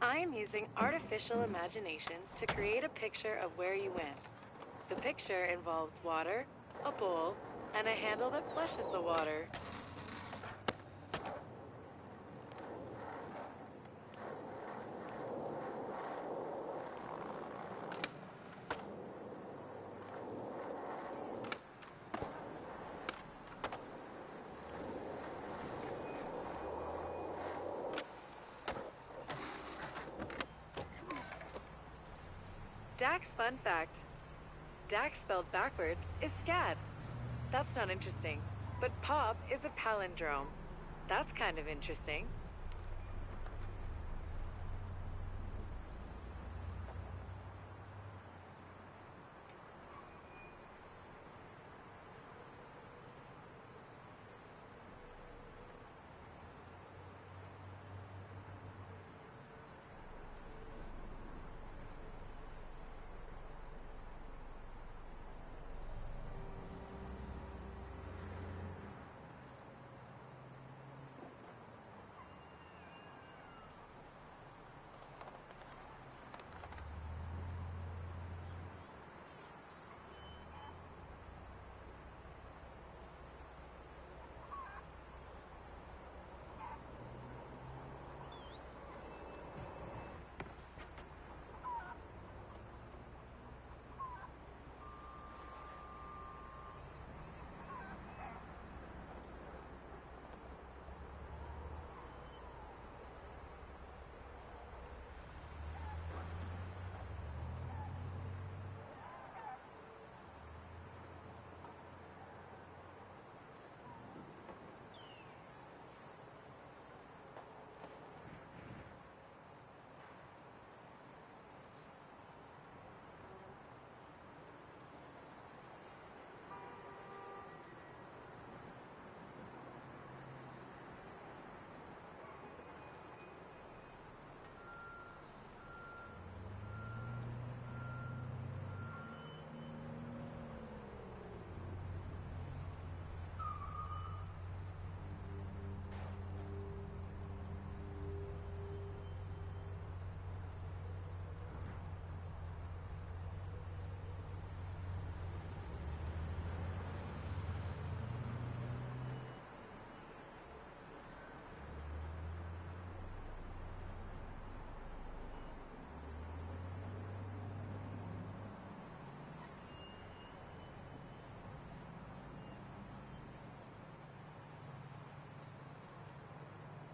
I am using artificial imagination to create a picture of where you went. The picture involves water, a bowl, and a handle that flushes the water. Dax fun fact. Dax spelled backwards is scad. That's not interesting. But pop is a palindrome. That's kind of interesting.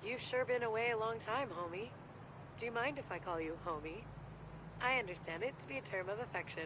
You've sure been away a long time, homie. Do you mind if I call you homie? I understand it to be a term of affection.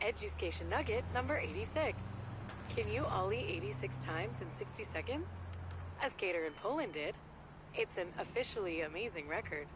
Education nugget number 86. Can you ollie 86 times in 60 seconds? A skater in Poland did. It's an officially amazing record.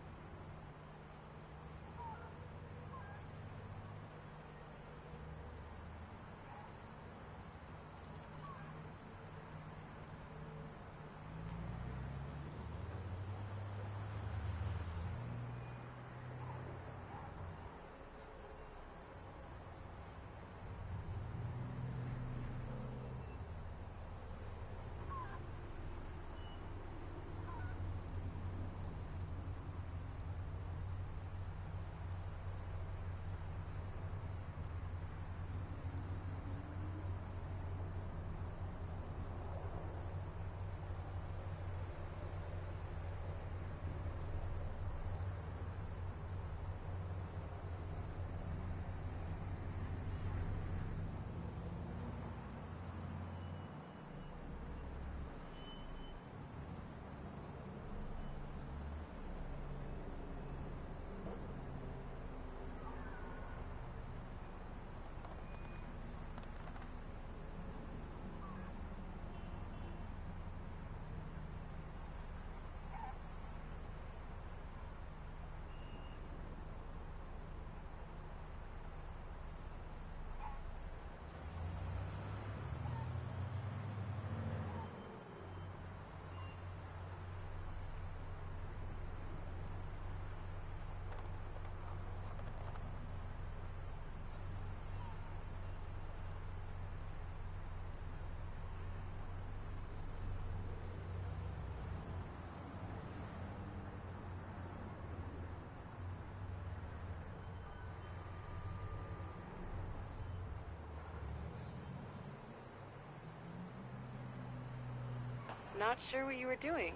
Not sure what you were doing,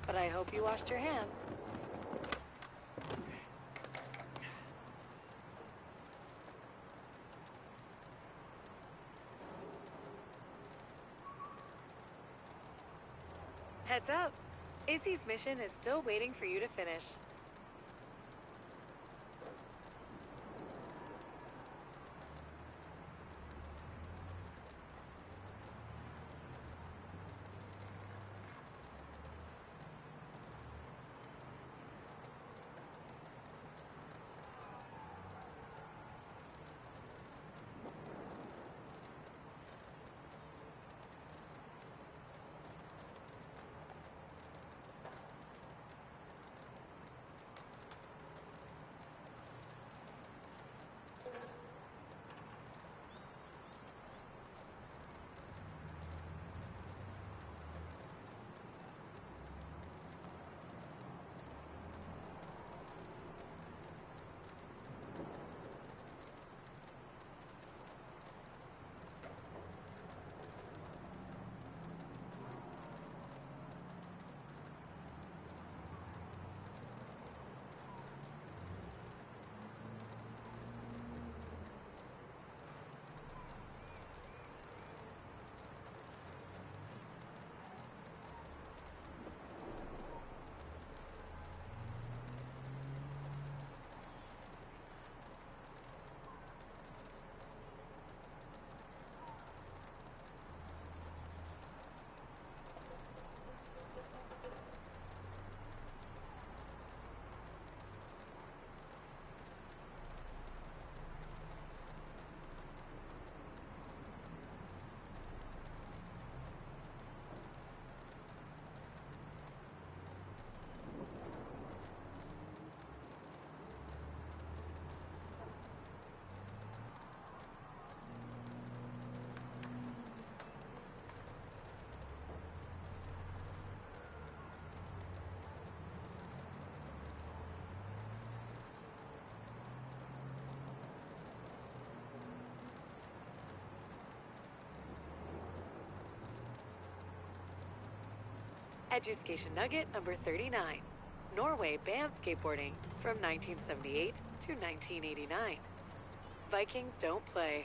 but I hope you washed your hands. Heads up! Izzy's mission is still waiting for you to finish. Education nugget number 39. Norway banned skateboarding from 1978 to 1989. Vikings don't play.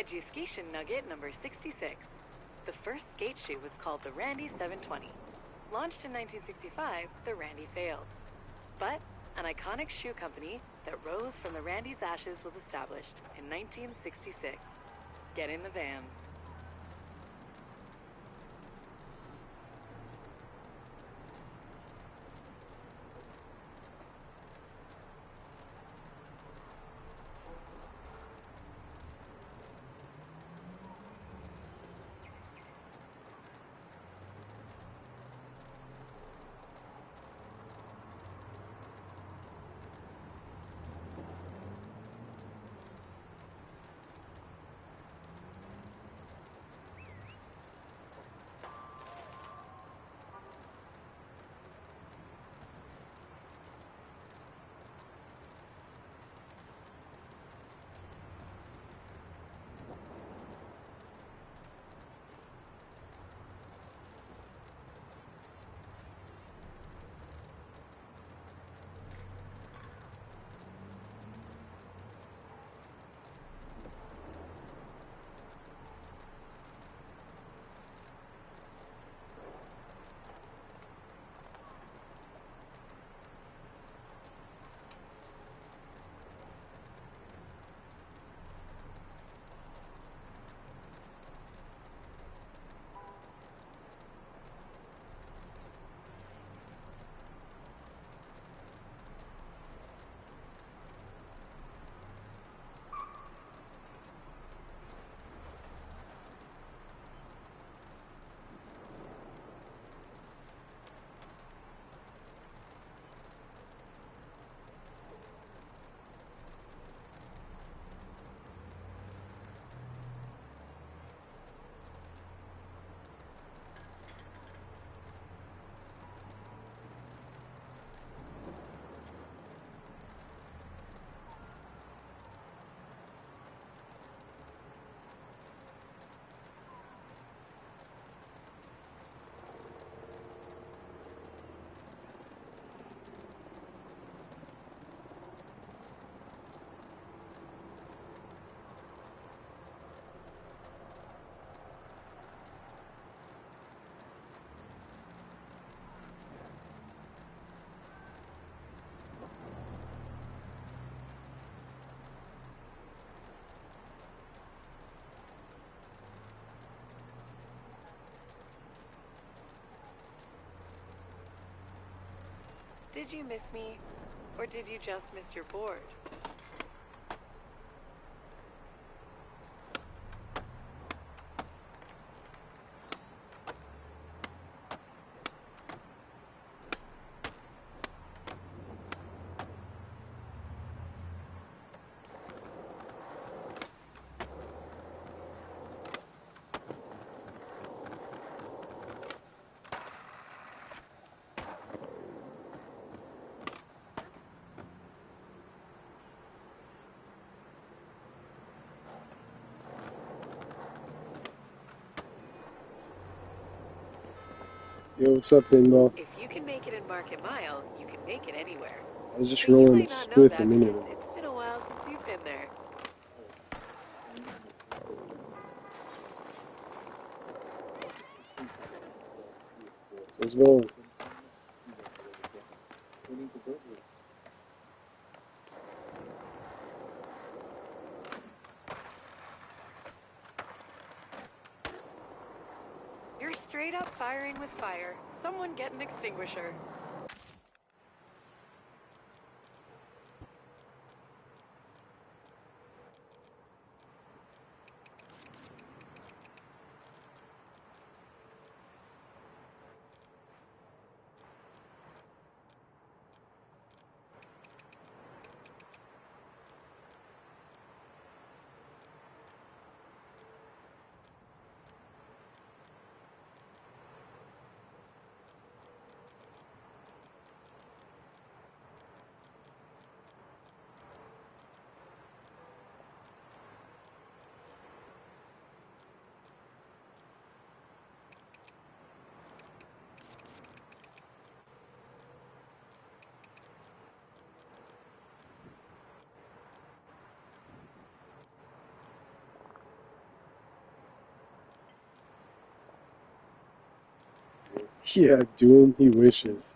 Education Nugget number 66. The first skate shoe was called the Randy 720. Launched in 1965, the Randy failed. But an iconic shoe company that rose from the Randy's ashes was established in 1966. Get in the van. Did you miss me? Or did you just miss your board? Yo, what's up, Pinball? If you can make it in Market Mile, you can make it anywhere. I was just But you rolling a might not know spliff that a minute because ago. it's been a while since you've been there. So let's go. You're straight up firing with fire. Someone get an extinguisher. Yeah, Doom, he wishes.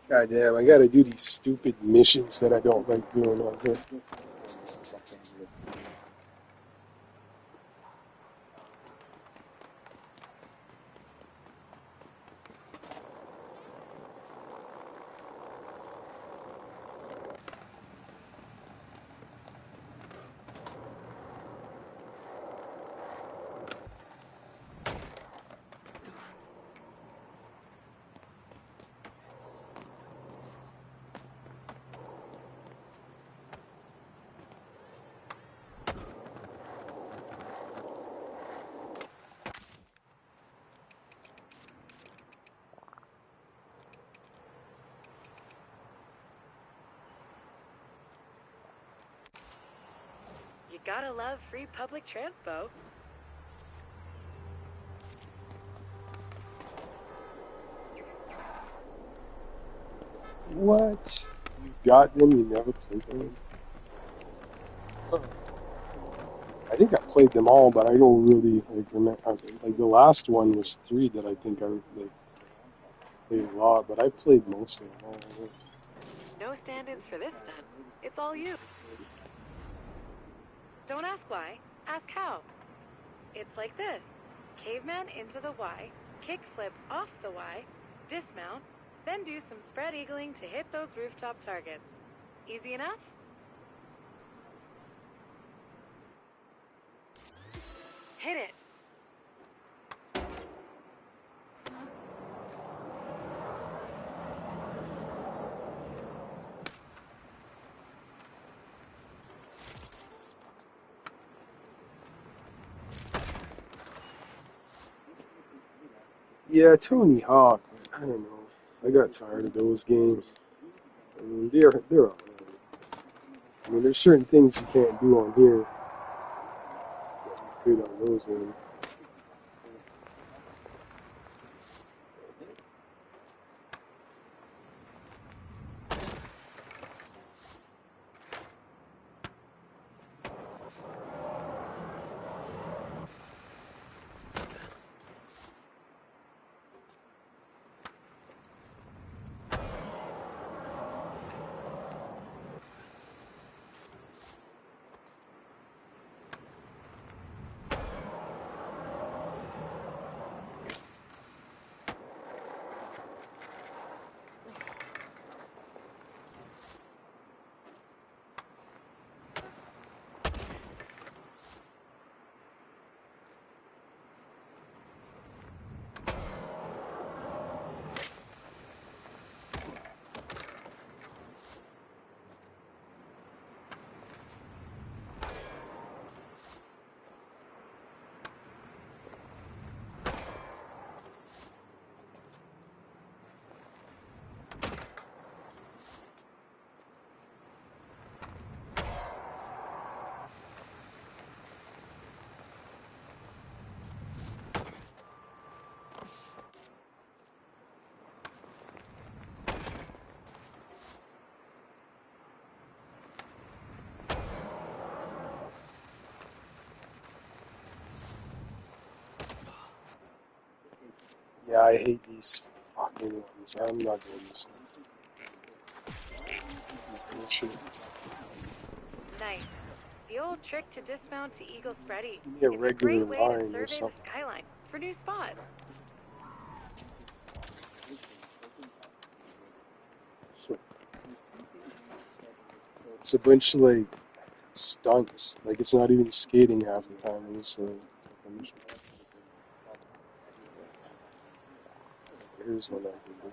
God damn, I gotta do these stupid missions that I don't like doing on here. You gotta love free public transpo. What? You got them, you never played them? Huh. I think I played them all, but I don't really like remember. Like the last one was 3 that I think I like played a lot, but I played most of them all. No stand-ins for this stunt. It's all you. Don't ask why, ask how. It's like this. Caveman into the Y, kickflip off the Y, dismount, then do some spread eagling to hit those rooftop targets. Easy enough? Hit it. Yeah, Tony Hawk. I don't know. I got tired of those games. I mean, they're alright. I mean, there's certain things you can't do on here that you could on those ones. Yeah, I hate these fucking ones. I'm not doing this one. Bullshit. Nice. The old trick to dismount to eagle spready. Give me a It's a regular great way to line or survey the something. skyline for new spots. It's a bunch of like stunts. Like it's not even skating half the time. It's here's what I can do.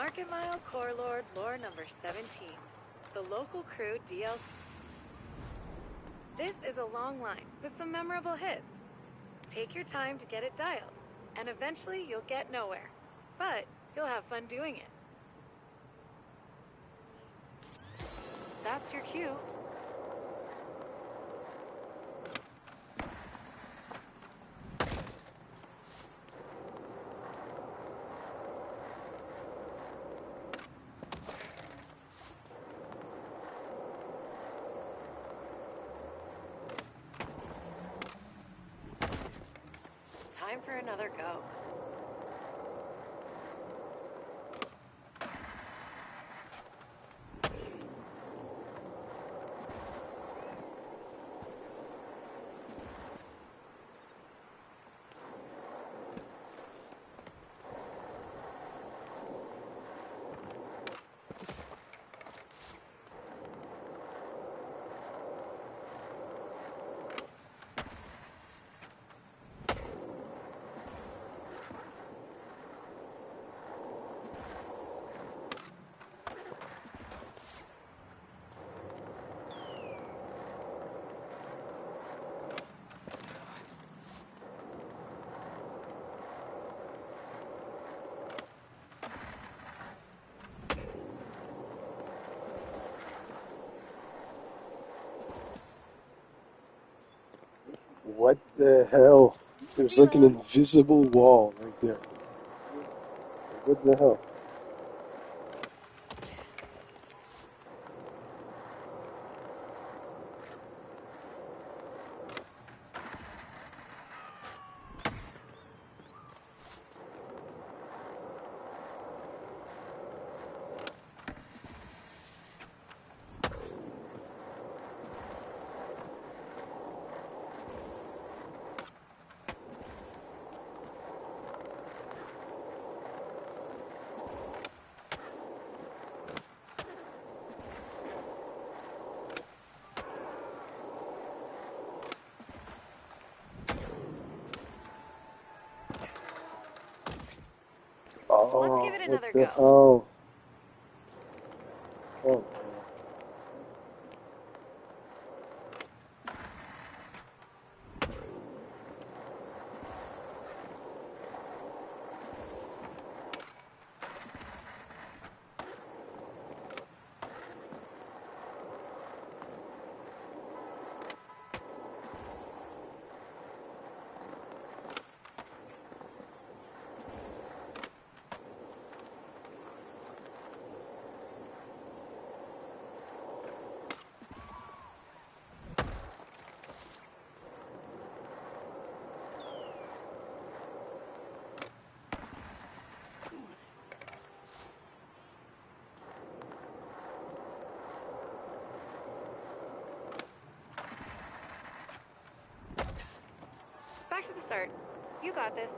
Market Mile Core Lord lore number 17. The local crew DLC. This is a long line with some memorable hits. Take your time to get it dialed, and eventually you'll get nowhere. But you'll have fun doing it. That's your cue. Time for another go. What the hell? There's like an invisible wall right there. What the hell? Let's Oh, give it what another the go. hell? Oh. Back to the start. You got this.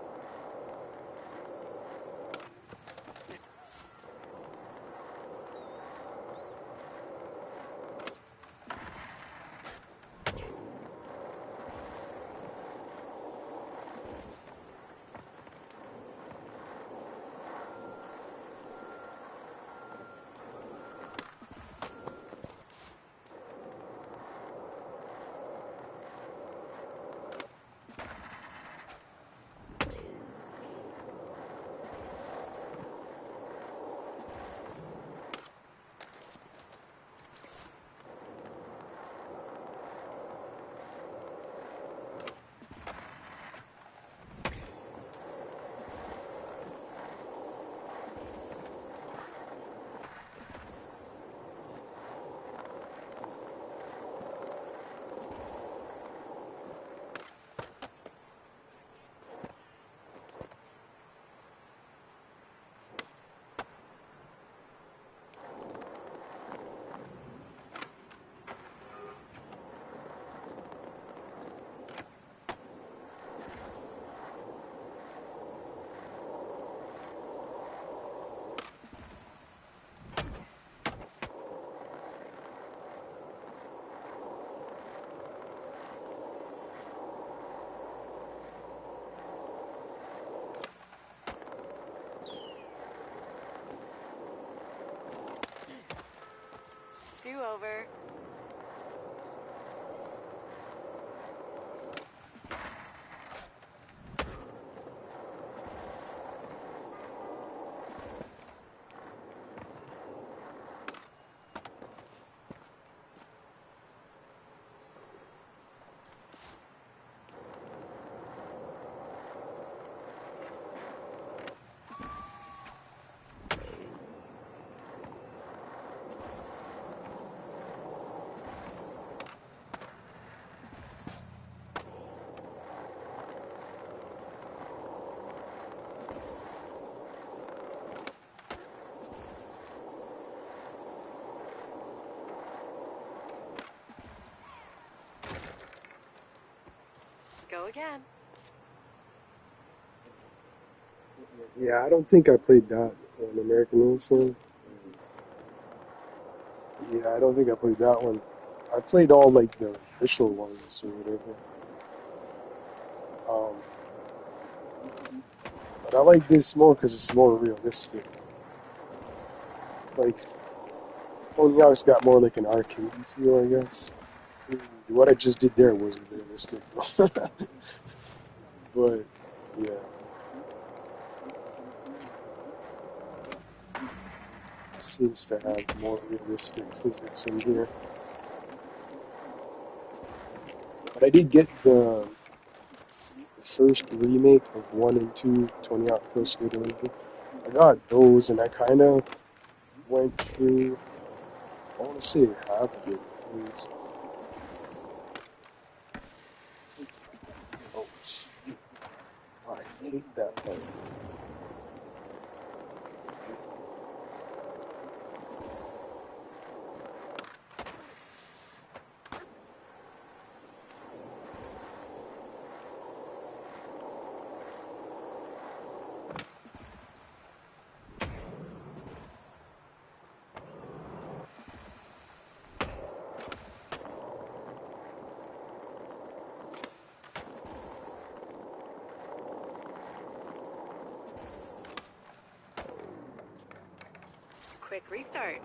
over. Go again. Yeah, I don't think I played that on American Wrestling. Yeah, I don't think I played that one. I played all like the official ones or whatever. Um, but I like this more because it's more realistic. Like Tony Hawk's got more like an arcade feel, I guess. What I just did there wasn't realistic, but yeah, it seems to have more realistic physics in here. But I did get the first remake of 1 and 2 Tony Hawk Pro Skater 1 and 2. I got those, and I kind of went through, I want to say half of it. Oh, shit. I hate that part. Quick restart.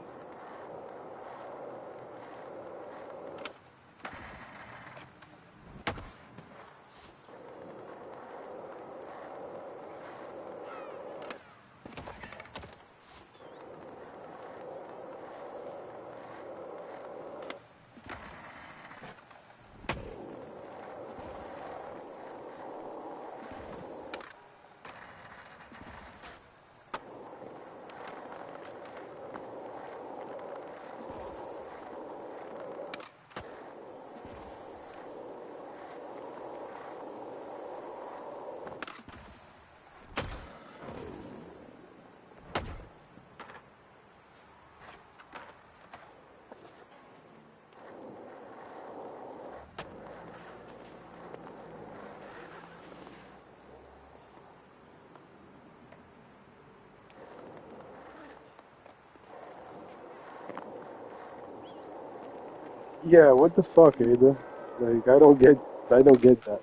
Yeah, what the fuck, Ada? Like, I don't get that.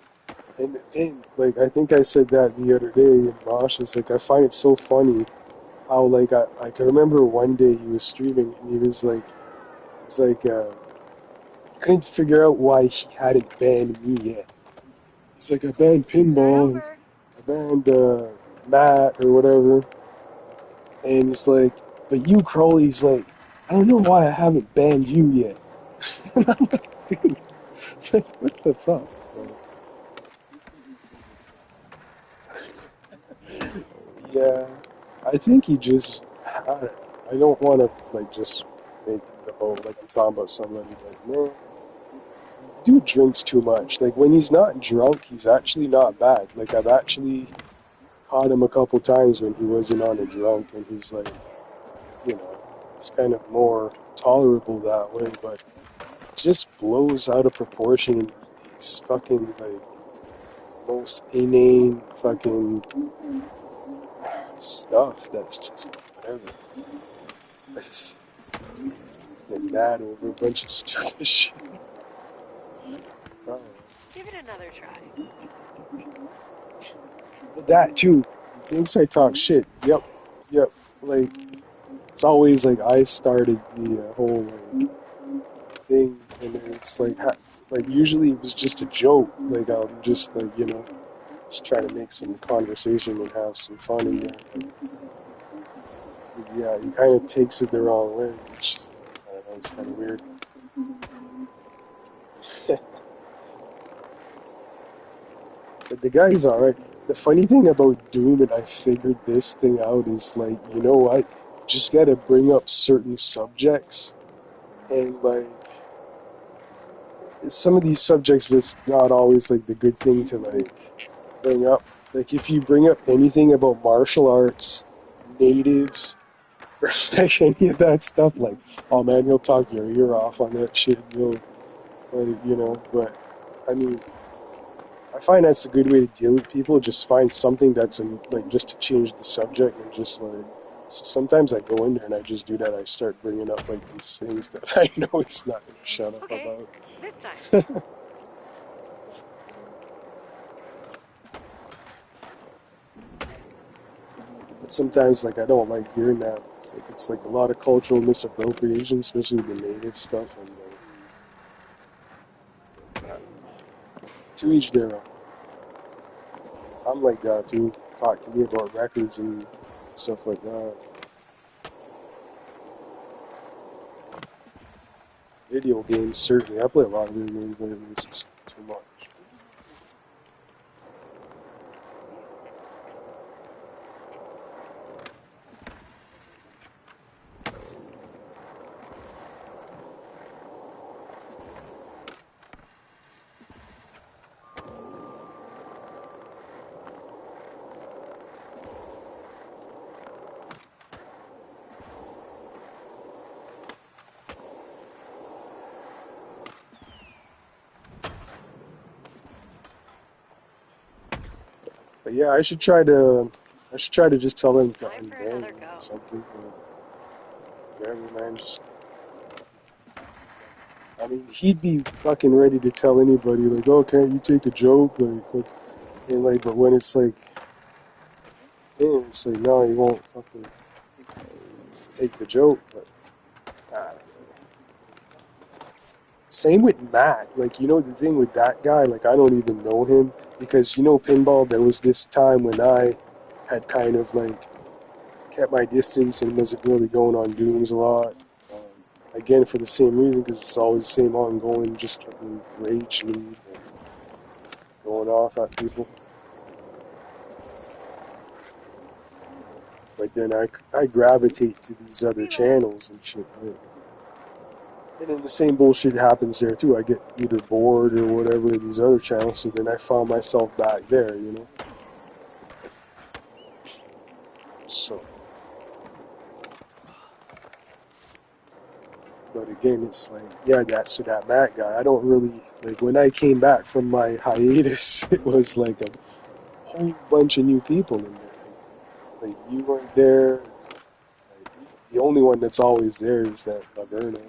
And like, I think I said that the other day in Mosh. It's like I find it so funny how I remember one day he was streaming and he's like he couldn't figure out why he hadn't banned me yet. He's like I banned Start pinball, and over. I banned Matt or whatever, and it's like, but you Crowley's like, I don't know why I haven't banned you yet. And I'm like, dude, what the fuck? Yeah, I think he just, I don't want to like just make the whole like I'm talking about somebody, but man, dude drinks too much. Like when he's not drunk, he's actually not bad. Like I've actually caught him a couple times when he wasn't on a drunk, and he's like, you know, it's kind of more tolerable that way. But it just blows out of proportion with these fucking like most inane fucking stuff that's just whatever. I just get mad over a bunch of stupid shit. Oh. Give it another try. But that too. He thinks I talk shit. Yep, yep. Like it's always like I started the whole like thing, and then it's like, like usually it was just a joke. Like I'm just like, just try to make some conversation and have some fun in there. But yeah, he kind of takes it the wrong way, which I don't know, it's kind of weird. But the guy's alright. The funny thing about Doom, and I figured this thing out, is like, you know what? Just gotta bring up certain subjects, and like, some of these subjects just not always like the good thing to like bring up. Like if you bring up anything about martial arts, natives, or like any of that stuff, like, oh man, he'll talk your ear off on that shit. You'll, like, but I mean, I find that's a good way to deal with people. Just find something that's like just to change the subject and just like. So sometimes I go in there and I just do that. I start bringing up like these things that I know it's not going to shut up Okay, about. this time. But sometimes like I don't like hearing that. It's like a lot of cultural misappropriation, especially the native stuff. And to each their own. I'm like that too. Talk to me about records and stuff like that. Video games, certainly. I play a lot of video games lately. It's just too much. But yeah, I should try to just tell him to Time for unban another him or go. something. Whatever, man. Just, I mean, he'd be fucking ready to tell anybody, like, oh, can't you take a joke? And like, but when it's like, yeah, it's like, no, he won't fucking take the joke. But uh, same with Matt. Like, the thing with that guy, like, I don't even know him because, Pinball, there was this time when I had kind of like kept my distance and wasn't really going on Dooms a lot. Um, Again, for the same reason, because it's always the same ongoing, just fucking rage and going off at people. But then I gravitate to these other Reload. channels and shit, right? And then the same bullshit happens there too. I get either bored or whatever of these other channels, so then I found myself back there. So, but again, it's like, yeah, that Matt guy. I don't really like when I came back from my hiatus. It was like a whole bunch of new people in there. Like you weren't there. Like, the only one that's always there is that Laverna.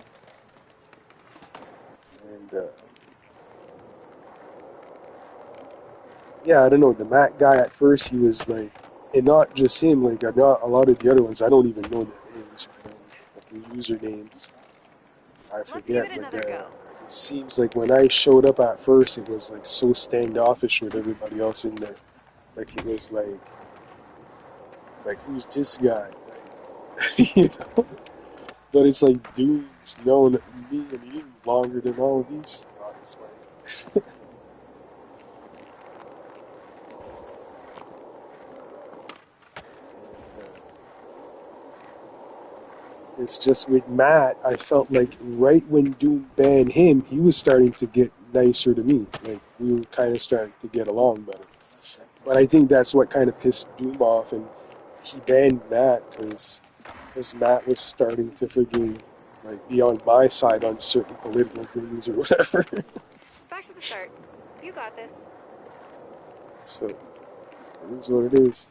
And yeah, I don't know. The Mac guy at first, he was like, and not just him. Like not a lot of the other ones. I don't even know their names, like the usernames. I Let's give forget. it But another go. it seems like when I showed up at first, it was like so standoffish with everybody else in there. Like it was like who's this guy? Like, But it's like dudes known me and you longer than all of these. It's like it's just with Matt. I felt like right when Doom banned him, he was starting to get nicer to me. Like we were kind of starting to get along better. But I think that's what kind of pissed Doom off, and he banned Matt because Matt was starting to freaking like be on my side on certain political things or whatever. Back to the start. You got this. So it is what it is.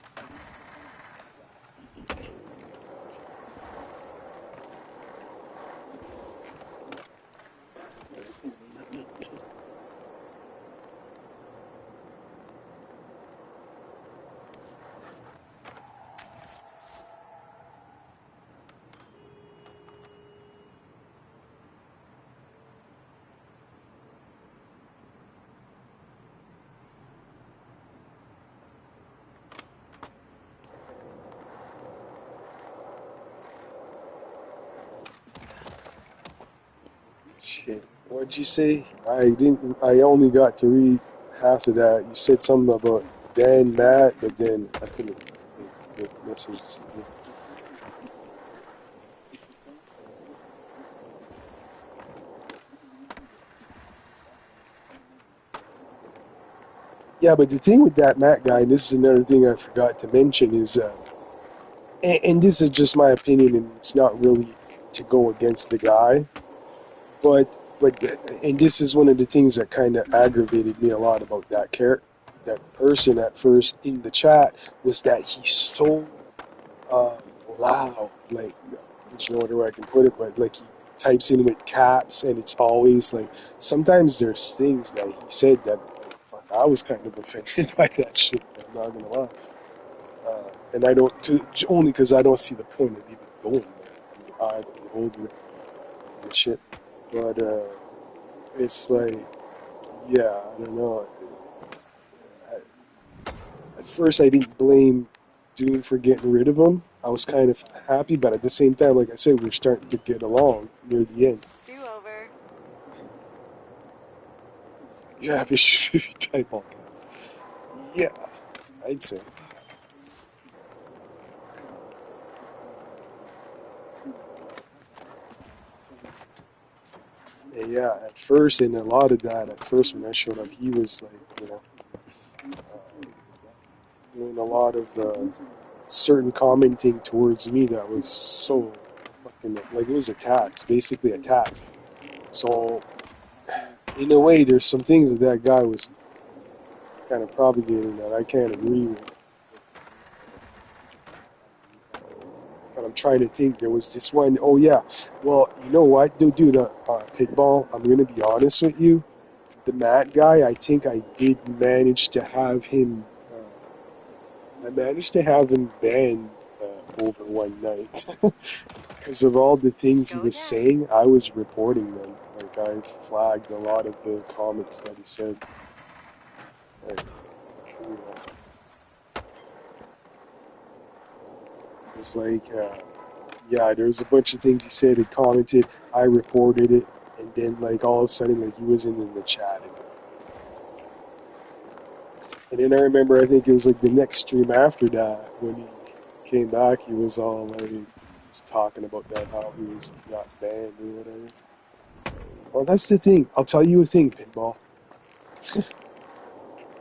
Okay. What'd you say? I didn't. I only got to read half of that. You said something about Dan, Matt, but then I couldn't get messages. Yeah, but the thing with that Matt guy, and this is another thing I forgot to mention, is, and this is just my opinion, and it's not really to go against the guy, but, and this is one of the things that kind of aggravated me a lot about that person at first in the chat, was that he's so uh, loud. Like, there's no other way I can put it, but like he types in with caps, and it's always like, sometimes there's things that he said that, like, fuck, I was kind of offended by that shit. I'm not gonna lie. And I don't, only because I don't see the point of even going there. I don't hold it and shit. But it's like, yeah, I don't know. At first, I didn't blame Doom for getting rid of him. I was kind of happy, but at the same time, like I said, we're starting to get along near the end. Do over. You have issues if you type all that. Yeah, I'd say. And yeah, at first, and a lot of that, at first when I showed up, he was like, doing a lot of certain commenting towards me that was so fucking, like, it was attacks, basically attacks. So, in a way, there's some things that that guy was kind of propagating that I can't agree with. But I'm trying to think. There was this one, oh yeah. Well, you know what, dude, Pitbull, I'm going to be honest with you. The Matt guy, I think I did manage to have him, I managed to have him banned over one night. Because of all the things he Go was again. saying, I was reporting them. Like, I flagged a lot of the comments that he said. Like, you know, it's like, yeah, there was a bunch of things he said. He commented, I reported it, and then, like, all of a sudden, like, he wasn't in the chat anymore. And then I remember, I think it was like the next stream after that, when he came back, he was all like, he was talking about that, how he was not banned or whatever. Well, that's the thing. I'll tell you a thing, Pinball.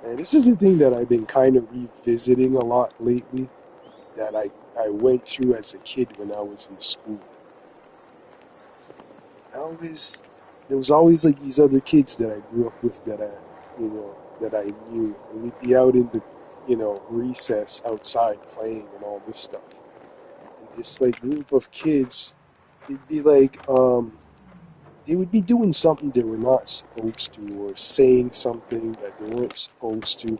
And this is a thing that I've been kind of revisiting a lot lately, that I went through as a kid when I was in school. I always, there was always like these other kids that I grew up with that that I knew. And we'd be out in the, recess outside playing and all this stuff. And this like group of kids, it'd be like, they would be doing something they were not supposed to, or saying something that they weren't supposed to.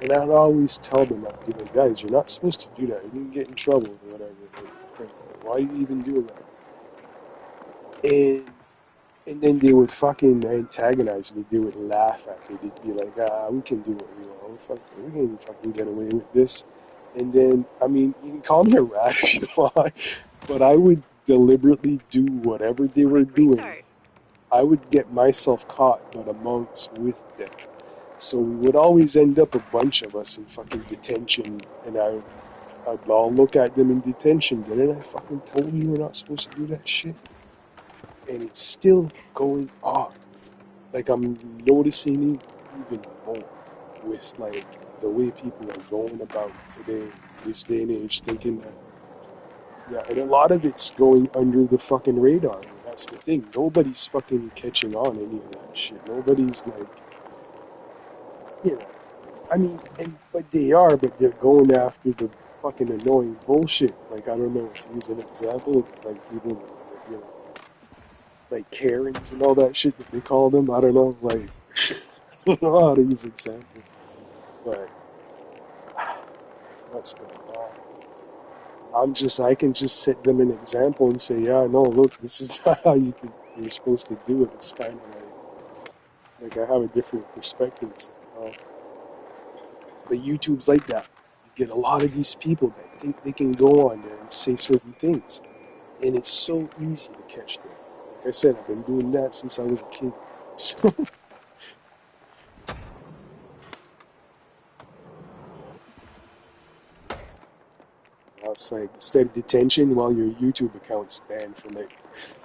And I'd always tell them, I'd be like, guys, you're not supposed to do that. You can get in trouble or whatever. Like, why are you even doing that? And and then they would fucking antagonize me. They would laugh at me. They'd be like, we can do what we want. We can fucking get away with this. And then, I mean, you can call me a rat if you want, but I would deliberately do whatever they were Quick doing. restart. I would get myself caught, but amongst with them. So we would always end up, a bunch of us, in fucking detention, and I'd all look at them in detention. Didn't I fucking told you we're not supposed to do that shit? And it's still going on. Like, I'm noticing it even more with, like, the way people are going about today, this day and age, thinking that, yeah, and a lot of it's going under the fucking radar. That's the thing. Nobody's fucking catching on any of that shit. Nobody's like, you know, I mean, but they are, but they're going after the fucking annoying bullshit. Like, I don't know, to use an example, like people, like Karens and all that shit that they call them. I don't know, like, I don't know how to use examples, but what's going on? I can just set them an example and say, yeah, no, look, this is not how you're supposed to do it. It's kind of like I have a different perspective. So, but YouTube's like that. You get a lot of these people that think they can go on there and say certain things, and it's so easy to catch them. I said, I've been doing that since I was a kid. So, it's like instead of detention, well, your YouTube account's banned for like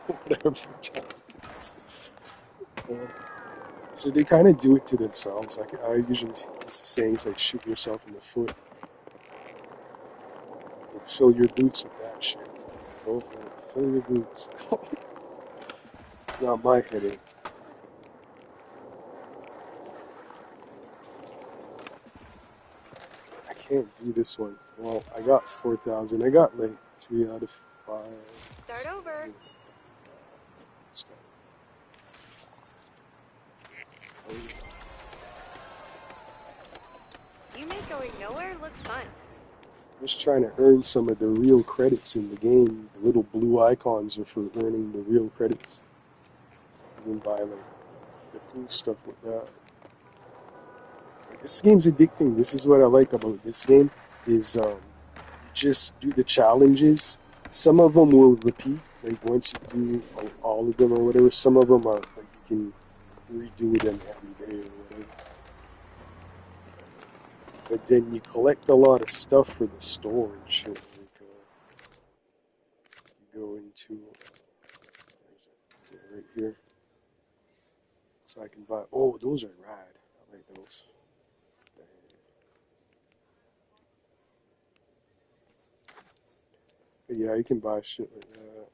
whatever time. Uh, so they kind of do it to themselves. Like I usually used to say, it's like shoot yourself in the foot. Like, fill your boots with that shit. Go for it. Fill your boots. Not my headache. I can't do this one. Well, I got 4,000. I got like 3 out of 5. Start over. You make going nowhere look fun. Just trying to earn some of the real credits in the game. The little blue icons are for earning the real credits. You can buy like the cool stuff with that. Like, this game's addicting. This is what I like about this game. Is just do the challenges. Some of them will repeat. Like once you do all of them or whatever. Some of them are like you can redo them every day or whatever. But then you collect a lot of stuff for the store and shit. Like, you go into right here, so I can buy. Oh, those are rad. I like those. But yeah, you can buy shit like that.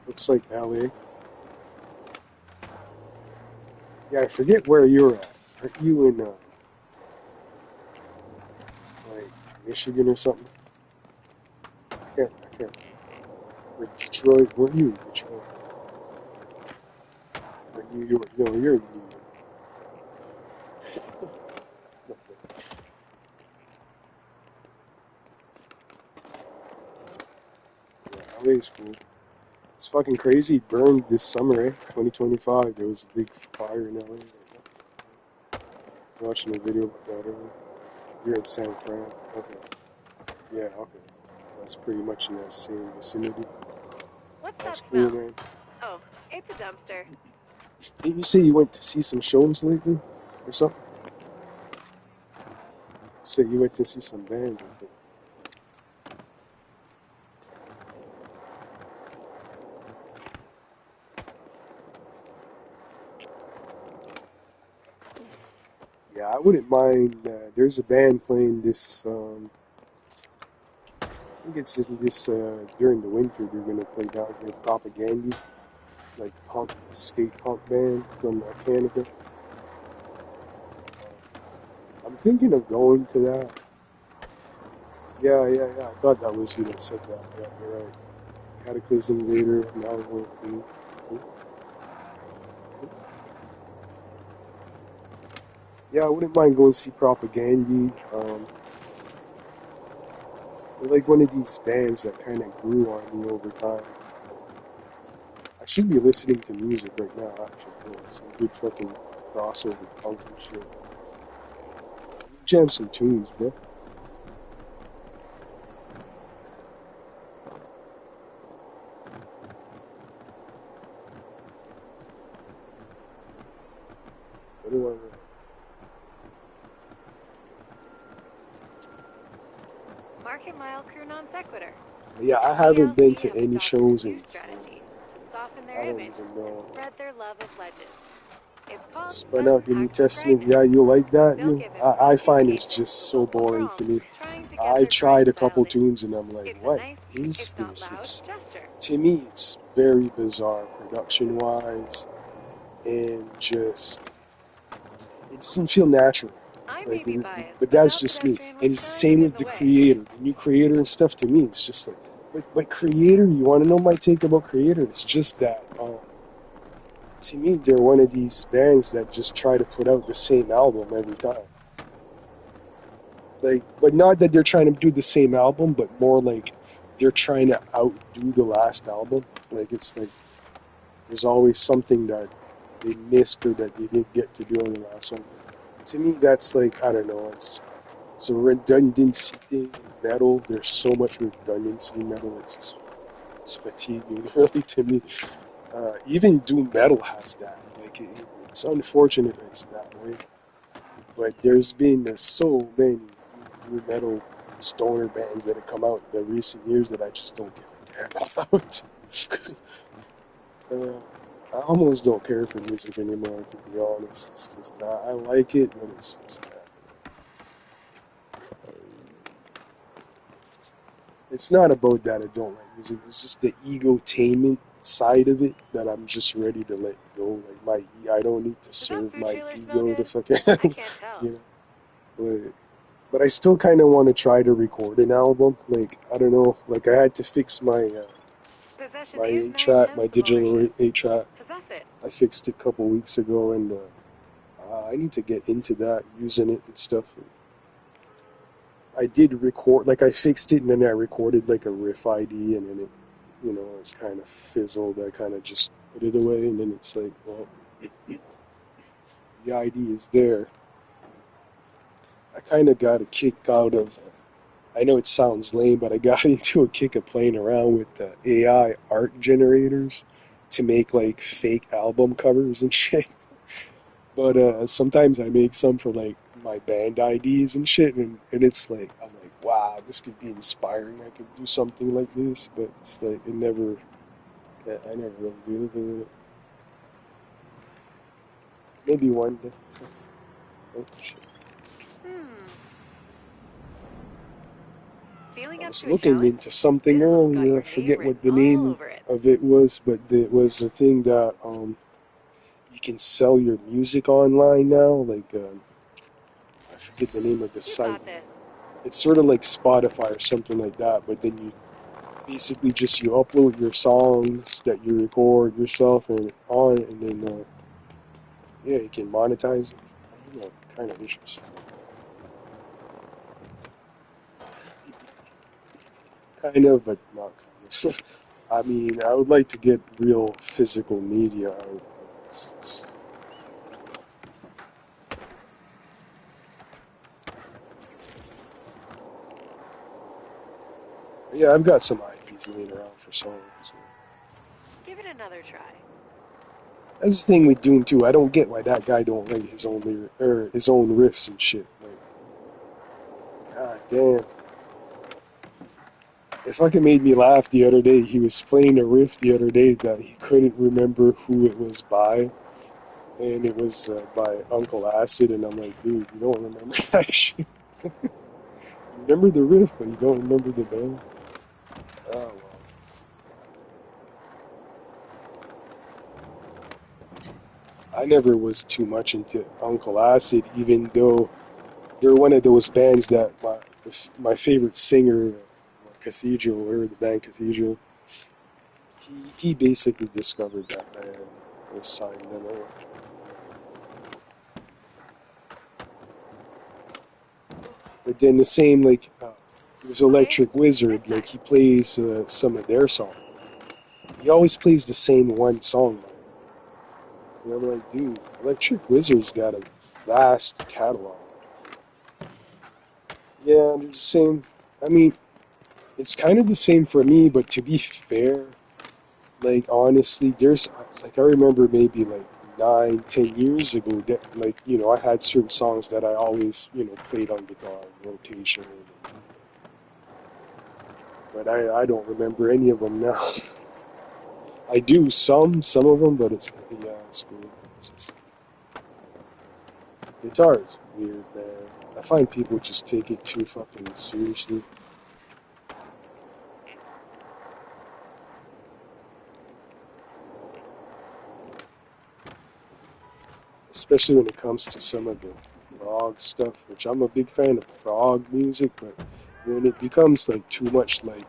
Looks like LA. Yeah, I forget where you're at. Aren't you in like Michigan or something? I can't. Or Detroit? Where are you in Detroit? Or New York? No, you're in New York. Yeah, LA's cool. It's fucking crazy. It burned this summer, eh? 2025. There was a big fire in LA. I was watching a video about that earlier. You're in San Fran. Okay. Yeah, okay. That's pretty much in that same vicinity. What's That's that cool, smell? man. Oh, it's a dumpster. Did you say you went to see some shows lately? Or something? You said you went to see some bands, I think. Yeah, I wouldn't mind. There's a band playing this. I think it's in this during the winter. They're gonna play down here, Propaganda, like punk, skate punk band from Canada. I'm thinking of going to that. Yeah, yeah, yeah. I thought that was you that said that. Yeah, you're right. Cataclysm later. Now we're. Yeah, I wouldn't mind going to see Propaganda. They're like one of these bands that kind of grew on me over time. I should be listening to music right now, actually. Yeah, some good fucking crossover punk and shit. Jam some tunes, bro. What do I? Market Mile Crew Non Sequitur. Yeah, I haven't been to any shows in. Strategy. Soften their I don't image even know. and spread their love of legends. It's called Spun out the New Acts of Testament. Kindness. Yeah, you like that? They'll You? give I information find it's cases, just so vocal boring to prompts, me. trying to get I their Christ tried a couple dialed in. tunes and I'm like, It's a what nice, is if not this? loud, It's gesture. to me, it's very bizarre production wise, and just it doesn't feel natural. I may Like, be biased, but but that's that just me. pedestrian was And it's the trying to same get in with the the way. creator, the new creator and stuff. To me, it's just like, but creator. You want to know my take about creator? It's just that. To me, they're one of these bands that just try to put out the same album every time. Like, but not that they're trying to do the same album, but more like they're trying to outdo the last album. Like, it's like there's always something that they missed or that they didn't get to do on the last one. to me, that's like, I don't know, it's a redundancy thing in metal. There's so much redundancy in metal. It's fatiguing, really, to me. Even doom metal has that. Like, it's unfortunate it's that way. But there's been so many new metal stoner bands that have come out in the recent years that I just don't give a damn about. uh, I almost don't care for music anymore, to be honest. It's just I like it, but it's just it's not about that I don't like music. It's just the egotainment side of it that I'm just ready to let go. Like I don't need to Does that serve food my trailer smell ego to good? fucking, I can't tell. you know. But I still kind of want to try to record an album. Like I don't know. Like I had to fix Possession my is 8 track, my 9/10 of digital ownership. 8 track. Possess it. I fixed it a couple weeks ago, and I need to get into that, using it and stuff. I did record, like I fixed it, and then I recorded like a riff ID, and then it kind of fizzled. I kind of just put it away, and then it's like, well, the ID is there. I kind of got a kick out of. I know it sounds lame, but I got into a kick of playing around with AI art generators to make like fake album covers and shit. But sometimes I make some for like my band IDs and shit, and it's like I'm like, wow, this could be inspiring. I could do something like this, but it's like I never really do anything with it. Maybe one day. Oh shit! Hmm. I Feeling up was to a looking challenge? into something This one's got earlier. I your name forget written what the all name over it. of it was, but it was a thing that you can sell your music online now. Like I forget the name of the You site. got this. It's sort of like Spotify or something like that, but then you basically just you upload your songs that you record yourself and on, and then yeah, you can monetize it. I don't know, kind of interesting. Kind of, but not kind of. I mean, I would like to get real physical media out. Yeah, I've got some ideas laying around for songs. So. Give it another try. That's the thing with Doom too. I don't get why that guy don't write his own or his own riffs and shit. Like, god damn. It fucking made me laugh the other day. He was playing a riff the other day that he couldn't remember who it was by, and it was by Uncle Acid, and I'm like, dude, you don't remember that shit. You remember the riff, but you don't remember the band. Oh well. I never was too much into Uncle Acid, even though they're one of those bands that my favorite singer, Cathedral, or the band Cathedral, he basically discovered that band or signed them out. But then the same like there's Okay, Electric this Wizard, like time. he plays some of their songs. He always plays the same one song. And I'm like, dude, Electric Wizard's got a vast catalog. Yeah, they're the same. I mean, it's kind of the same for me, but to be fair, like honestly, there's like I remember maybe like 9, 10 years ago that like I had certain songs that I always played on guitar rotation, but I don't remember any of them now. I do some of them, but it's yeah, it's weird. It's just, guitar is weird, man. I find people just take it too fucking seriously. Especially when it comes to some of the prog stuff, which I'm a big fan of prog music, but when it becomes like too much like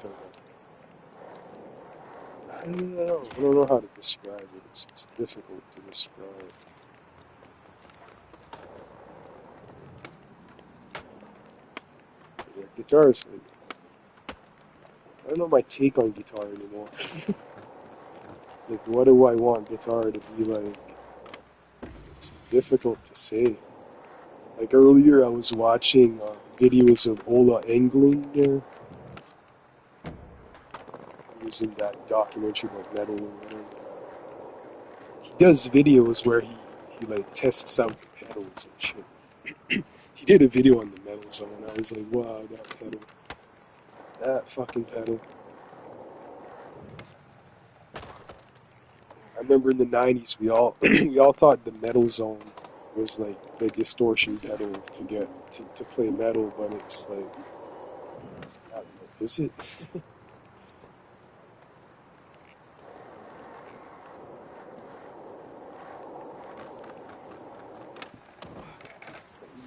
I don't know how to describe it. It's difficult to describe. Yeah, guitar is like I don't know my take on guitar anymore. Like what do I want guitar to be like? It's difficult to say. Like earlier, I was watching videos of Ola Englund there. He was in that documentary about metal or whatever. He does videos where he like tests out the pedals and shit. He did a video on the metal zone. I was like, wow, that pedal, that fucking pedal. I remember in the '90s, we all we all thought the metal zone was like the distortion pedal to get to play metal, but it's like, I don't know, is it?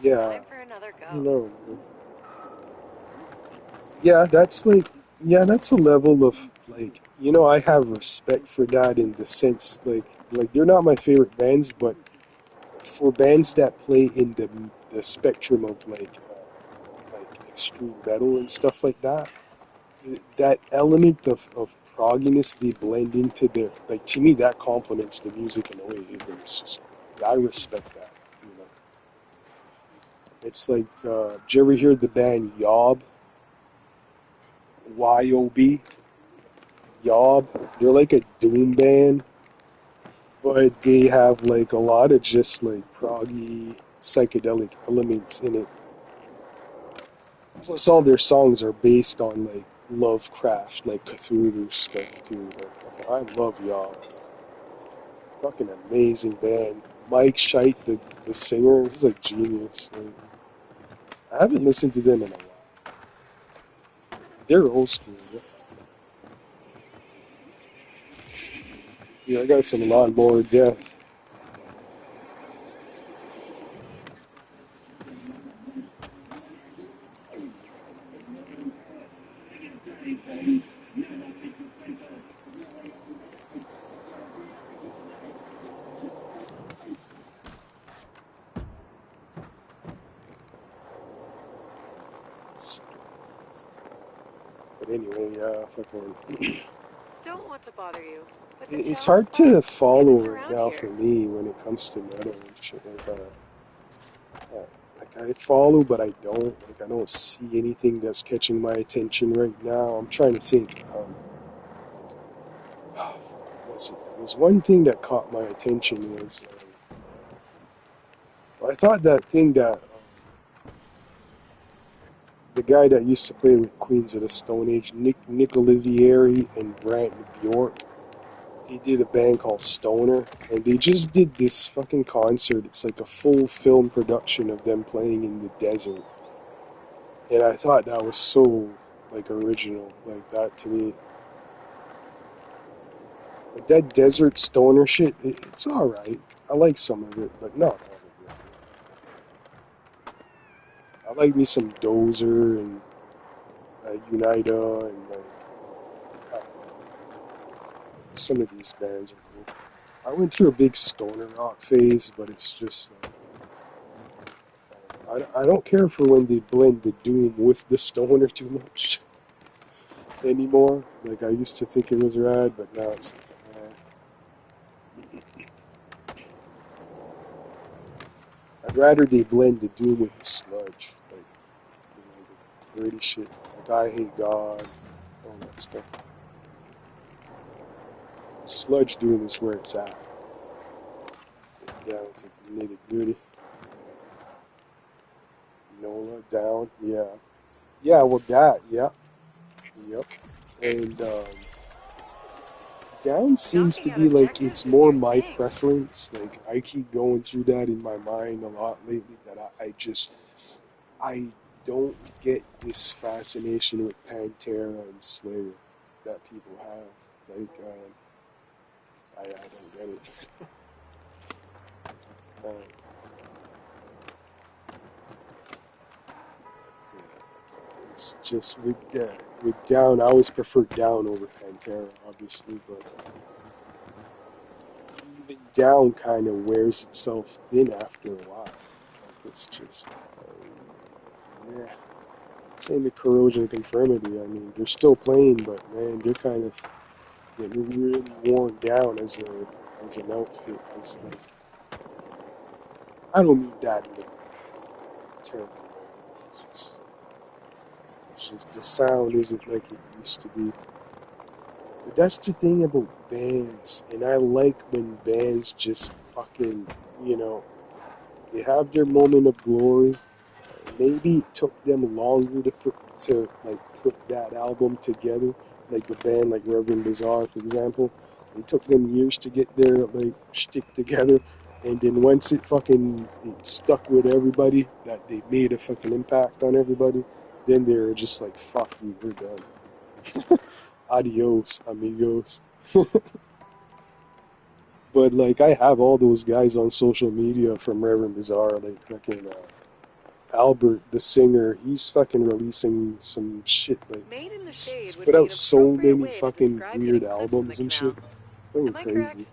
Yeah, Time for another I don't go. know. Yeah, that's like, yeah, that's a level of like, I have respect for that in the sense like they're not my favorite bands, but for bands that play in the spectrum of like extreme metal and stuff like that, that element of progginess they blend into their, like, to me that complements the music in a way. It's just, I respect that. You know, it's like, did you ever hear the band Yob? YOB? Yob? They're like a doom band, but they have like a lot of just like proggy psychedelic elements in it. Plus, all their songs are based on like Lovecraft, like Cthulhu stuff too. Like, I love y'all. Fucking amazing band. Mike Scheidt, the singer, he's like genius. Like, I haven't listened to them in a while. They're old school. Yeah, I got some Lawnmower Death. But anyway, yeah, fucking. Don't want to bother you, but the It's challenge hard to spot follow isn't right around now for here. me when it comes to metal and shit like that. Like, I follow, but I don't. Like, I don't see anything that's catching my attention right now. I'm trying to think. What was it? There was one thing that caught my attention was, I thought that thing that the guy that used to play with Queens of the Stone Age, Nick Olivieri and Brant Bjork, they did a band called Stoner, and they just did this fucking concert. It's like a full film production of them playing in the desert. And I thought that was so, like, original, like that to me. Like, that desert stoner shit, it's alright. I like some of it, but not all of it. I like me some Dozer and Unida and like, some of these bands are cool. I went through a big stoner rock phase, but it's just I don't care for when they blend the doom with the stoner too much anymore. Like, I used to think it was rad, but now it's like, I'd rather they blend the doom with the sludge, like, the dirty shit, like I Hate God, all that stuff. Sludge doom is where it's at. Yeah, it's like nitty gritty. Nola down, yeah, yeah. Well, that, yeah, yep. And down seems to Knocking out be like objectives it's is more your my thing. preference. Like, I keep going through that in my mind a lot lately. That I don't get this fascination with Pantera and Slayer that people have. Like, I don't get it. Uh, it's just with Down. I always prefer Down over Pantera, obviously, but even Down kind of wears itself thin after a while. Like, it's just, yeah. Same with Corrosion of Conformity. I mean, they're still playing, but man, they're kind of getting really worn down as an outfit. As like, I don't mean that in terrible. It's just the sound isn't like it used to be. But that's the thing about bands, and I like when bands just fucking, you know, they have their moment of glory. Maybe it took them longer to put that album together, like the band like Reverend Bizarre, for example. It took them years to get their like shtick together, and then once it stuck with everybody, that they made a fucking impact on everybody, then they're just like, fuck you, we're done. Adios, amigos. But like I have all those guys on social media from Reverend Bizarre, like fucking Albert, the singer. He's fucking releasing some shit. Like Made in the he's shade would put be out an so appropriate many way to fucking describe weird getting clipped from the albums and shit. canal. It's fucking Am I correct? crazy.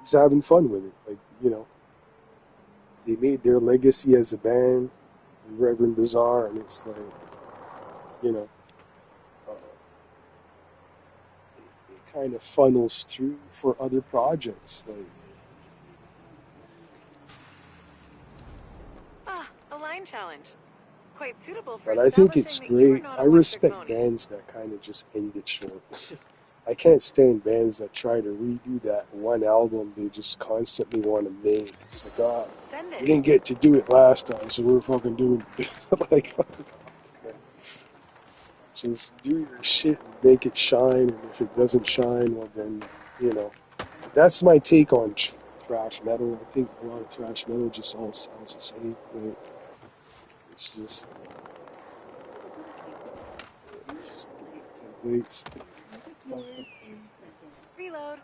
He's having fun with it. Like, you know, they made their legacy as a band, Reverend Bizarre, and it's like, you know, it kind of funnels through for other projects. Like, Ah, a line challenge. Quite suitable for but I think it's establishing that you are great. not I a one-trick respect pony. bands that kind of just end it short. I can't stand bands that try to redo that one album they just constantly want to make. It's like, ah, Send we it. didn't get to do it last time, so we're fucking doing it. Like, just do your shit and make it shine, and if it doesn't shine, well then, you know. That's my take on thrash metal. I think a lot of thrash metal just all sounds the same. Like, it's just templates. Reload.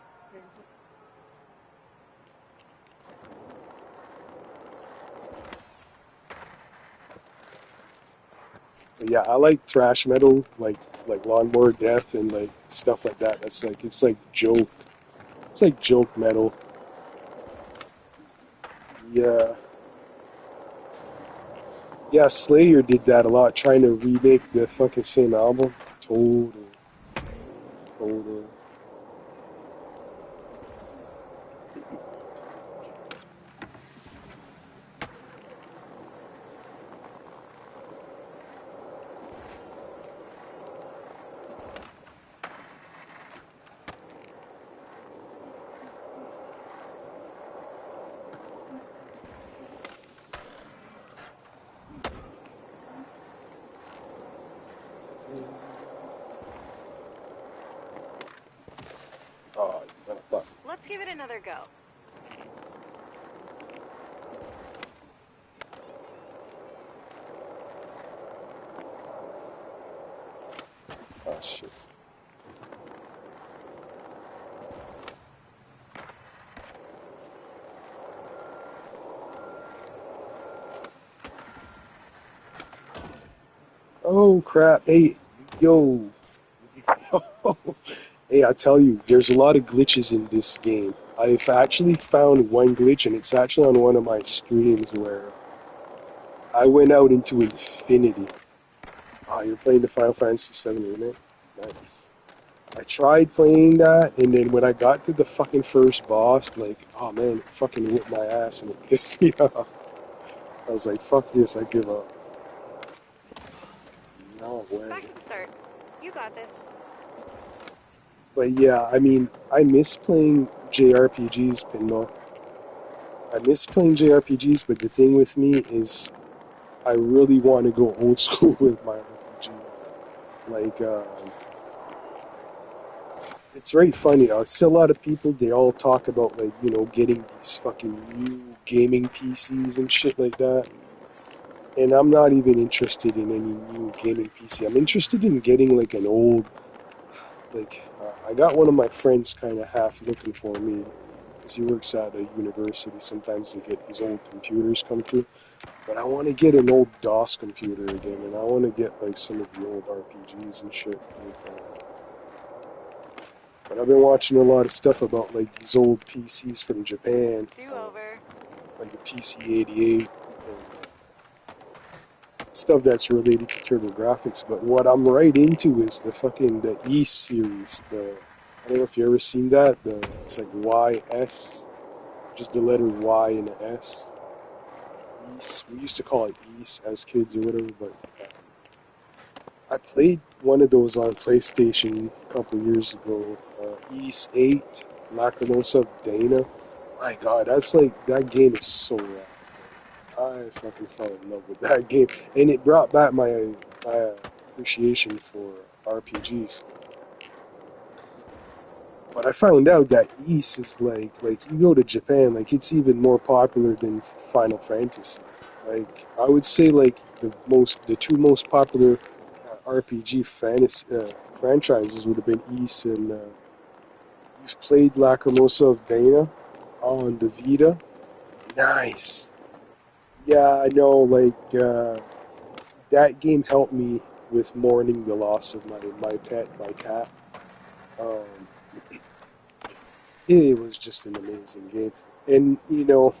But yeah, I like thrash metal, like Lawnmower Death and like stuff like that. That's like it's like joke. It's like joke metal. Yeah, yeah. Slayer did that a lot, trying to remake the fucking same album. Total, total. Oh, you got a button. Let's give it another go. Oh shit. Oh crap! Hey, yo. Hey, I tell you, there's a lot of glitches in this game. I've actually found one glitch, and it's actually on one of my streams where I went out into infinity. Ah, you're playing the Final Fantasy VII remake? Nice. I tried playing that, and then when I got to the fucking first boss, like, oh man, it fucking whipped my ass, and it pissed me off. I was like, fuck this, I give up. No way. Back to the start. You got this. But yeah, I mean, I miss playing JRPGs, Pinball. I miss playing JRPGs, but the thing with me is I really want to go old school with my RPGs. Like, it's very funny. I see a lot of people, they all talk about, like, you know, getting these fucking new gaming PCs and shit like that. And I'm not even interested in any new gaming PC. I'm interested in getting, like, an old, like, I got one of my friends kind of half looking for me because he works at a university. Sometimes they get these old computers come through. But I want to get an old DOS computer again, and I want to get, like, some of the old RPGs and shit. Like, but I've been watching a lot of stuff about, like, these old PCs from Japan, Do over. like the PC-88, and stuff that's related to TurboGrafx. But what I'm right into is the E series. I don't know if you ever seen that. It's like YS, just the letter Y and the S. East. We used to call it East as kids or whatever, but I played one of those on PlayStation a couple years ago. East 8, Lacrimosa of Dana. My God, that's like, that game is so rad. I fucking fell in love with that game, and it brought back my appreciation for RPGs. But I found out that East is like you go to Japan, like it's even more popular than Final Fantasy. Like I would say, like the two most popular RPG fantasy franchises would have been East and you've played Lacrimosa of Dana on the Vita. Nice. Yeah, I know. Like that game helped me with mourning the loss of my pet, my cat. Um, it was just an amazing game, and you know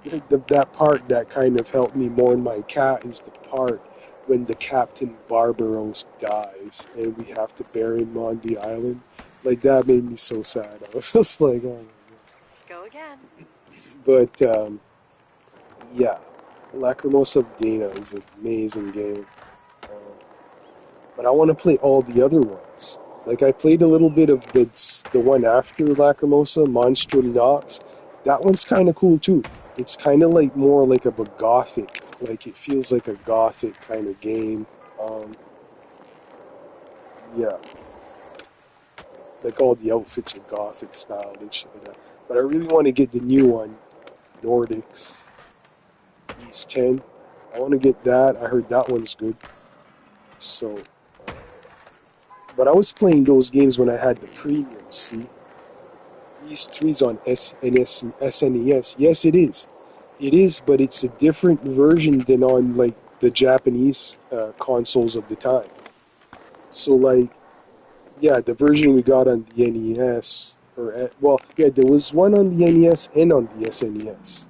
that part that kind of helped me mourn my cat is the part when the Captain Barbaros dies and we have to bury him on the island. Like that made me so sad. I was just like, oh my god. Go again. But yeah, Lacrimosa of Dana is an amazing game. Um, but I want to play all the other ones. Like I played a little bit of the one after Lacrimosa, Monstrum Nox. That one's kind of cool too. It's kind of like more like of a gothic, like it feels like a gothic kind of game. Um, yeah, like all the outfits are gothic style and shit like that. But I really want to get the new one, Nordics East 10. I want to get that. I heard that one's good. So, but I was playing those games when I had the premium. See. PS3's on SNES. Yes, it is. It is, but it's a different version than on like the Japanese consoles of the time. So like, yeah, the version we got on the NES, well, yeah, there was one on the NES and on the SNES,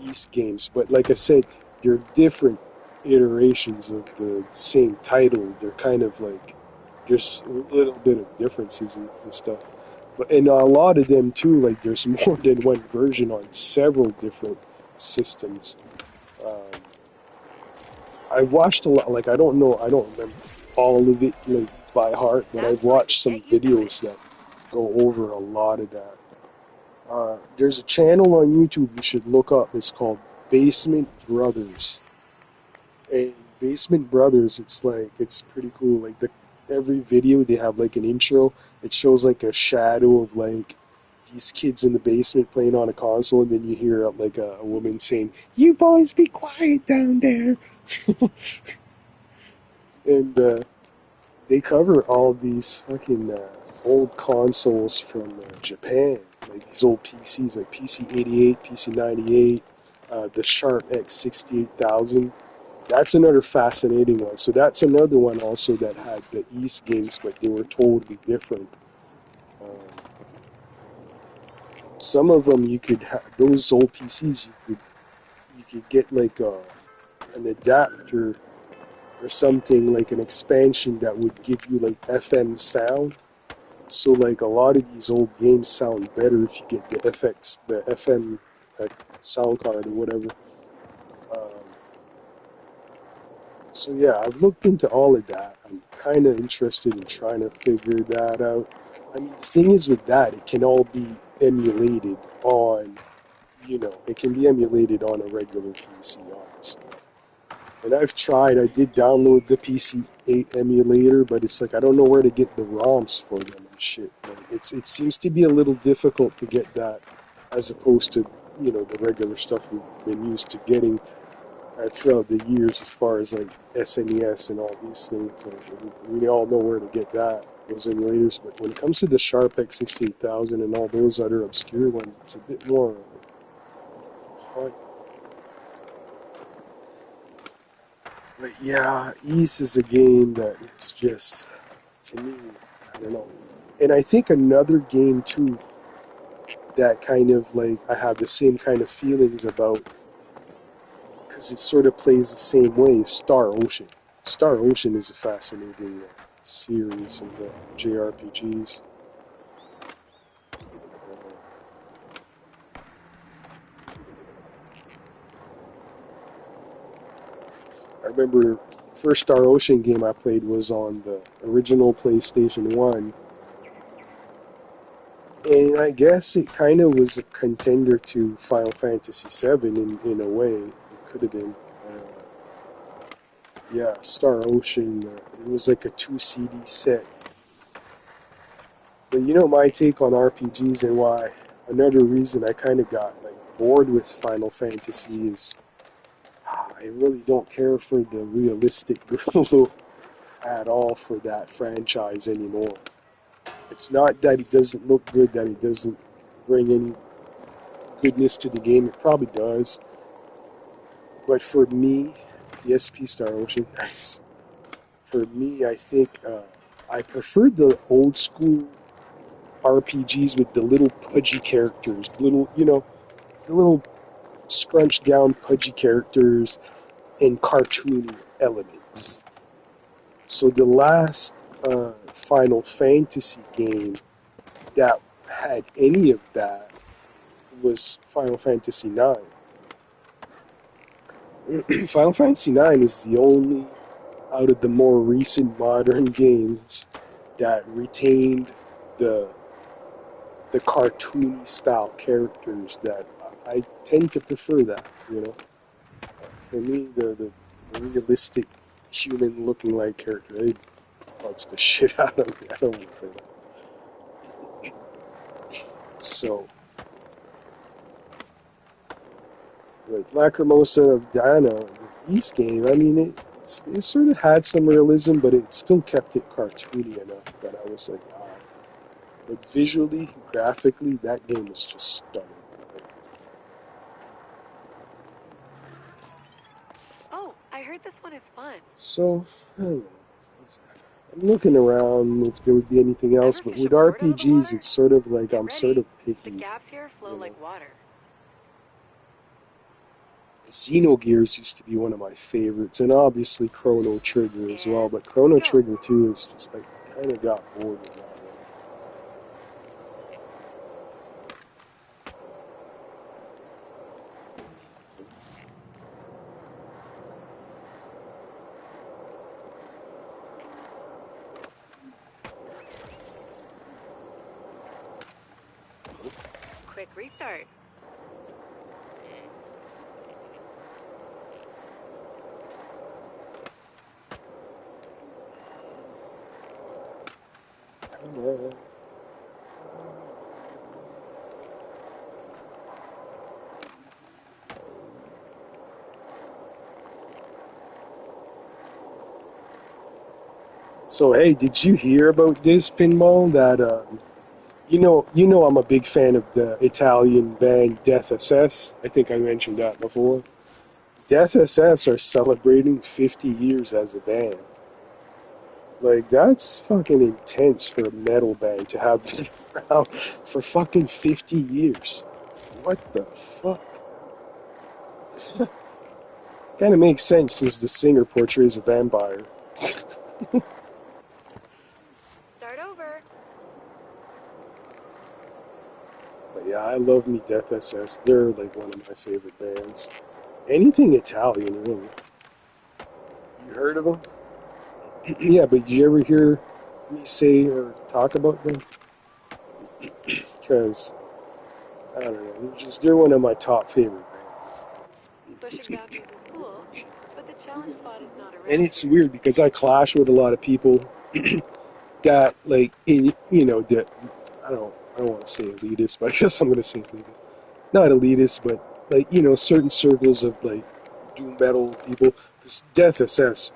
East games. But like I said, they're different iterations of the same title. They're kind of like there's a little bit of differences and stuff. But in a lot of them too, like there's more than one version on several different systems. Um, I watched a lot. Like I don't remember all of it like by heart, but That's I've going to watched some get you going. videos that go over a lot of that. There's a channel on YouTube you should look up. It's called Basement Brothers. And Basement Brothers, it's like it's pretty cool. Like every video they have like an intro. It shows like a shadow of like these kids in the basement playing on a console, and then you hear like a woman saying, "You boys be quiet down there." And they cover all these fucking old consoles from Japan, like these old PCs, like PC-88, PC-98, the Sharp X68000. That's another fascinating one. So that's another one also that had the East games, but they were totally different. Um, some of them you could those old PCs you could get like an adapter or something like an expansion that would give you like FM sound. So like a lot of these old games sound better if you get the the FM sound card or whatever. Um, so yeah, I've looked into all of that. I'm kind of interested in trying to figure that out. I mean, the thing is with that, it can all be emulated on, it can be emulated on a regular PC, honestly. And I've tried. I did download the PC8 emulator, but it's like I don't know where to get the ROMs for them and shit. Like, it seems to be a little difficult to get that, as opposed to the regular stuff we've been used to getting throughout the years, as far as like SNES and all these things. Like, we all know where to get those emulators. But when it comes to the Sharp X68000 and all those other obscure ones, it's a bit more hard. But yeah, East is a game that is just, to me, I don't know. And I think another game too that kind of like I have the same kind of feelings about, because it sort of plays the same way, is Star Ocean. Star Ocean is a fascinating series of JRPGs. I remember first Star Ocean game I played was on the original PlayStation 1. And I guess it kind of was a contender to Final Fantasy VII in a way. It could have been. Yeah, Star Ocean. It was like a 2 CD set. But you know my take on RPGs and why another reason I kind of got like bored with Final Fantasy is I really don't care for the realistic look at all for that franchise anymore. It's not that it doesn't look good, that it doesn't bring any goodness to the game. It probably does. But for me, the SP Star Ocean, nice. For me, I think I prefer the old school RPGs with the little pudgy characters, the little scrunched down pudgy characters and cartoony elements. So the last Final Fantasy game that had any of that was Final Fantasy IX. Final Fantasy IX is the only out of the more recent modern games that retained the the cartoony style characters that I tend to prefer that, you know. For me, the realistic human looking like character, it bugs the shit out of me. I don't want to play that. So, with Lacrimosa of Diana, the East game, I mean, it sort of had some realism, but it still kept it cartoony enough that I was like, wow. But visually, graphically, that game was just stunning. Oh, I heard this one is fun. So, I don't know. I'm looking around if there would be anything else, Ever but fish a with board out of the RPGs, water? it's sort of like Get I'm sort ready. of The picky. gaps here flow You know, like water. Xenogears used to be one of my favorites, and obviously Chrono Trigger as well. And But Chrono go. Trigger 2 is just like kind of got bored with that one. Quick restart. So hey, did you hear about this pinball? That you know, I'm a big fan of the Italian band Death SS. I think I mentioned that before. Death SS are celebrating 50 years as a band. Like, that's fucking intense for a metal band to have been around for fucking 50 years. What the fuck? Kind of makes sense since the singer portrays a vampire. Start over. But yeah, I love me Death SS. They're like one of my favorite bands. Anything Italian, really. You heard of them? Yeah, but did you ever hear me say or talk about them? Because, I don't know, they're one of my top favorite Pushing bands. boundaries is cool, but the challenge spot is not And around it's here. weird because I clash with a lot of people that, like, that, I don't want to say elitist, but I guess I'm going to say elitist. Not elitist, but, like, certain circles of, like, doom metal people. This Death SS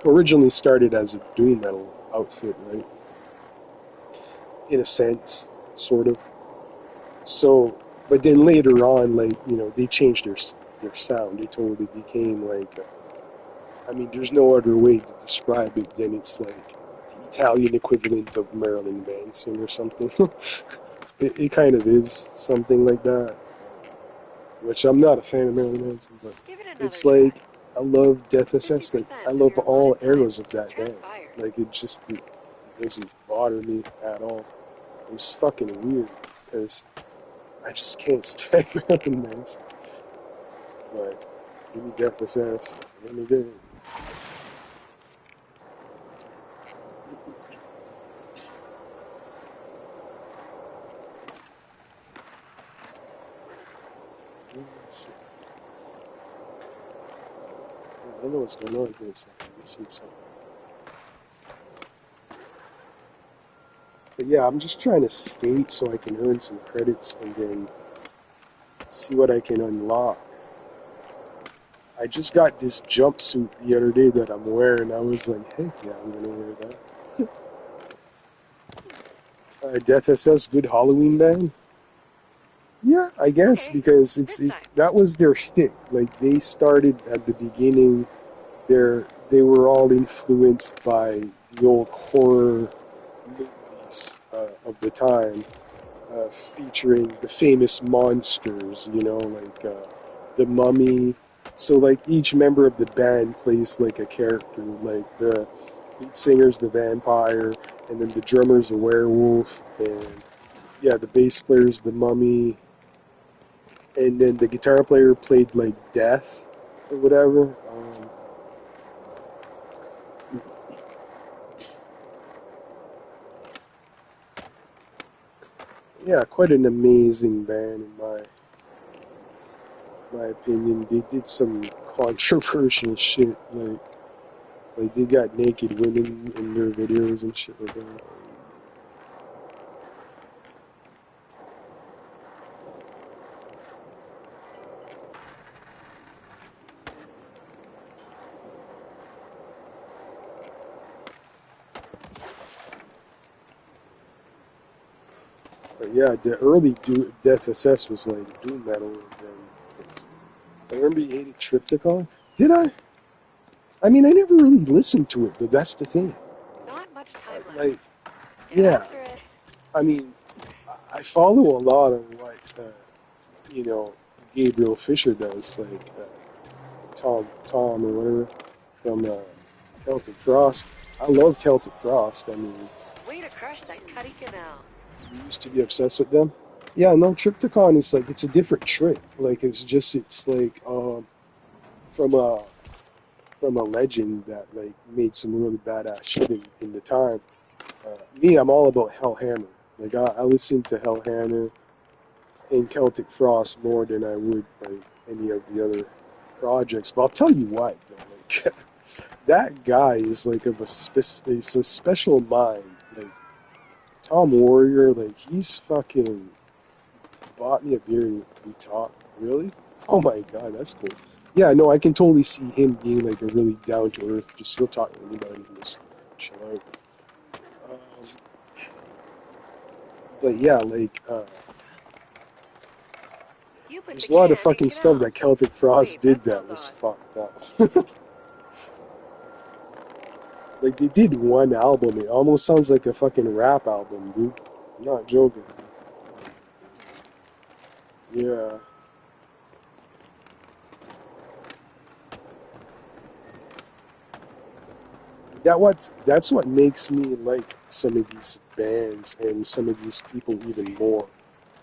originally started as a doom metal outfit, right? In a sense, sort of. So, but then later on, like, they changed their sound. They totally became like, I mean, there's no other way to describe it than it's like the Italian equivalent of Marilyn Manson or something. It kind of is something like that. Which I'm not a fan of Marilyn Manson, but Give it another it's try. like I love Death SS. 50% Like I of love your all allotted time eras of has that band. transpired. Like it doesn't bother me at all. It was fucking weird because I just can't stand Marilyn Manson. But give me Death SS any day. Oh, shit. I don't know what's going on here. It's like I missing something. But yeah, I'm just trying to skate so I can earn some credits and then see what I can unlock. I just got this jumpsuit the other day that I'm wearing. I was like, heck yeah, I'm gonna wear that. Death SS, good Halloween band. Yeah, I guess Okay, because this time. that was their shtick. Like they started at the beginning. They were all influenced by the old horror movies of the time, featuring the famous monsters. You know, like the Mummy. So like each member of the band plays like a character. Like the lead singer's the vampire, and then the drummer's a werewolf, and yeah, the bass player's the Mummy, and then the guitar player played like Death or whatever. Yeah, quite an amazing band in my opinion. They did some controversial shit, like they got naked women in their videos and shit like that. But yeah, the early Death SS was like doom metal. And then I remember you hated Triptychon. Did I? I mean, I never really listened to it, but that's the thing. Not much time left. Like, Get yeah, after it. I mean, I follow a lot of what you know Gabriel Fisher does, like Tom or whatever from Celtic Frost. I love Celtic Frost. I mean, Way to crush that Cuddy Canal. we used to be obsessed with them. Yeah, no, Triptychon is like it's a different trip. Like it's like from a from a legend that like made some really badass shit in the time. Me, I'm all about Hellhammer. Like I listen to Hellhammer and Celtic Frost more than I would like any of the other projects. But I'll tell you what, though, like that guy is like it's a special mind. Like Tom Warrior, like he's fucking bought me a beer and we talked. Really? Oh my god, that's cool. Yeah, no, I can totally see him being like a really down to earth, just still talking to anybody and just chill out. Um, but yeah, like You put the there's a lot of can in fucking stuff canal. that Celtic Frost Wait, that did that sounds was odd. fucked up. Like they did one album, it almost sounds like a fucking rap album, dude. I'm not joking. Yeah. That's what makes me like some of these bands and some of these people even more.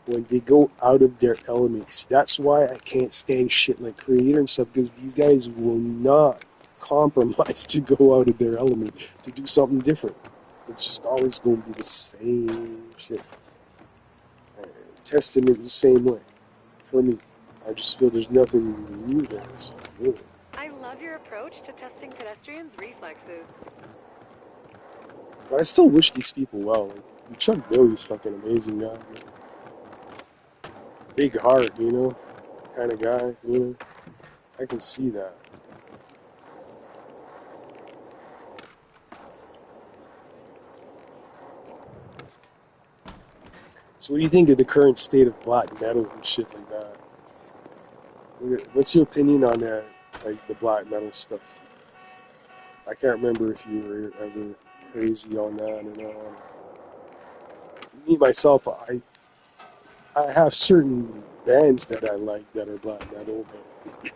When they go out of their elements. That's why I can't stand shit like Creator and stuff, because these guys will not compromise to go out of their element to do something different. It's just always going to be the same shit. Testament is the same way for me. I just feel there's nothing new there. So, really. I love your approach to testing pedestrians' reflexes. But I still wish these people well. Like, Chuck Billy's fucking amazing guy. Big heart, you know, kind of guy. You know, I can see that. So, what do you think of the current state of black metal and shit like that? What's your opinion on that, like the black metal stuff? I can't remember if you were ever crazy on that or not. Me myself, I have certain bands that I like that are black metal, but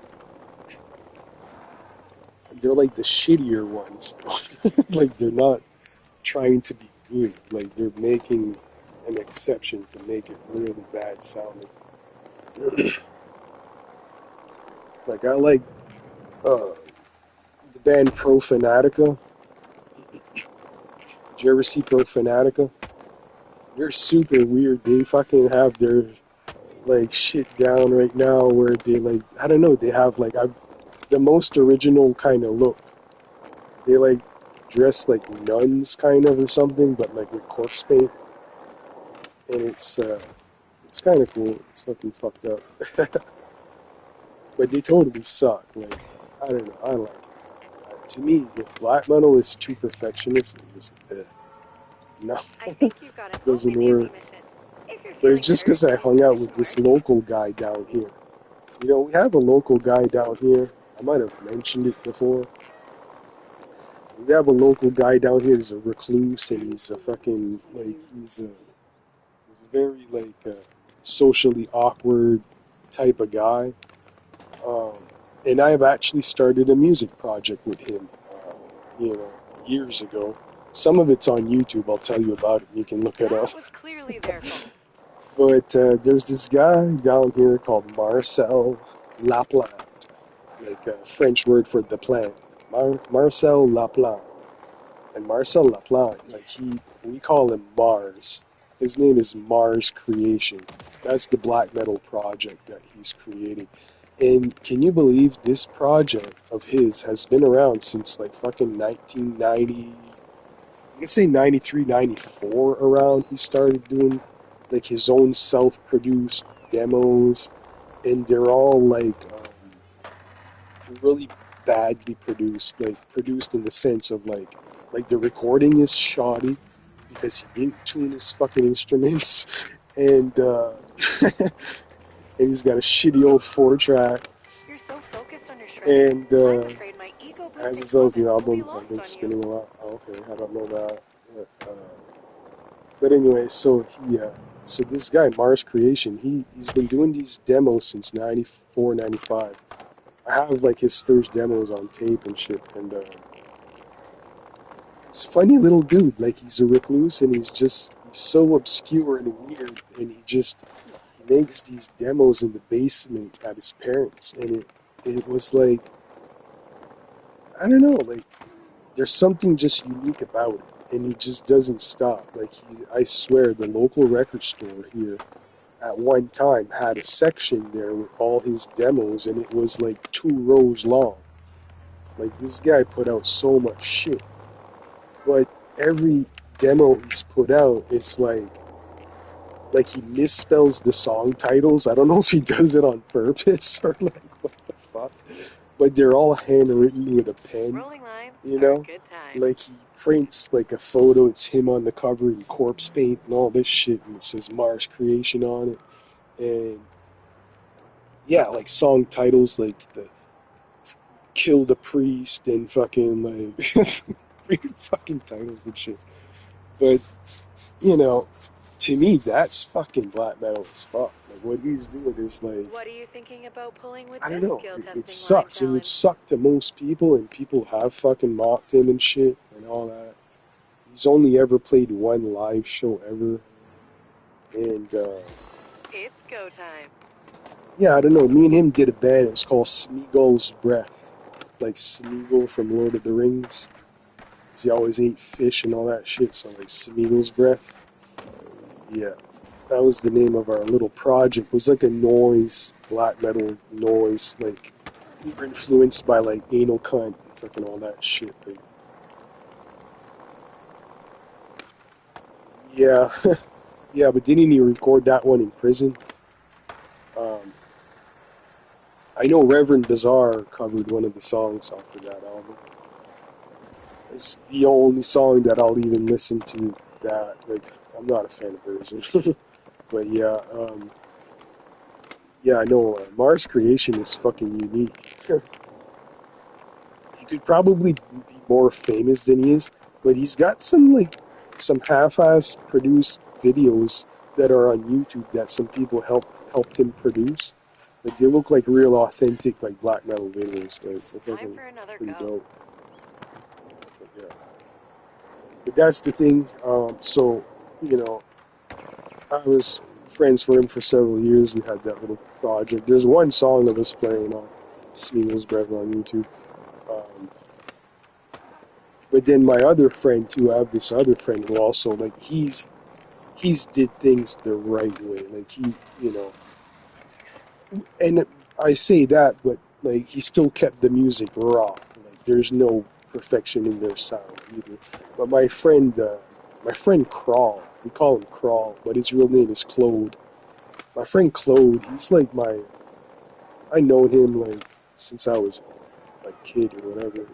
they're like the shittier ones. Like they're not trying to be good. Like they're making an exception to make it really bad sounding. Like I like uh, the band Pro Fanatica. Did you ever see Pro Fanatica? They're super weird. They fucking have like shit down right now where they like I don't know, they have like the most original kind of look. They like dress like nuns kind of or something, but like with corpse paint, and it's kind of cool. It's fucking fucked up, but they totally suck. Like I don't know, I like it. To me, if black metal is too perfectionist, it just no, I think you've got an doesn't open work. Andy mission. If you're But it's feeling just because I thirsty, hung out with this question local guy down here. You know, we have a local guy down here. I might have mentioned it before. We have a local guy down here. He's a recluse, and he's a fucking like he's a very like socially awkward type of guy. Um, and I have actually started a music project with him. You know, years ago. Some of it's on YouTube. I'll tell you about it. You can look it up. That was clearly their fault. But there's this guy down here called Marcel Laplante, like a French word for the plant. Marcel Laplante. And Marcel Laplante, like we call him Mars. His name is Mars Creation. That's the black metal project that he's creating. And can you believe this project of his has been around since like fucking 1990, I can say 93, 94 around. He started doing like his own self-produced demos, and they're all like really badly produced, like produced in the sense of like the recording is shoddy because he didn't tune his fucking instruments, and and he's got a shitty old 4 track, You're so focused on your shredding, and I'm afraid my as ego-boosting his old new comments will be album, I've lost been on you. spinning a lot. Oh, okay, I don't know that. But anyway, so this guy Mars Creation, he's been doing these demos since 94, 95. I have like his first demos on tape and shit, and he's a funny little dude. Like he's a recluse, and he's so obscure and weird, and he makes these demos in the basement at his parents, and it was like I don't know, like there's something just unique about it, and he just doesn't stop. Like I swear, the local record store here at one time had a section there with all his demos, and it was like 2 rows long. Like this guy put out so much shit, but every demo he's put out, it's like he misspells the song titles. I don't know if he does it on purpose or like what the fuck, but they're all handwritten with a pen, Rolling lines you are a know? good time. Like he prints like a photo, it's him on the cover in corpse paint and all this shit, and it says Mars Creation on it. And yeah, like song titles like the Kill the Priest and fucking like weird fucking titles and shit. But you know, to me, that's fucking black metal as fuck. Like what he's doing is like What are you thinking about pulling with I don't this know. skill It testing line sucks. It would challenge? suck to most people, and people have fucking mocked him and shit and all that. He's only ever played one live show ever, and It's go time. yeah, I don't know. Me and him did a band. It was called Smeagol's Breath, like Smeagol from Lord of the Rings. 'Cause he always ate fish and all that shit. So like Smeagol's Breath. Yeah, that was the name of our little project. It was like a noise, black metal noise. Like we were influenced by like Anal Cunt, and fucking all that shit. Like, yeah, yeah. But didn't he record that one in prison? Um, I know Reverend Bizarre covered one of the songs off of that album. It's the only song that I'll even listen to. That like I'm not a fan of Version, but yeah, yeah. I know Mars Creation is fucking unique. He could probably be more famous than he is, but he's got some half-ass produced videos that are on YouTube that some people helped him produce. Like they look like real authentic like black metal videos. Like they're Time fucking for another pretty go. dope. But yeah. But that's the thing. So you know, I was friends for him for several years. We had that little project. There's one song that was playing on Smeagol's Breath on YouTube. Um, but then my other friend too, I have this other friend who also like he's did things the right way. Like he, you know, And I say that, but like he still kept the music raw. Like there's no perfection in their sound either. But my friend Crawl, we call him Crawl, but his real name is Claude. My friend Claude, he's like I know him like since I was like kid or whatever.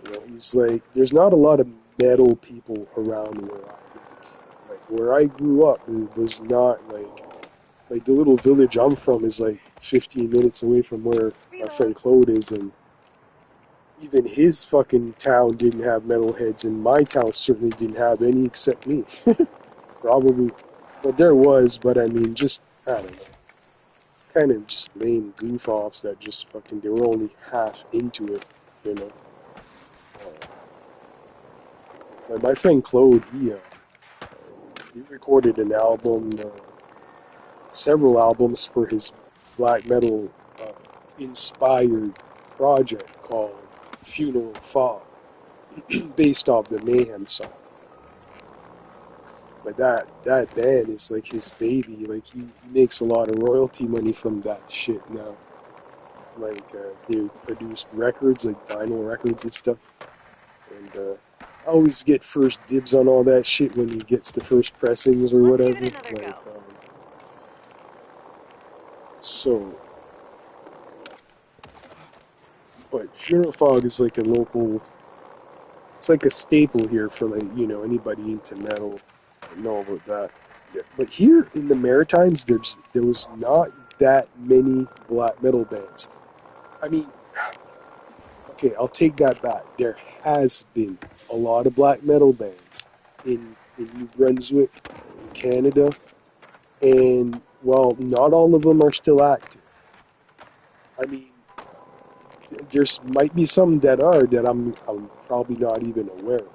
You know, he's like, there's not a lot of metal people around where I live. Like where I grew up, it was not like the little village I'm from is like 15 minutes away from where my friend Reload. Claude is, and even his fucking town didn't have metalheads, and my town certainly didn't have any except me. Probably, but there was, but I mean, just I don't know, kind of just lame goof offs that just fucking they were only half into it, you know. Like my friend Claude, he recorded an album, several albums for his black metal uh, inspired project called Funeral Fog, based off the Mayhem song. But that band is like his baby. Like he makes a lot of royalty money from that shit now. Like they produced records, like vinyl records and stuff. And I always get first dibs on all that shit when he gets the first pressings or Let's give whatever. it another Like go. so, but Funeral Fog is like a local. It's like a staple here for like anybody into metal know about that. Yeah. But here in the Maritimes, there was not that many black metal bands. I mean, okay, I'll take that back. There has been a lot of black metal bands in New Brunswick, in Canada, and well, not all of them are still active. I mean, there's might be some that are that I'm probably not even aware of.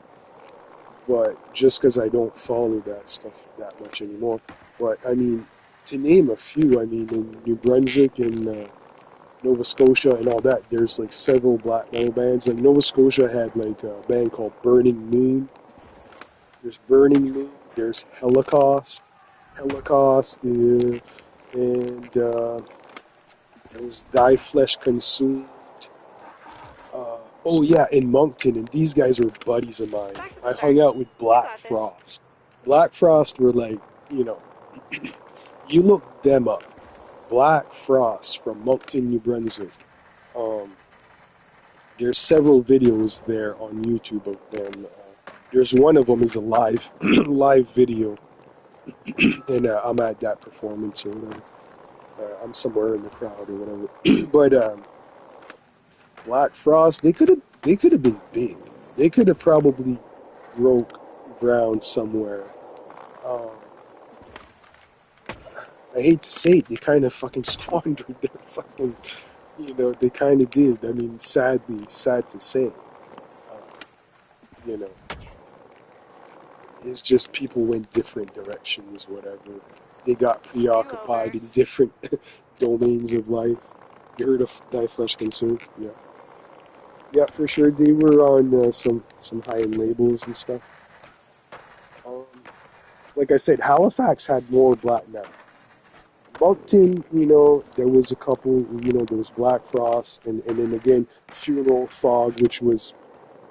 But just because I don't follow that stuff that much anymore. But I mean, to name a few, I mean, in New Brunswick and Nova Scotia and all that, there's like several black metal bands. Like Nova Scotia had like a band called Burning Moon. There's Burning Moon. There's Holocaust, and there was Thy Flesh Consumed. Oh yeah, in Moncton, and these guys were buddies of mine. Back to the I start. hung out with You Black got this. Frost. Black Frost were like, you look them up. Black Frost from Moncton, New Brunswick. Um, there's several videos there on YouTube of them. There's one of them is a live live video, and I'm at that performance or whatever. I'm somewhere in the crowd or whatever. But Black Frost, they could have been big. They could have probably broke ground somewhere. Um, I hate to say it, they kind of fucking squandered their fucking, they kind of did. I mean, sad to say. You know, it's just people went different directions, whatever. They got Do over. preoccupied in different domains of life. You heard of Die Flesh Concern? Yeah. Yeah, for sure. They were on some high-end labels and stuff. Um, like I said, Halifax had more black metal. Moncton, there was a couple, there was Black Frost, and then again, Funeral Fog, which was,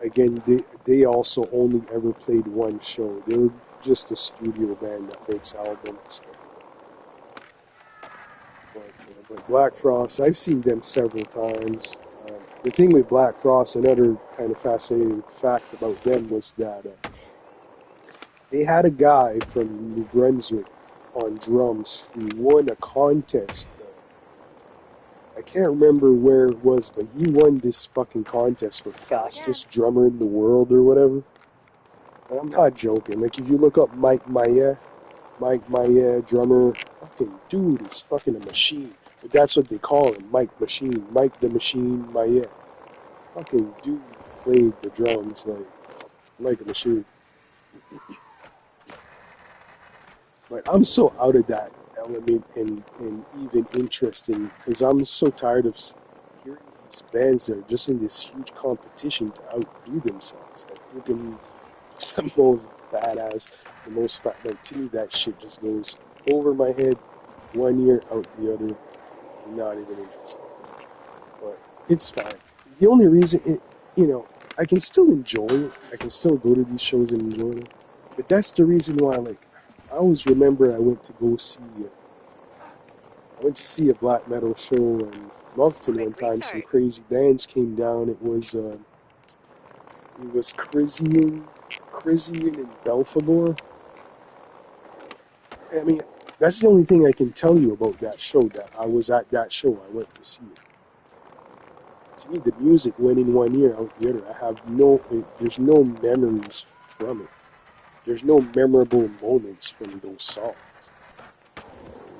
again, they also only ever played one show. They were just a studio band that makes albums. But Black Frost, I've seen them several times. The thing with Black Frost, another kind of fascinating fact about them was that they had a guy from New Brunswick on drums who won a contest. I can't remember where it was, but he won this fucking contest for Go again. fastest drummer in the world or whatever. And I'm not joking. Like, if you look up Mike Maya, drummer, fucking dude is fucking a machine. But that's what they call him, Mike Machine. Mike the Machine Maya. Fucking dude played the drums like a machine. But I'm so out of that element and even interesting because I'm so tired of hearing these bands that are just in this huge competition to outdo themselves. Like who can the most badass, the most fat. Like to me, that shit just goes over my head, one ear out the other. not even interested. But it's fine. The only reason I can still enjoy it. I can still go to these shows and enjoy them. But that's the reason why, like, I always remember I went to see a black metal show in Moncton one time. Some crazy bands came down. It was Crisian and Belphegor. I mean, that's the only thing I can tell you about that show. That I was at that show. I went to see it. To me, the music went in one ear, out the other. There's no memories from it. There's no memorable moments from those songs.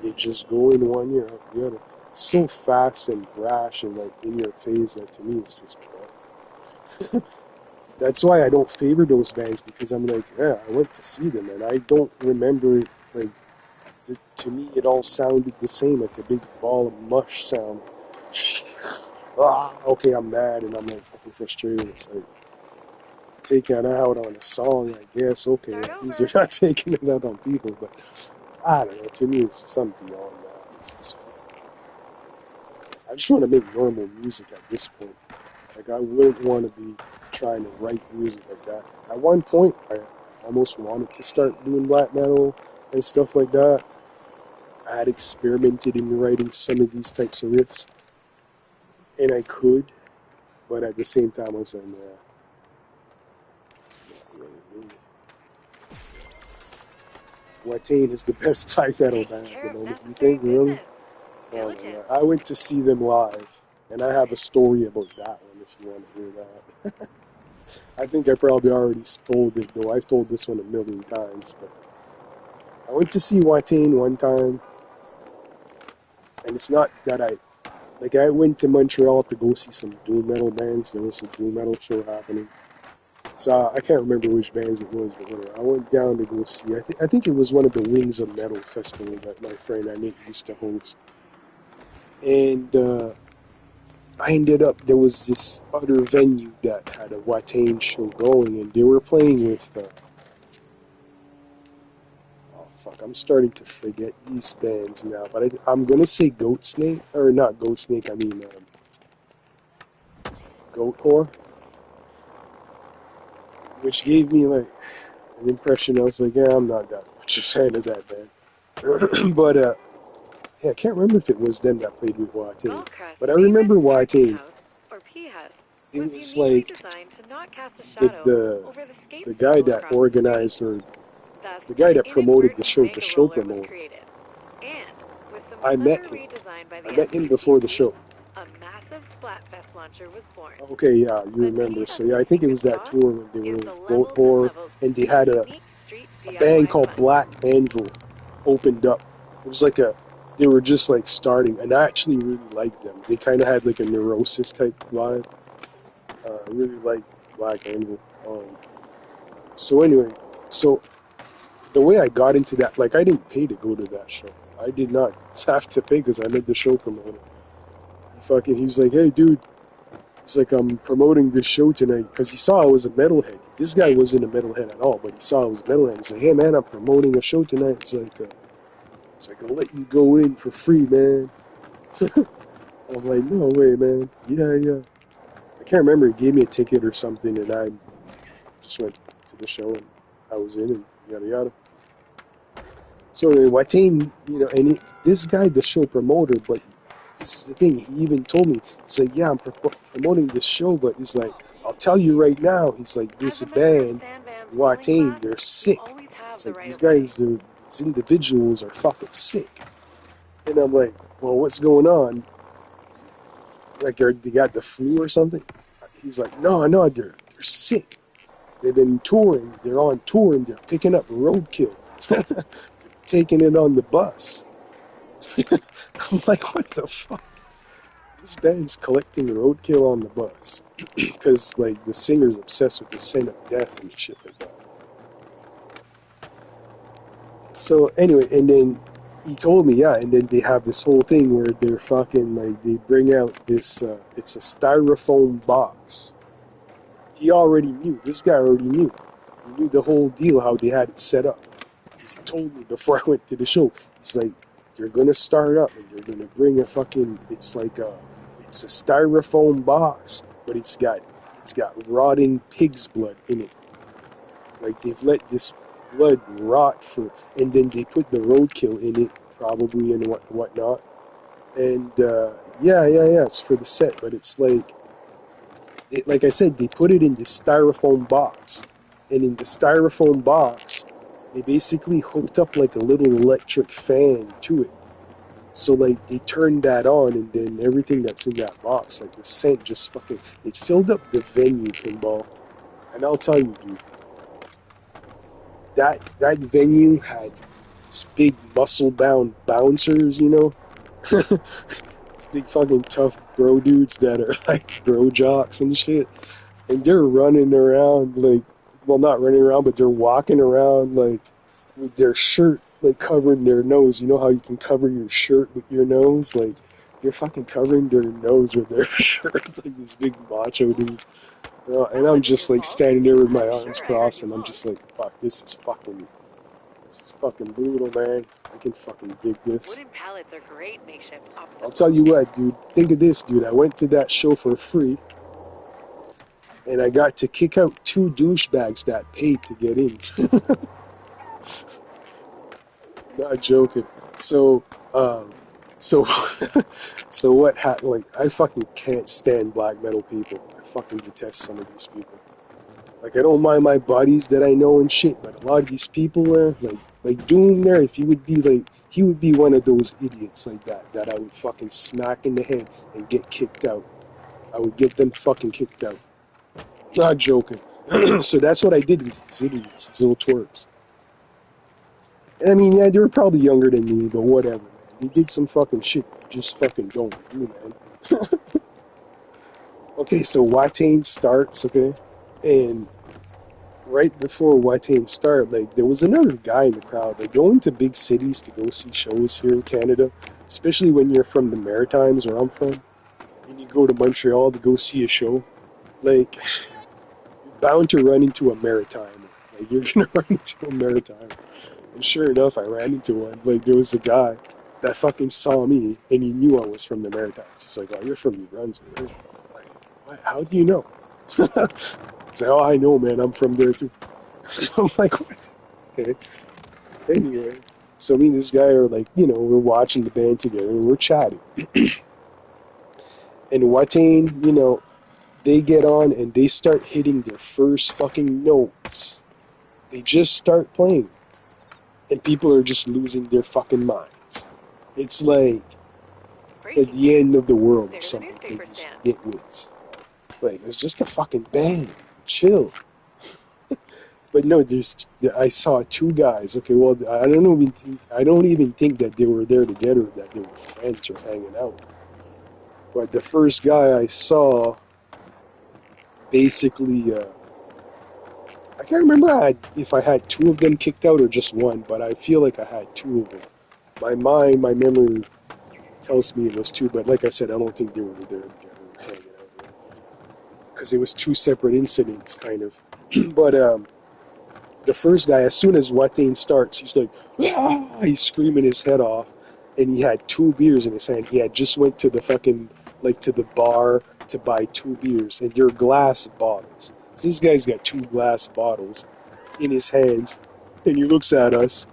They just go in one ear, out the other. It's so fast and brash and like in your face that to me it's just bad. That's why I don't favor those bands, because I'm like, yeah, I went to see them and I don't remember, like, to me it all sounded the same, like a big ball of mush sound. Okay, I'm mad and I'm like fucking frustrated. It's like taking it out on a song, I guess. Okay, at least you're not taking it out on people, but I don't know. To me, it's just something beyond that. It's just, I just want to make normal music at this point. Like, I wouldn't want to be trying to write music like that. At one point, I almost wanted to start doing black metal and stuff like that. I had experimented in writing some of these types of riffs, and I could, but at the same time, I was like, nah, it's not really me. Watain is the best black metal band at the moment. You think, really? Oh, no. I went to see them live, and I have a story about that one if you want to hear that. I think I probably already told it, though. I've told this one a million times, but I went to see Watain one time, and it's not that I went to Montreal to go see some doom metal bands. There was a doom metal show happening. So I can't remember which bands it was, but whatever. I went down to go see. I think it was one of the Wings of Metal festival that my friend Nick used to host. And I ended up, there was this other venue that had a Watain show going, and they were playing with, I'm starting to forget these bands now, but I'm going to say Goat Snake, or not Goat Snake, I mean Goat Whore, which gave me like an impression. I was like, yeah, I'm not that much a fan of that band. But yeah, I can't remember if it was them that played with Watain. But I remember Watain. It was like the guy that organized, or the guy that promoted the show, the show promoter. I met him. I met him before the show. Okay, yeah, you remember. So yeah, I think it was that tour when they were Goat Whore, and they had a band called Black Anvil opened up. It was like they were just like starting, and I actually really liked them. They kind of had like a Neurosis type vibe. I really liked Black Anvil. So anyway, so the way I got into that, like, I didn't pay to go to that show. I did not have to pay because I met the show promoter. He was like, hey, dude. He's like, I'm promoting this show tonight, because he saw I was a metalhead. This guy wasn't a metalhead at all, but he saw I was a metalhead. He's like, hey, man, I'm promoting a show tonight. He's like, I'll let you go in for free, man. I'm like, no way, man. Yeah. I can't remember. He gave me a ticket or something, and I just went to the show, and I was in, and yada yada. So anyway, Watain, and this guy, the show promoter, but this is the thing, he even told me, he's like, yeah, I'm promoting this show, but he's like, I'll tell you right now, he's like, this band, Watain, they're sick. It's like, these guys, these individuals are fucking sick. And I'm like, well, what's going on? Like, they got the flu or something? He's like, no, they're sick. They've been touring, they're on tour, and they're picking up roadkill. Taking it on the bus. I'm like, what the fuck? This band's collecting roadkill on the bus. Because, like, the singer's obsessed with the scent of death and shit like that. So, anyway, and then he told me, yeah, and then they have this whole thing where they're fucking, like, they bring out this, it's a styrofoam box. He already knew. This guy already knew. He knew the whole deal, how they had it set up. He told me before I went to the show. He's like, they're gonna start up and they're gonna bring a fucking, it's a styrofoam box, but it's got rotting pig's blood in it. Like they've let this blood rot and then they put the roadkill in it, probably, and whatnot. And yeah, it's for the set, but it's like I said, they put it in this styrofoam box, and in the styrofoam box, they basically hooked up like a little electric fan to it. So like they turned that on, and then everything that's in that box, like the scent, just fucking, it filled up the venue, pinball. And I'll tell you, dude, that venue had these big muscle-bound bouncers, you know. These big fucking tough bro dudes that are like bro jocks and shit. And they're running around like, well, not running around, but they're walking around like with their shirt like covering their nose. You know how you can cover your shirt with your nose? Like, you're fucking covering their nose with their shirt, like this big macho dude. And I'm just like standing there with my arms crossed, and I'm just like, fuck, this is fucking brutal, man. I can fucking dig this. Wooden pallets are great makeshift obstacles. I'll tell you what, dude. Think of this, dude. I went to that show for free, and I got to kick out 2 douchebags that paid to get in. Not joking. So, so, so what happened? Like, I fucking can't stand black metal people. I fucking detest some of these people. Like, I don't mind my buddies that I know and shit, but a lot of these people there, like Doom there, if he would be one of those idiots like that I would fucking smack in the head and get kicked out. I would get them fucking kicked out. Not joking. So that's what I did with these idiots, these little twerps. And I mean, yeah, they were probably younger than me, but whatever, man. They did some fucking shit you just fucking don't do, man. Okay, so Watain starts, okay? And right before Watain start, like, there was another guy in the crowd. Like, going to big cities to go see shows here in Canada, especially when you're from the Maritimes, where I'm from, and you go to Montreal to go see a show, like, you're bound to run into a Maritime. Like, you're gonna run into a Maritime. And sure enough, I ran into one. Like, there was a guy that fucking saw me, and he knew I was from the Maritimes. He's like, oh, you're from New Brunswick, right? I'm like, what? How do you know? He's like, oh, I know, man. I'm from there, too. I'm like, what? Okay. Anyway, so me and this guy are like, you know, we're watching the band together, and we're chatting. And Watain, you know, they get on, and they start hitting their first fucking notes. They just start playing. And people are just losing their fucking minds. It's like at the end of the world or something for these nitwits. Like, it's just a fucking band. Chill. But no, I saw 2 guys. Okay, well, I don't even think that they were there together, that they were friends or hanging out. But the first guy I saw, basically, I can't remember if I had 2 of them kicked out or just 1, but I feel like I had 2 of them. My memory tells me it was 2, but like I said, I don't think they were there together hanging out. Because it was 2 separate incidents, kind of. But the first guy, as soon as Watain starts, he's like, ah! He's screaming his head off, and he had 2 beers in his hand. He had just went to the fucking, like, to the bar to buy 2 beers, and they're glass bottles. This guy's got 2 glass bottles in his hands, and he looks at us.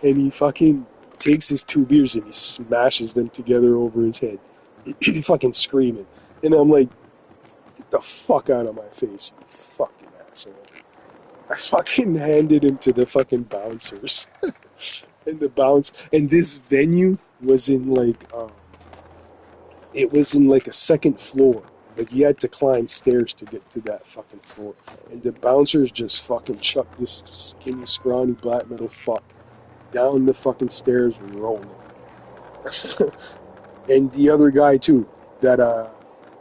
And he fucking takes his 2 beers and he smashes them together over his head. Fucking screaming. And I'm like, get the fuck out of my face, you fucking asshole. I fucking handed him to the fucking bouncers. And this venue was in like, it was in like a 2nd floor. Like, you had to climb stairs to get to that fucking floor. And the bouncers just fucking chucked this skinny, scrawny black metal fuck down the fucking stairs rolling. And the other guy, too.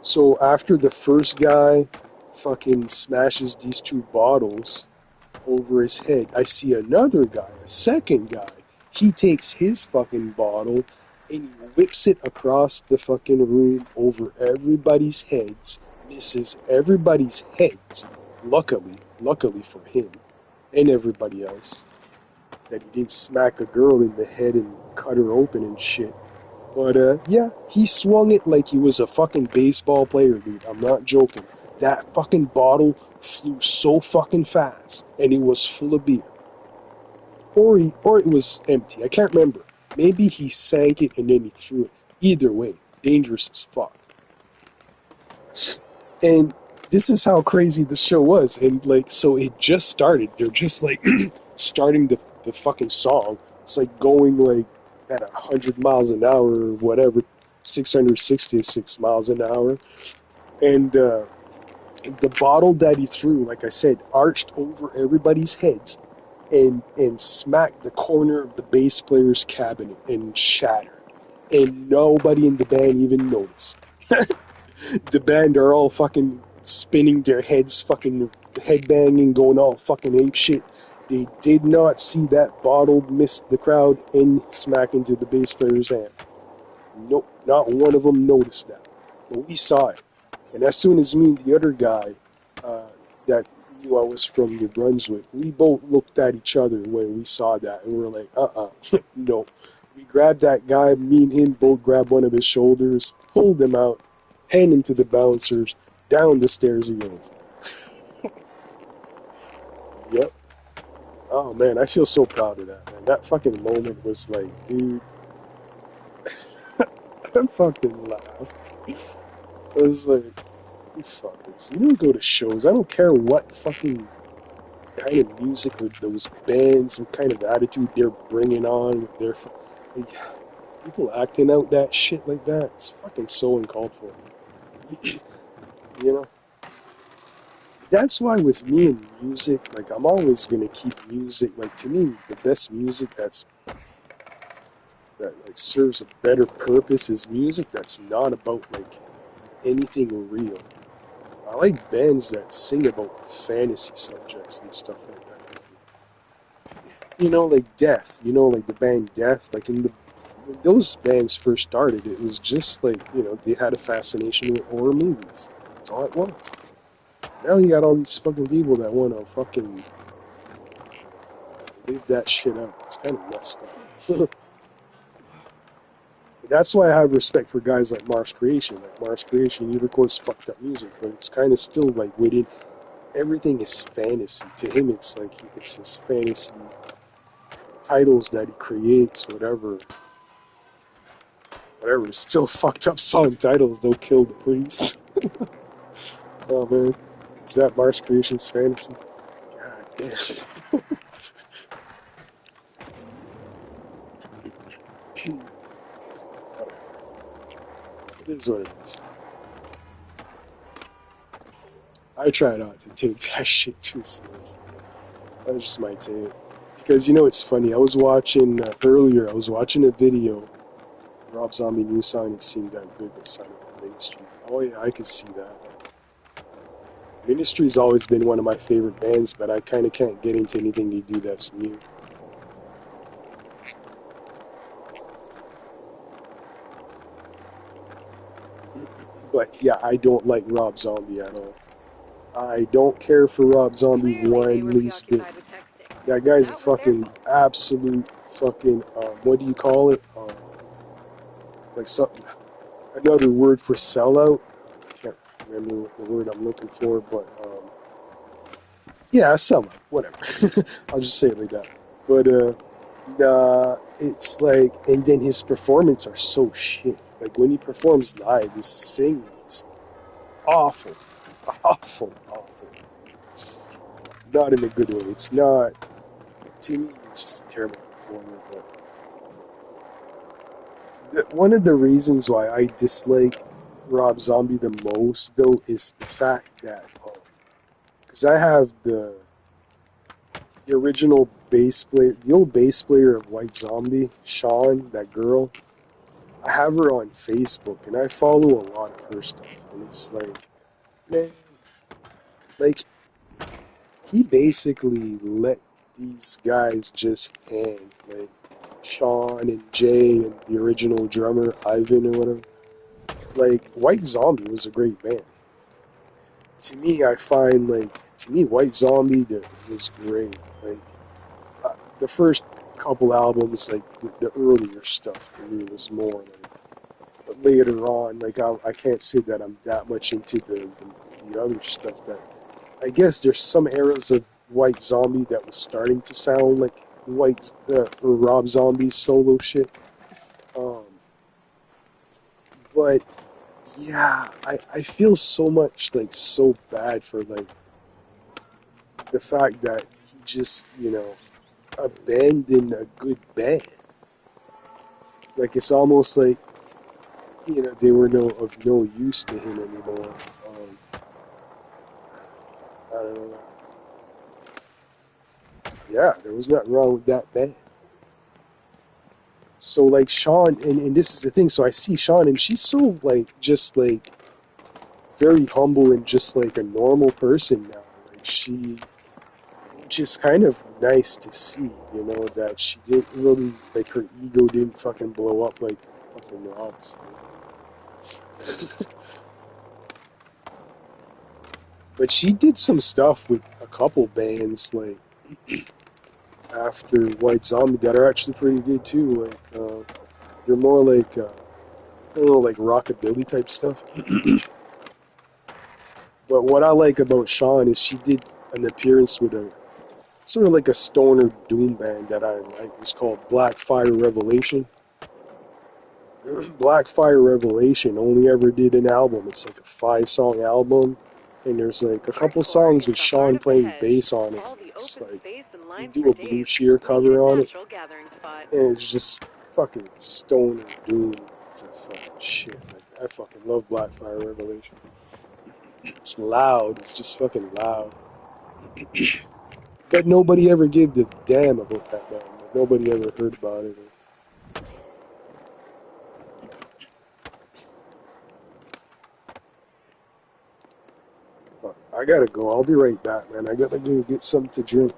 So after the first guy fucking smashes these 2 bottles over his head, I see another guy, a 2nd guy. He takes his fucking bottle and he whips it across the fucking room over everybody's heads, misses everybody's heads, luckily for him, and everybody else. that he didn't smack a girl in the head and cut her open and shit. But, yeah, he swung it like he was a fucking baseball player, dude. I'm not joking. That fucking bottle flew so fucking fast, and it was full of beer. Or it was empty. I can't remember. Maybe he sank it and then he threw it. Either way, dangerous as fuck. And this is how crazy the show was. And, like, so it just started. They're just, like, starting the fucking song. It's, like, going, like, at 100 miles an hour or whatever, 666 miles an hour. And the bottle that he threw, like I said, arched over everybody's heads and smacked the corner of the bass player's cabinet and shattered. And nobody in the band even noticed. The band are all fucking spinning their heads, fucking headbanging, going all fucking ape shit. They did not see that bottle miss the crowd and smack into the bass player's hand. Nope, not one of them noticed that. But we saw it. And as soon as me and the other guy that knew I was from New Brunswick, we both looked at each other when we saw that, and we were like, no. We grabbed that guy, me and him both grabbed one of his shoulders, pulled him out, hand him to the bouncers, down the stairs he goes. Yep. Oh man, I feel so proud of that, man. That fucking moment was like, dude, I fucking laughed. I was like, you fuckers, you don't go to shows. I don't care what fucking kind of music or those bands, what kind of attitude they're bringing on with their, like, people acting out that shit like that. It's fucking so uncalled for. You know? That's why with me and music, like, I'm always gonna keep music, like, to me, the best music that like serves a better purpose is music that's not about, like, anything real. I like bands that sing about fantasy subjects and stuff like that. You know, like Death. You know, like the band Death. Like when those bands first started, it was just like, you know, they had a fascination with horror movies. That's all it was. Now you got all these fucking people that want to fucking live that shit out. It's kind of messed up. That's why I have respect for guys like Mars Creation. Like Mars Creation, he records fucked up music, but it's kind of still like within everything is fantasy. To him, it's like it's his fantasy titles that he creates, whatever. Whatever. It's still fucked up song titles. Don't kill the priest. Oh man, is that Mars Creation's fantasy? God damn. It is what it is. I try not to take that shit too seriously. That's just my take. Because, you know, it's funny. I was watching, earlier, I was watching a video. Rob Zombie new song, it seemed that good, but sounded like Ministry. Oh yeah, I could see that. Ministry's always been one of my favorite bands, but I kind of can't get into anything they do that's new. But yeah, I don't like Rob Zombie at all. I don't care for Rob Zombie Clearly, they one were least bit. preoccupied with texting. That guy's a That was their fucking fault. absolute fucking, what do you call it? Like something, another word for sellout. I can't remember the word I'm looking for, but yeah, a sellout, whatever. I'll just say it like that. But it's like, and then his performance are so shit. Like when he performs live, his singing is awful, awful, awful. Not in a good way. It's not. To me, he's just a terrible performer. But one of the reasons why I dislike Rob Zombie the most, though, is the fact that because I have the original bass player, the old bass player of White Zombie, Sean, that girl. I have her on Facebook, and I follow a lot of her stuff, and it's like, man, like he basically let these guys just hang, like Sean and Jay and the original drummer Ivan or whatever. Like White Zombie was a great band. To me, I find like to me White Zombie was great. Like the first couple albums, like the earlier stuff to me was more like, but later on, like I can't say that I'm that much into the other stuff that I guess there's some eras of White Zombie that was starting to sound like White or Rob Zombie's solo shit. Um, but yeah, I feel so much like so bad for like the fact that he just abandoned a good band. Like it's almost like they were of no use to him anymore. I don't know. Yeah, there was nothing wrong with that band. So like Sean, and this is the thing. So I see Sean, and she's so like just like very humble and just like a normal person now. Like she, which is kind of nice to see. That she didn't really like her ego didn't fucking blow up like fucking Rob's. But she did some stuff with a couple bands like after White Zombie that are actually pretty good too. Like they're more like I don't know, like rockabilly type stuff. But what I like about Sean is she did an appearance with a sort of like a stoner doom band that I like. It's called Black Fire Revelation. Black Fire Revelation only ever did an album. It's like a 5-song album, and there's like a couple Hardcore songs is with the heart Sean of the playing hedge. bass on it. All the It's open like space and they lines do for a Blue days Cheer make it cover a on it, natural gathering spot. and it's just fucking stoner doom to fucking shit. Like I fucking love Black Fire Revelation. It's loud. It's just fucking loud. But nobody ever gave a damn about that band. Like, nobody ever heard about it. Fuck, I gotta go. I'll be right back, man. I gotta go get something to drink.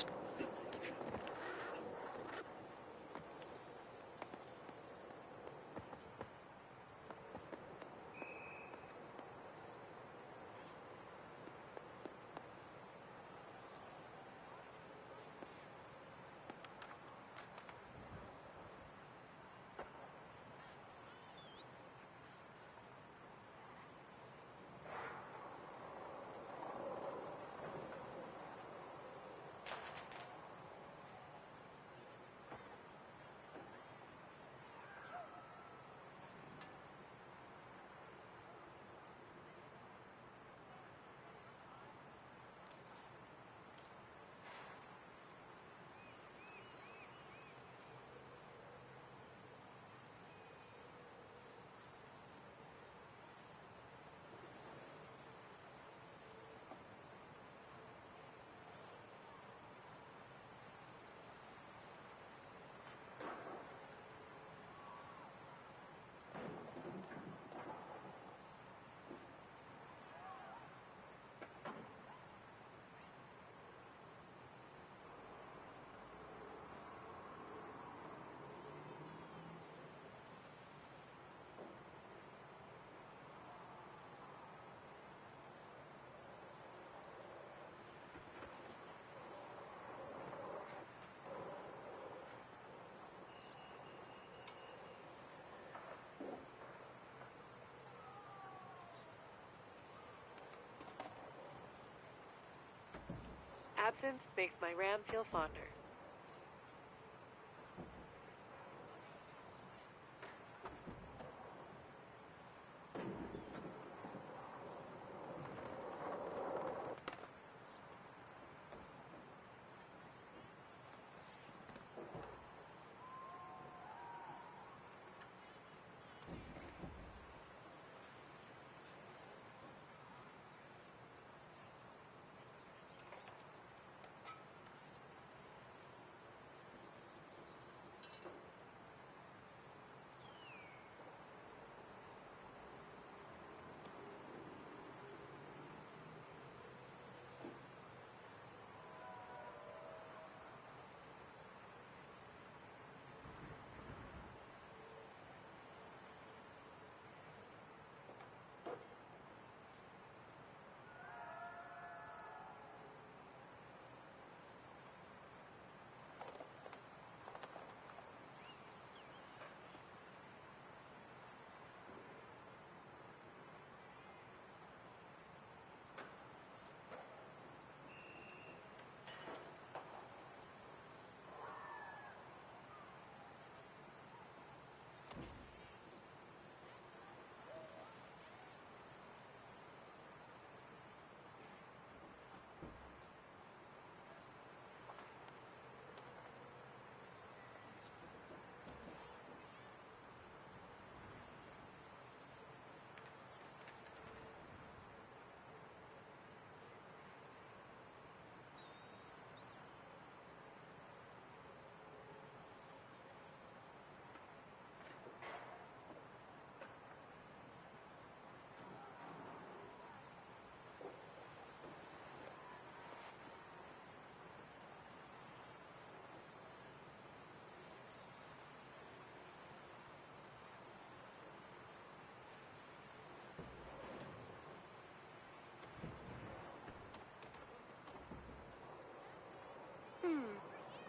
Absence makes my ram feel fonder.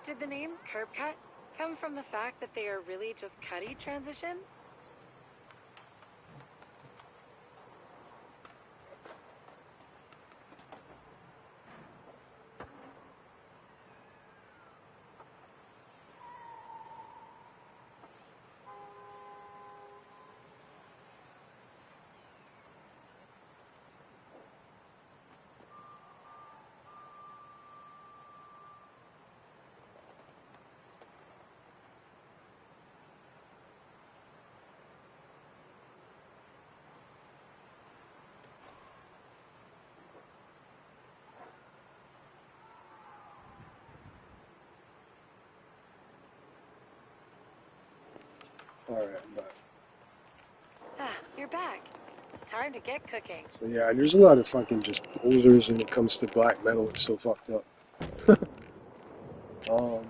Did the name curb cut come from the fact that they are really just cutty transitions? Alright, I'm back. Ah, you're back. Time to get cooking. So yeah, there's a lot of fucking just posers when it comes to black metal. It's so fucked up. um,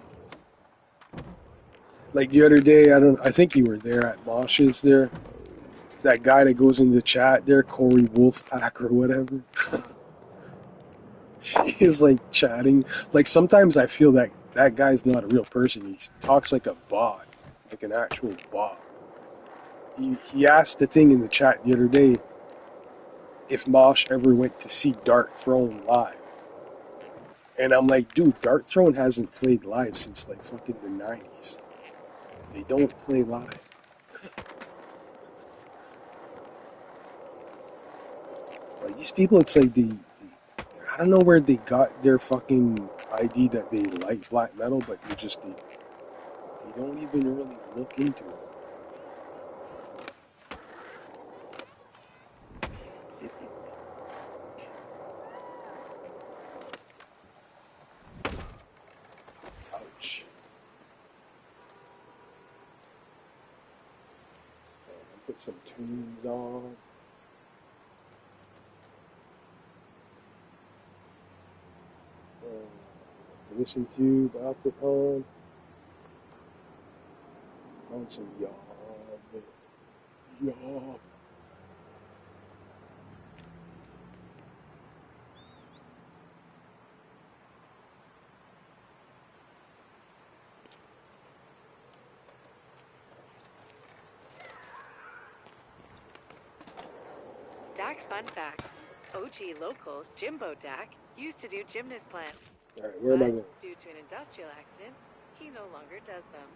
like the other day, I think you were there at Mosh's there. That guy that goes in the chat there, Corey Wolfpack or whatever. He's like chatting. Like sometimes I feel that that guy's not a real person. He talks like a bot, like an actual bot. He asked the thing in the chat the other day if Mosh ever went to see Dart Throne live. And I'm like, dude, Dart Throne hasn't played live since like fucking the 90s. They don't play live. Like these people, it's like I don't know where they got their fucking ID that they like black metal, but they don't even really look into it. Ouch. Put some tunes on. Listen to, but I'll put on some y'all. Y'all. Dak fun fact. OG local Jimbo Dak used to do gymnast plants. Alright, where am I But going? due to an industrial accident, he no longer does them.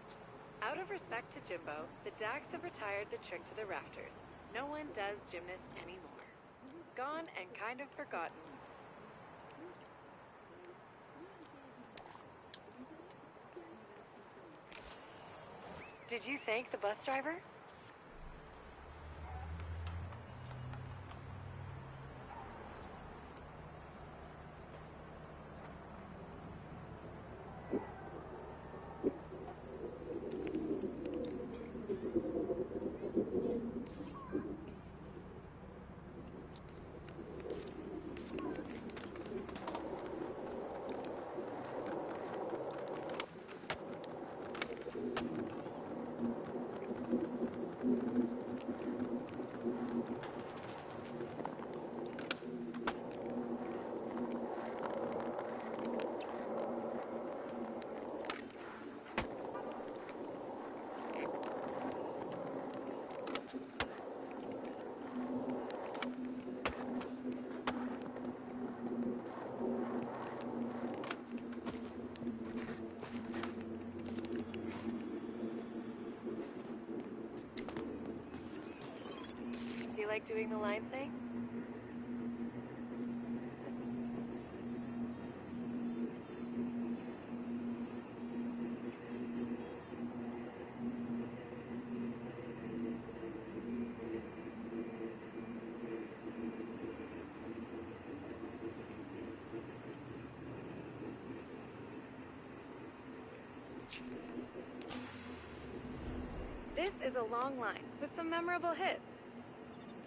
Out of respect to Jimbo, the Daks have retired the trick to the rafters. No one does gymnast anymore. Gone and kind of forgotten. Did you thank the bus driver? Do you like doing the line thing? This is a long line with some memorable hits.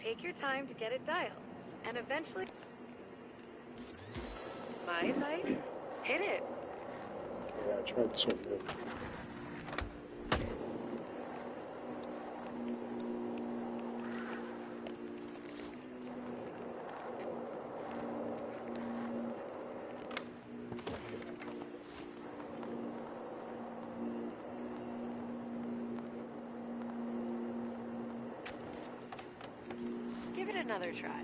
Take your time to get it dialed, and eventually... My advice? Hit it. Yeah, I tried this one. another try.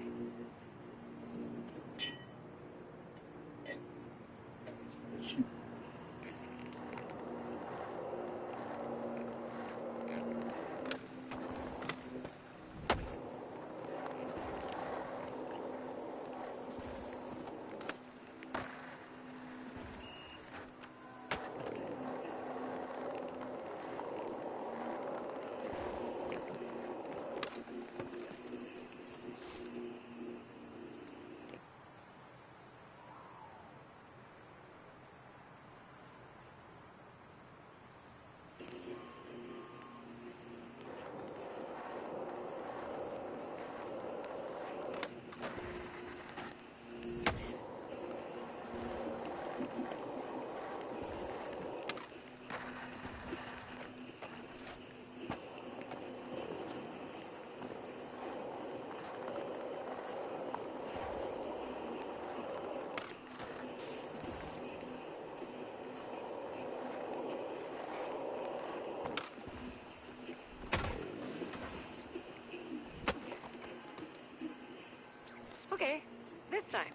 Okay, this time.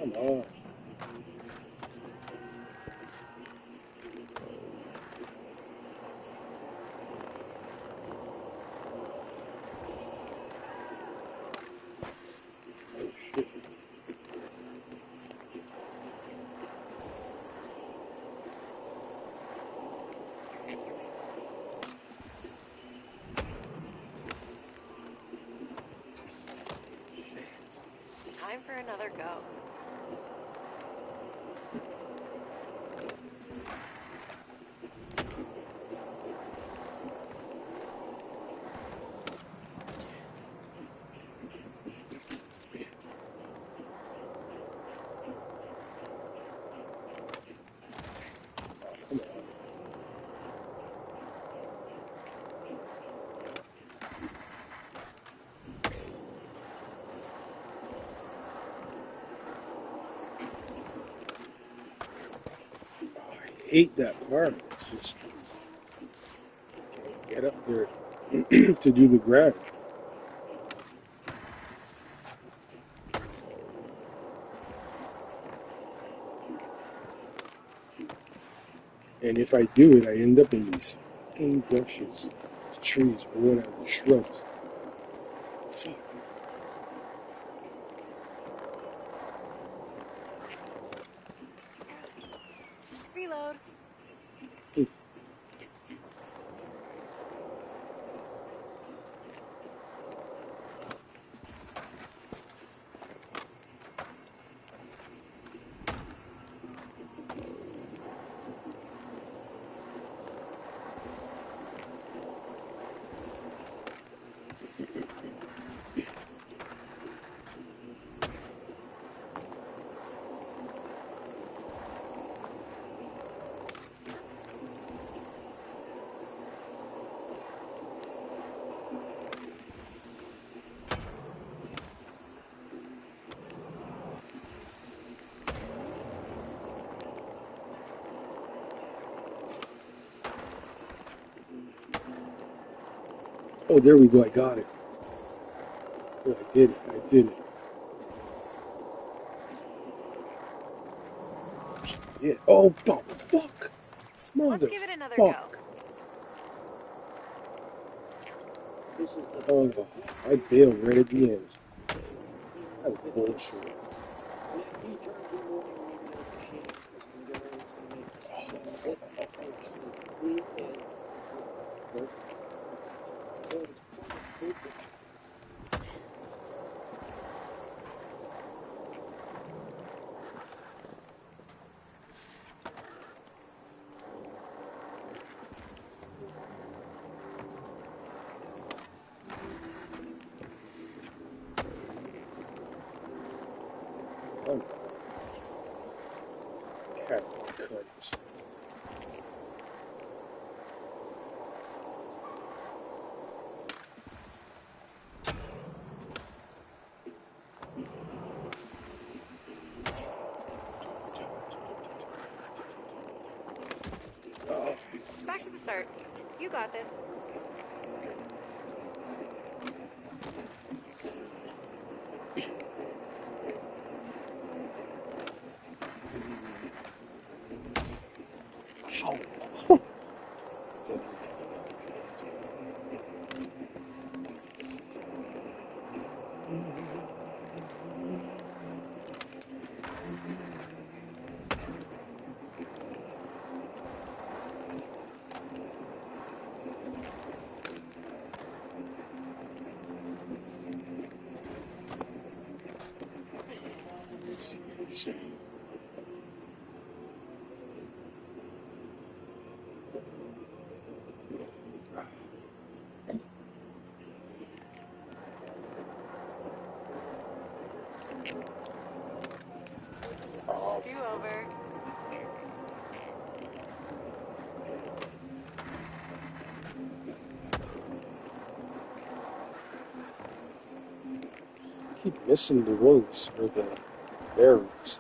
Come on. Oh shit. Time for another go. Come on. I hate that part. It's just can't get up there to do the grab. And if I do it, I end up in these fucking bushes, trees, or whatever, shrubs. Fuck. Reload. Oh, there we go. I got it. Oh, I did it. I did it. Yeah. Oh, fuck. Let's give it another Motherfuck. go. Oh, I bailed right at the end. That's bullshit. Cat cuts. Back to the start. You got this. Ow. Do over. Keep missing the rings or the bearings.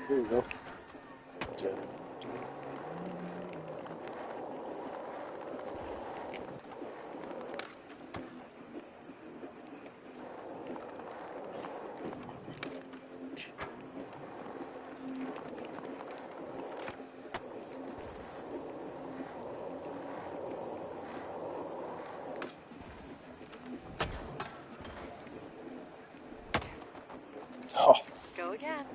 Here we go. Oh, Go again.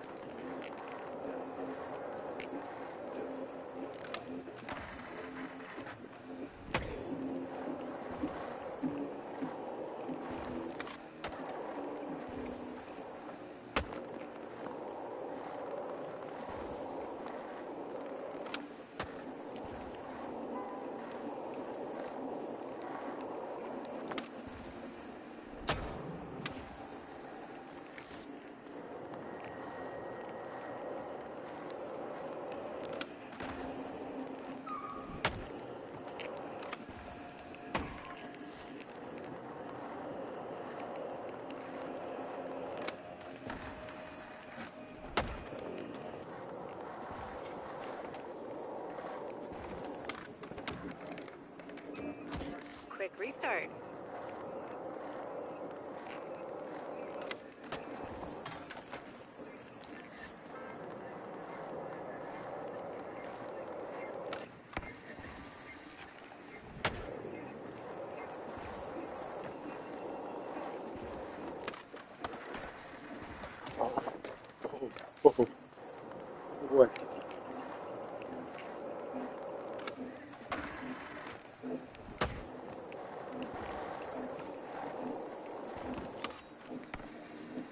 Quick restart. oh. What?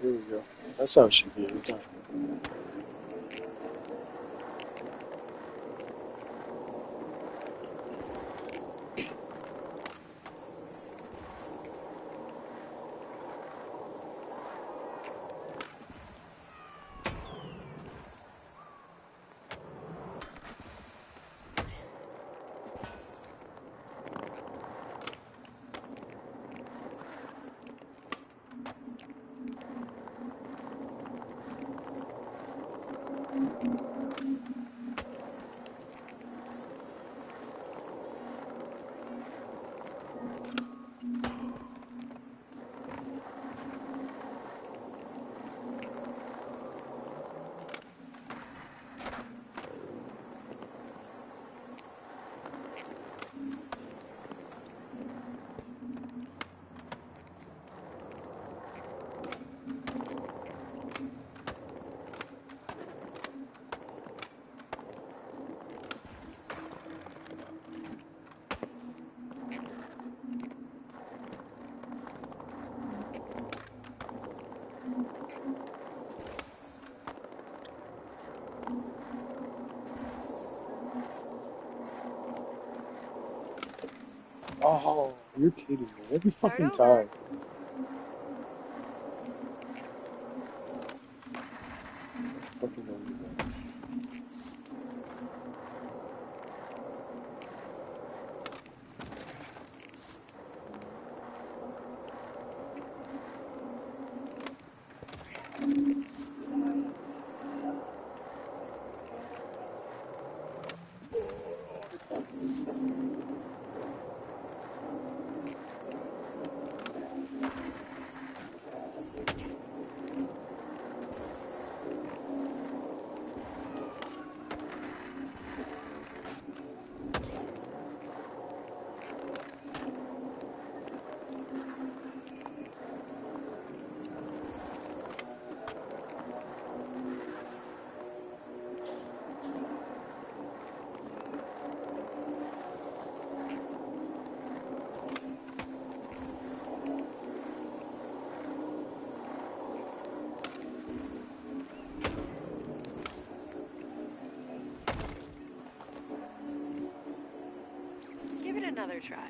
Here we go. That's how it should be every time. Oh, you're kidding me. Every Start fucking over. time. Fucking don't do that. Give it another try.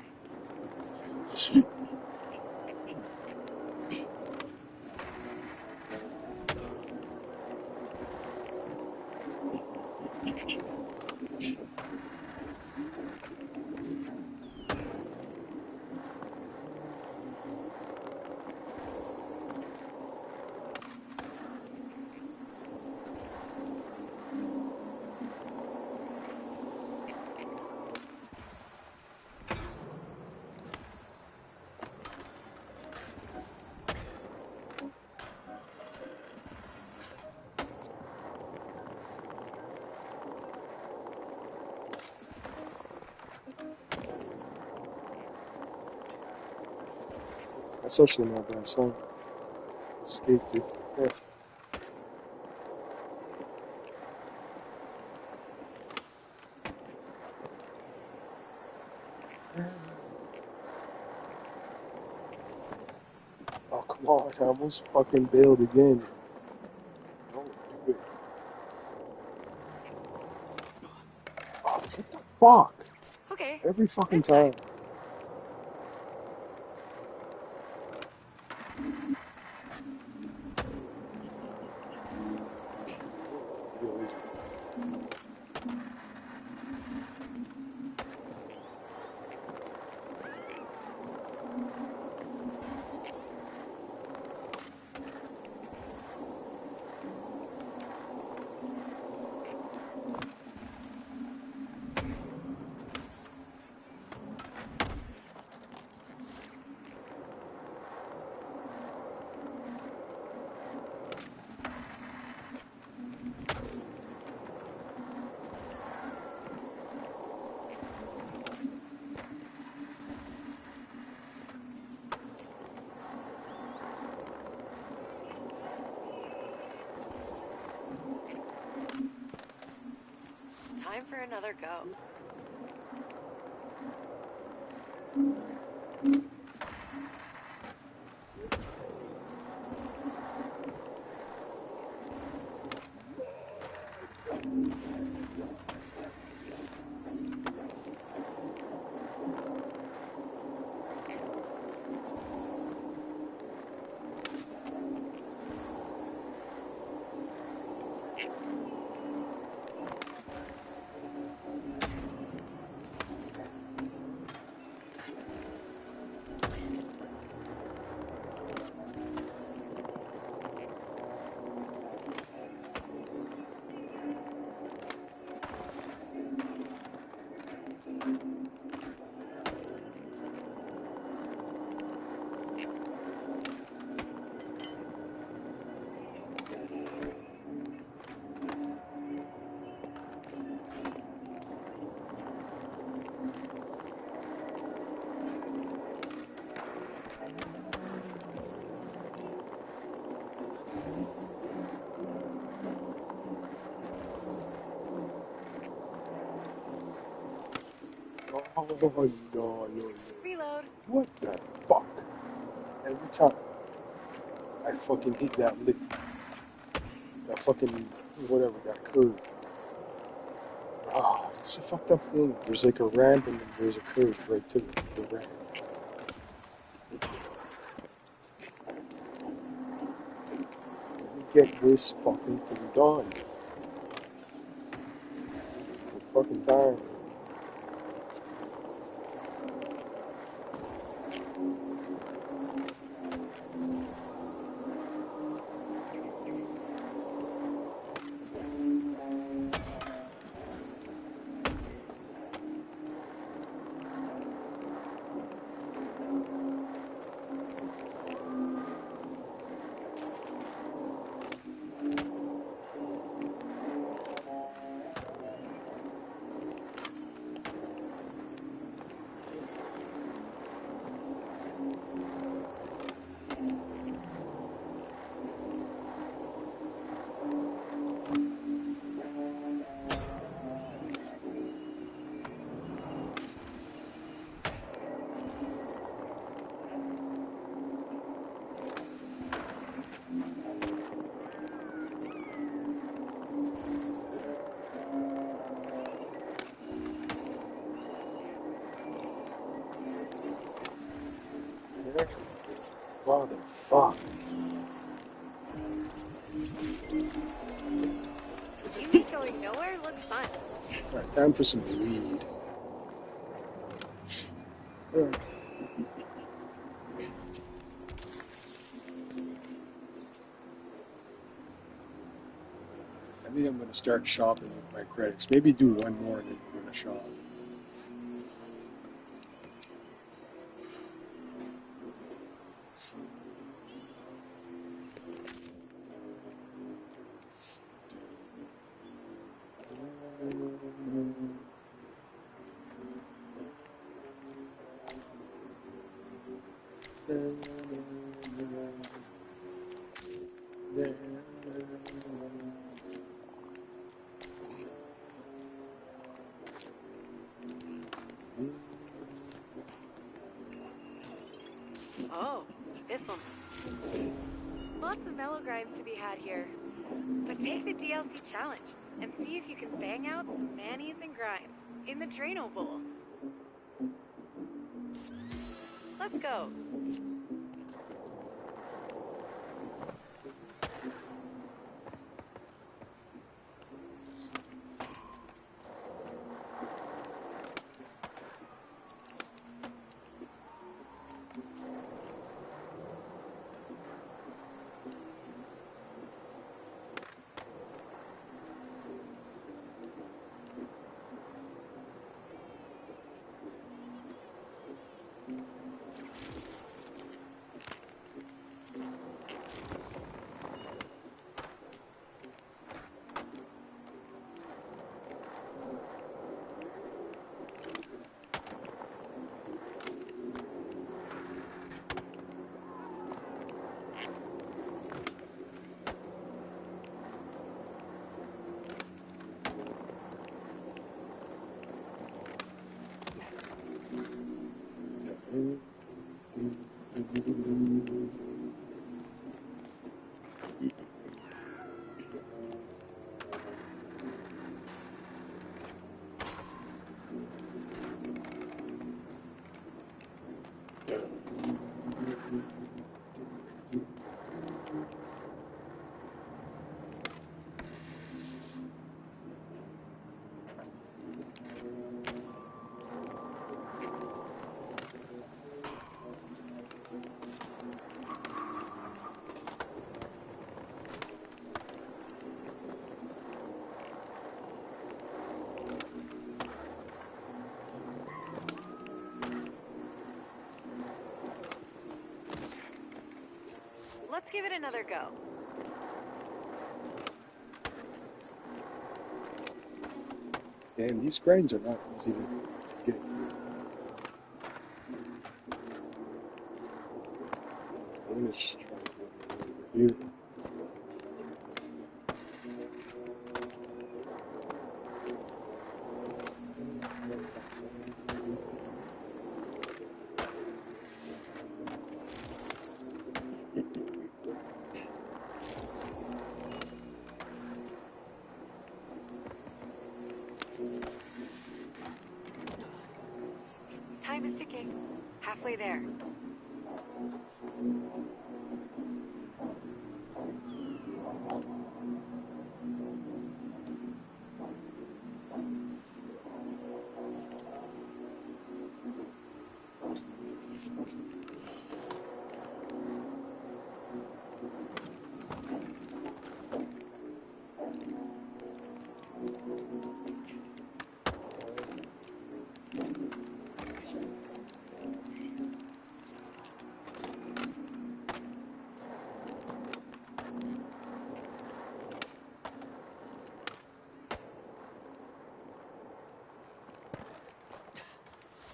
That's actually not a bad song. Escaped it. Yeah. Oh, come on. I almost fucking bailed again. Don't do it. Oh, what the fuck? Okay, Every fucking this time. time. Deal is it? Time for another go. Oh, no, no, no. Reload. What the fuck? Every time. I fucking hit that lick. That fucking, whatever, that curve. Oh, It's a fucked up thing. There's like a ramp and then there's a curve right to the ramp. Let me get this fucking thing done. It's the fucking time. Motherfuck. You mean going nowhere looks fun. Alright, time for some weed. I think I'm gonna start shopping with my credits. Maybe do one more and then I'm gonna shop. Oh, this one. Lots of mellow grinds to be had here. But take the DLC challenge and see if you can bang out some manis and grinds in the Drano Bowl. Let's go. Let's give it another go. And these grinds are not easy to get. I'm just trying to go over here. Time is ticking. Halfway there.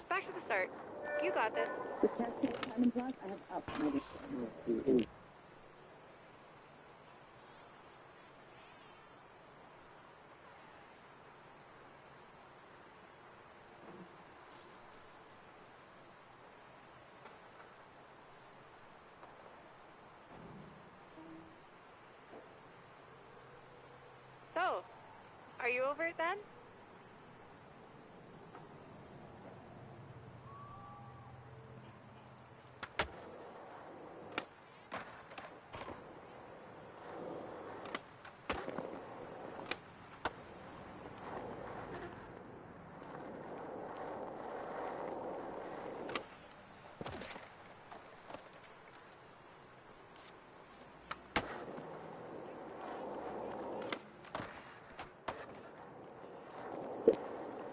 Back to the start. You got this. The cascade timing clock I have up, maybe. So, are you over it then?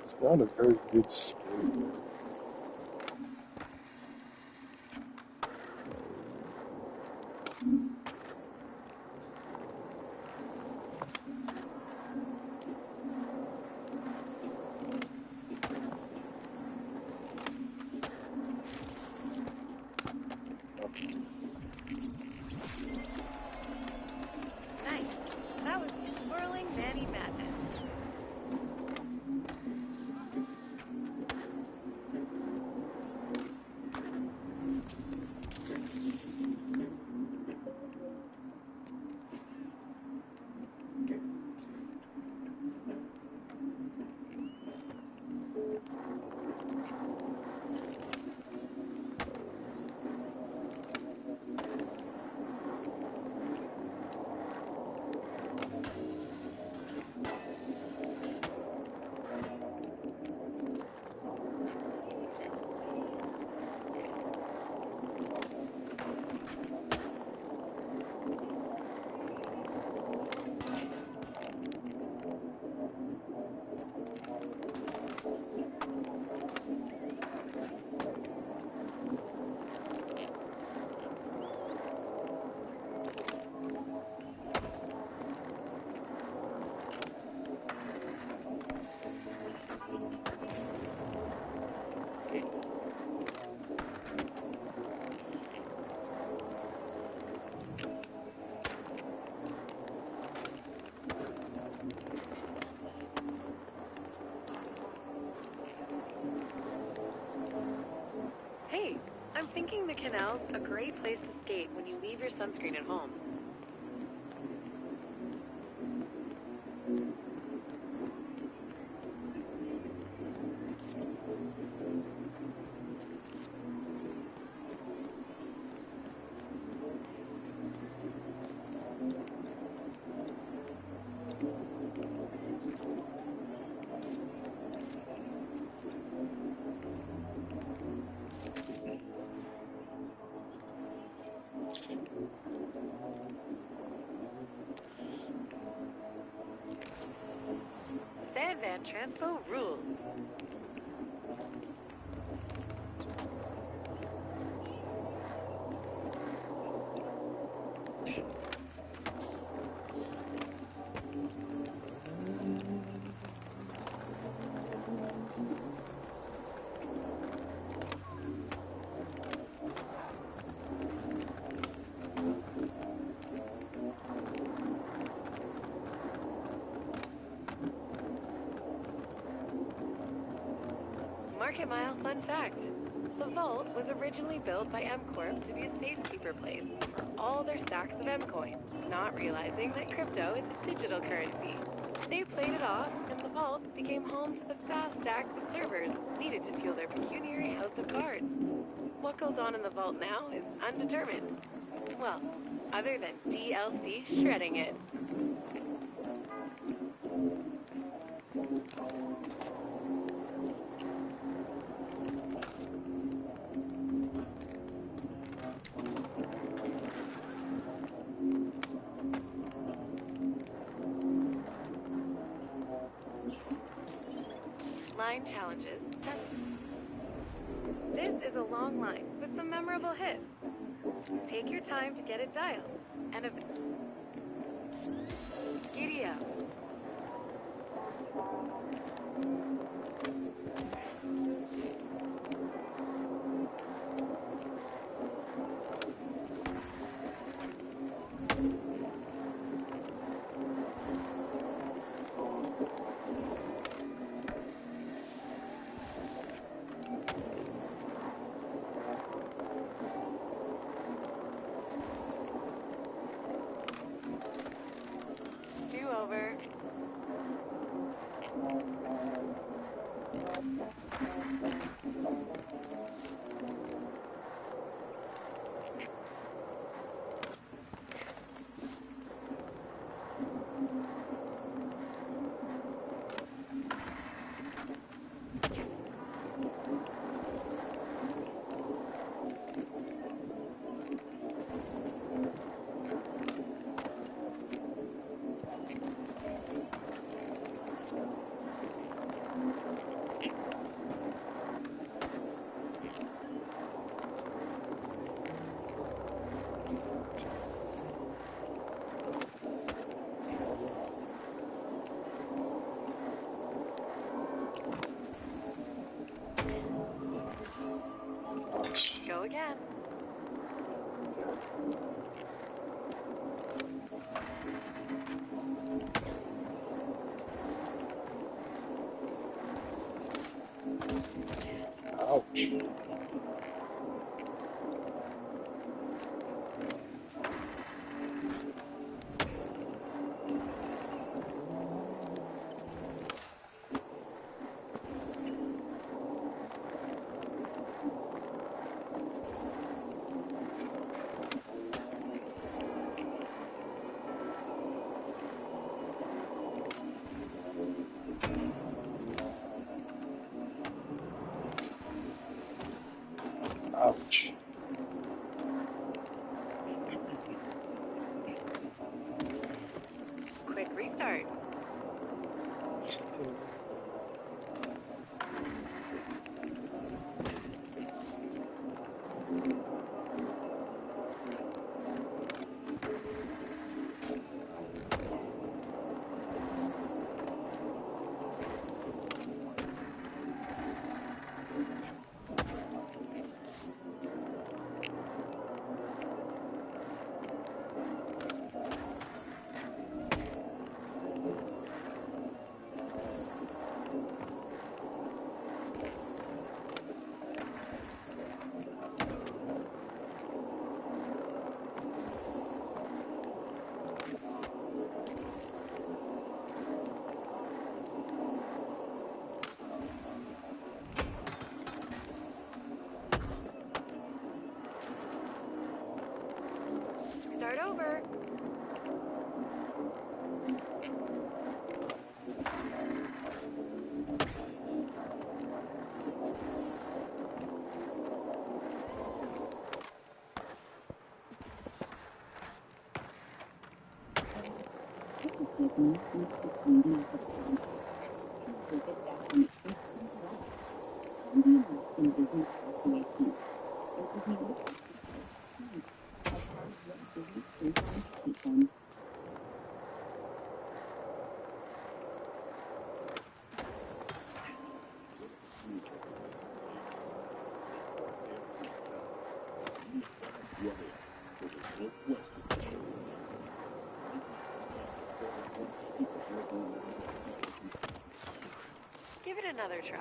It's not a very good skin. Nice. That was swirling Manny madness. Hey, I'm thinking the canal's a great place to skate when you leave your sunscreen at home. Sandvan Transpo rules. Market Mile fun fact. The vault was originally built by M Corp to be a safekeeper place for all their stacks of M coins, not realizing that crypto is a digital currency. They played it off, and the vault became home to the vast stacks of servers needed to fuel their pecuniary house What goes on in the vault now is undetermined. Well, other than DLC shredding it. Line challenges. This is a long line with some memorable hits. Take your time to get it dialed, and giddy up. Do over. Go again. Ouch. Ouch. Quick restart. Start over. Give it another try.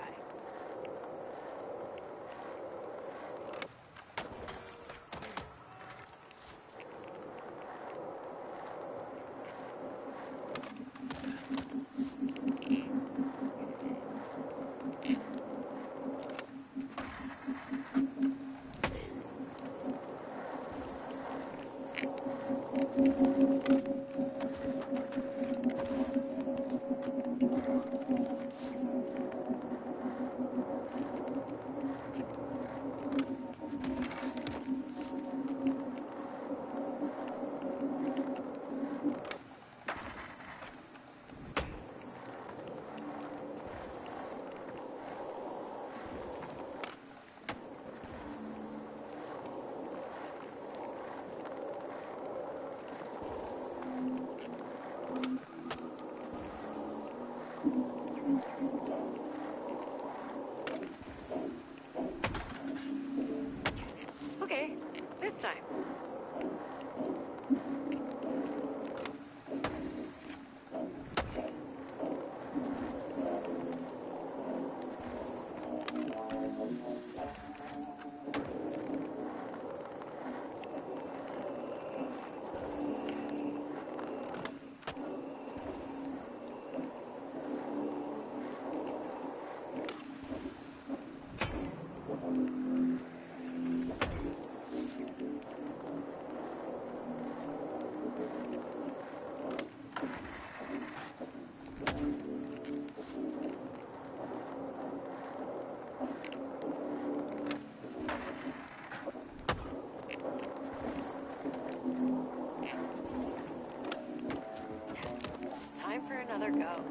Time for another go.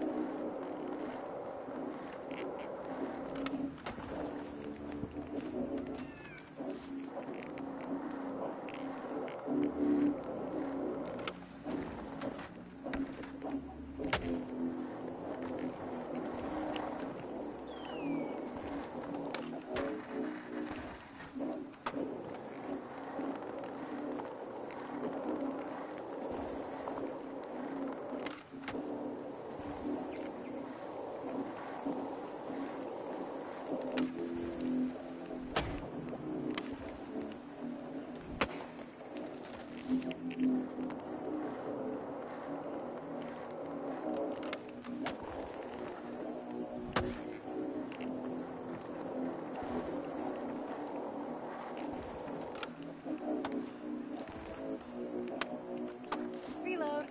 Reload.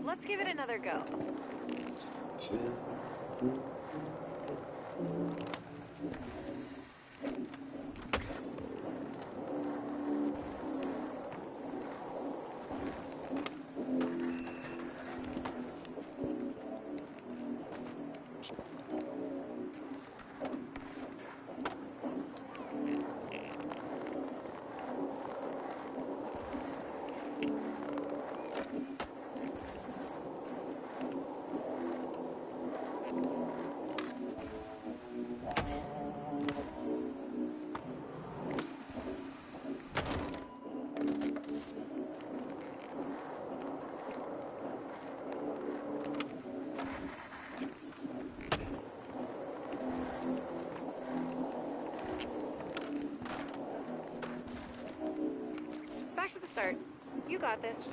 Let's give it another go. Back to the start. You got this.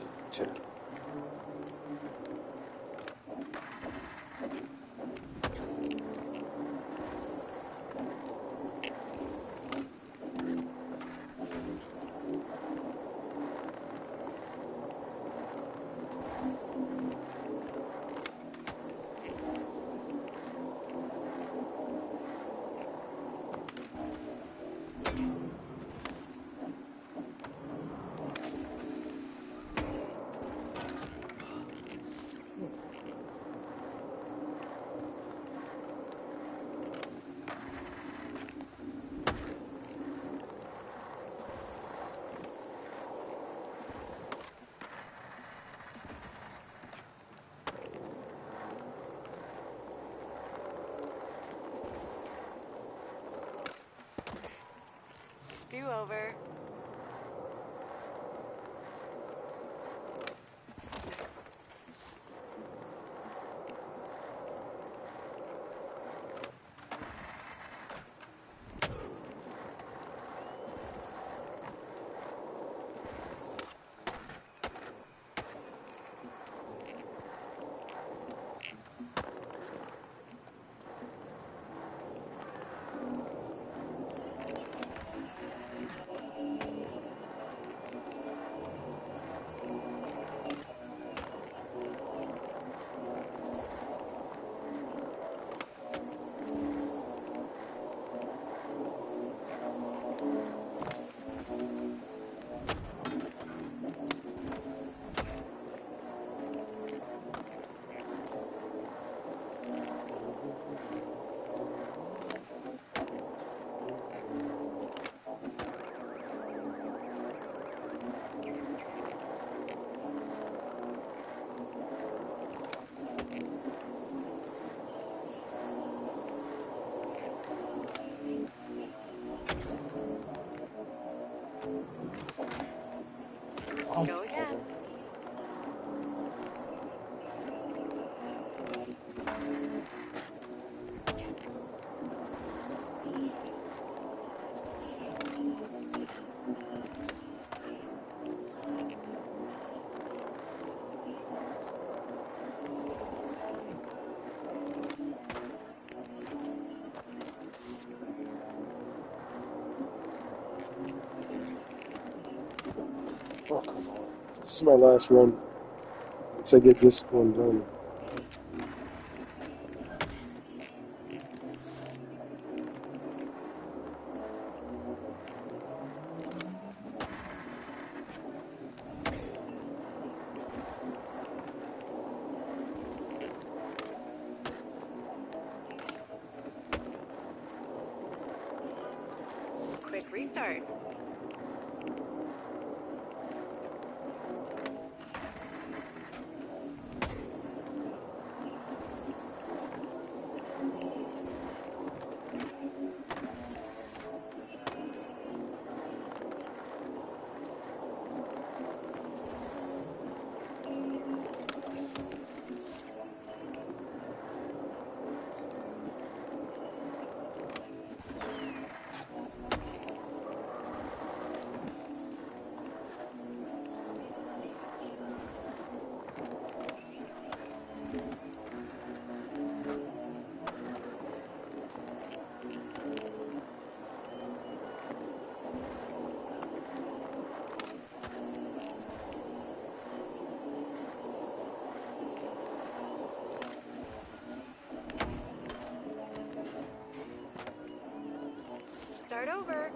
Do over. Go again. Oh, come on. This is my last run. Once I get this one done. Quick restart. Start over.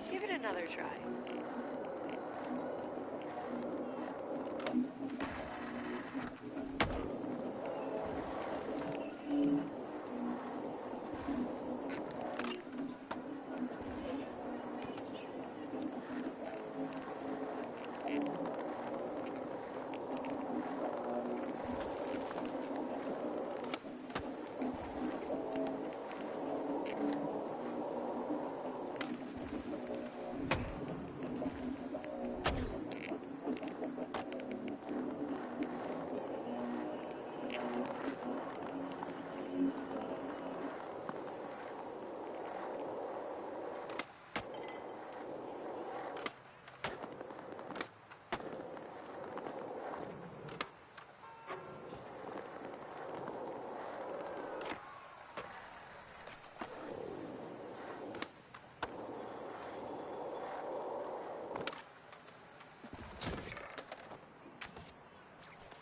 Give it another try.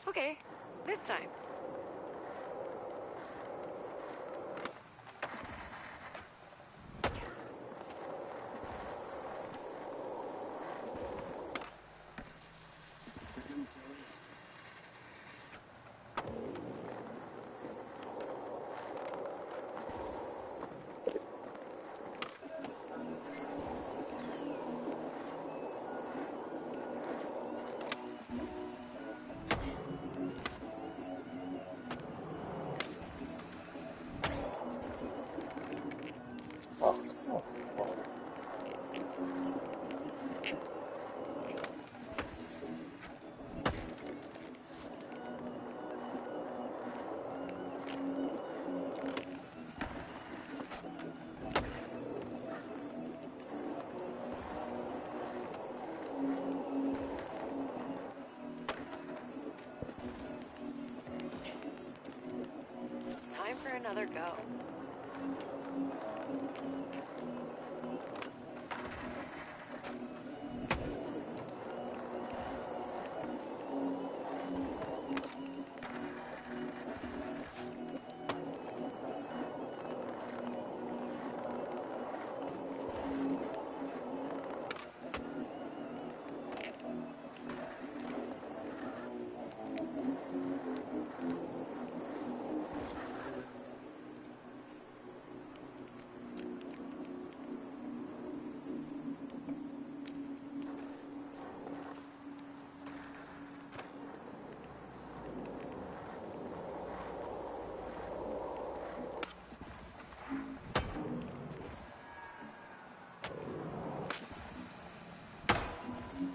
Okay, this time. Time for another go.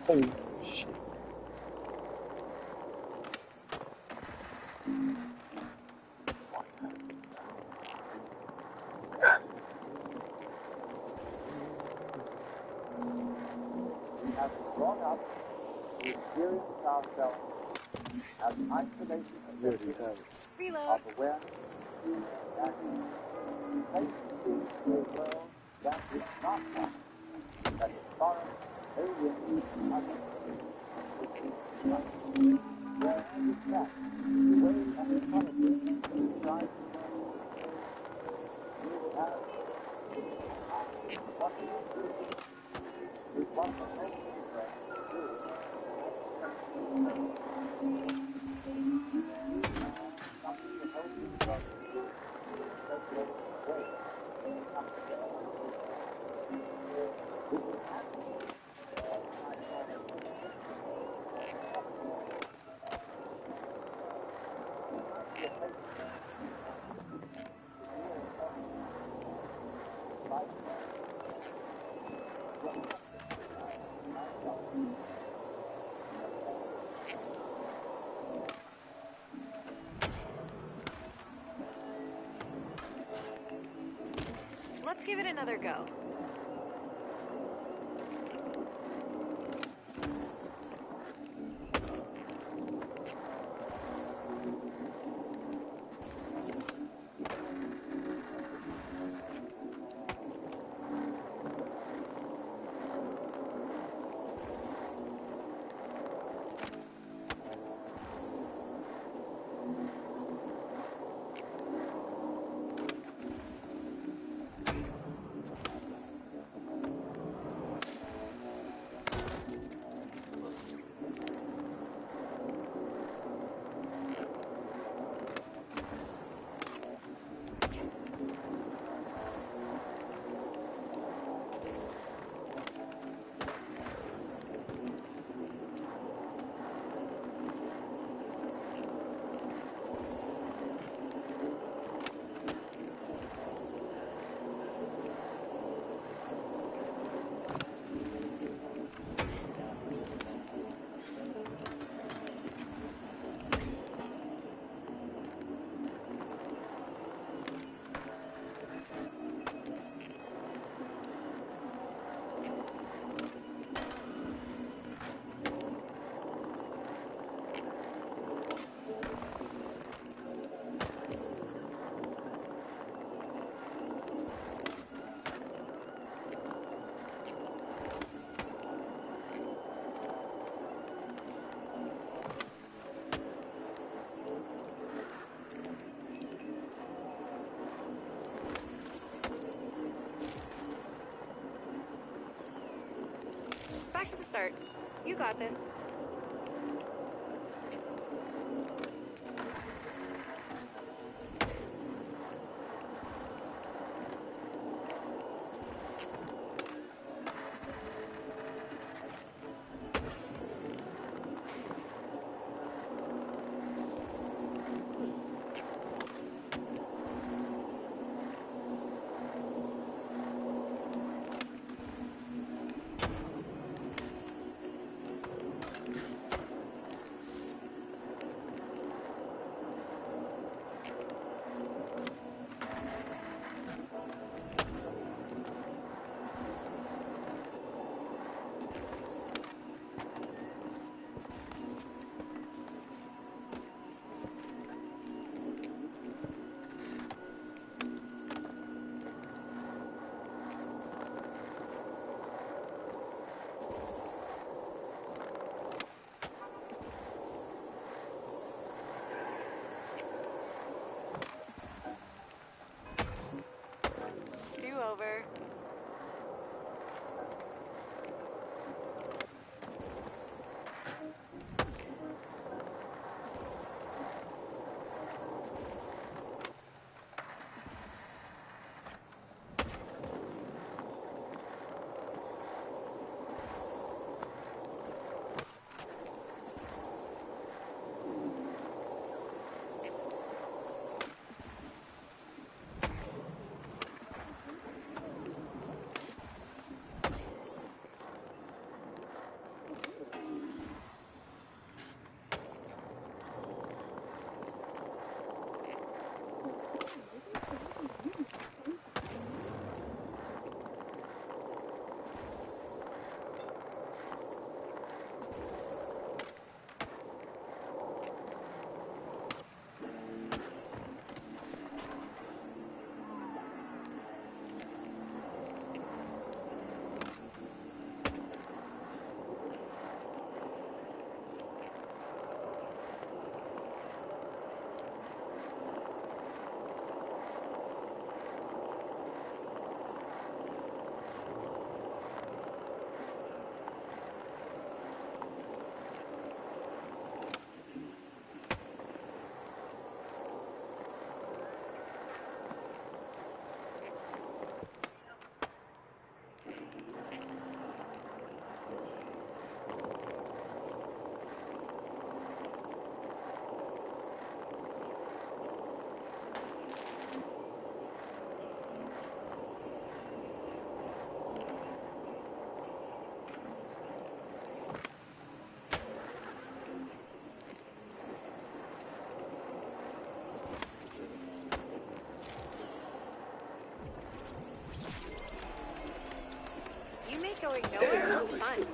Holy shit. We have brought up to experience ourselves as isolated I already have it. Reload. of awareness that face to a world that is not one, that is foreign, alien, other. Where is that? The way that intelligence tries to we have what we do is what the whole universe do. Something the whole universe do is take it away. This is happening. Let's give it another go. Back to the start. You got this. over. You make going nowhere look fun.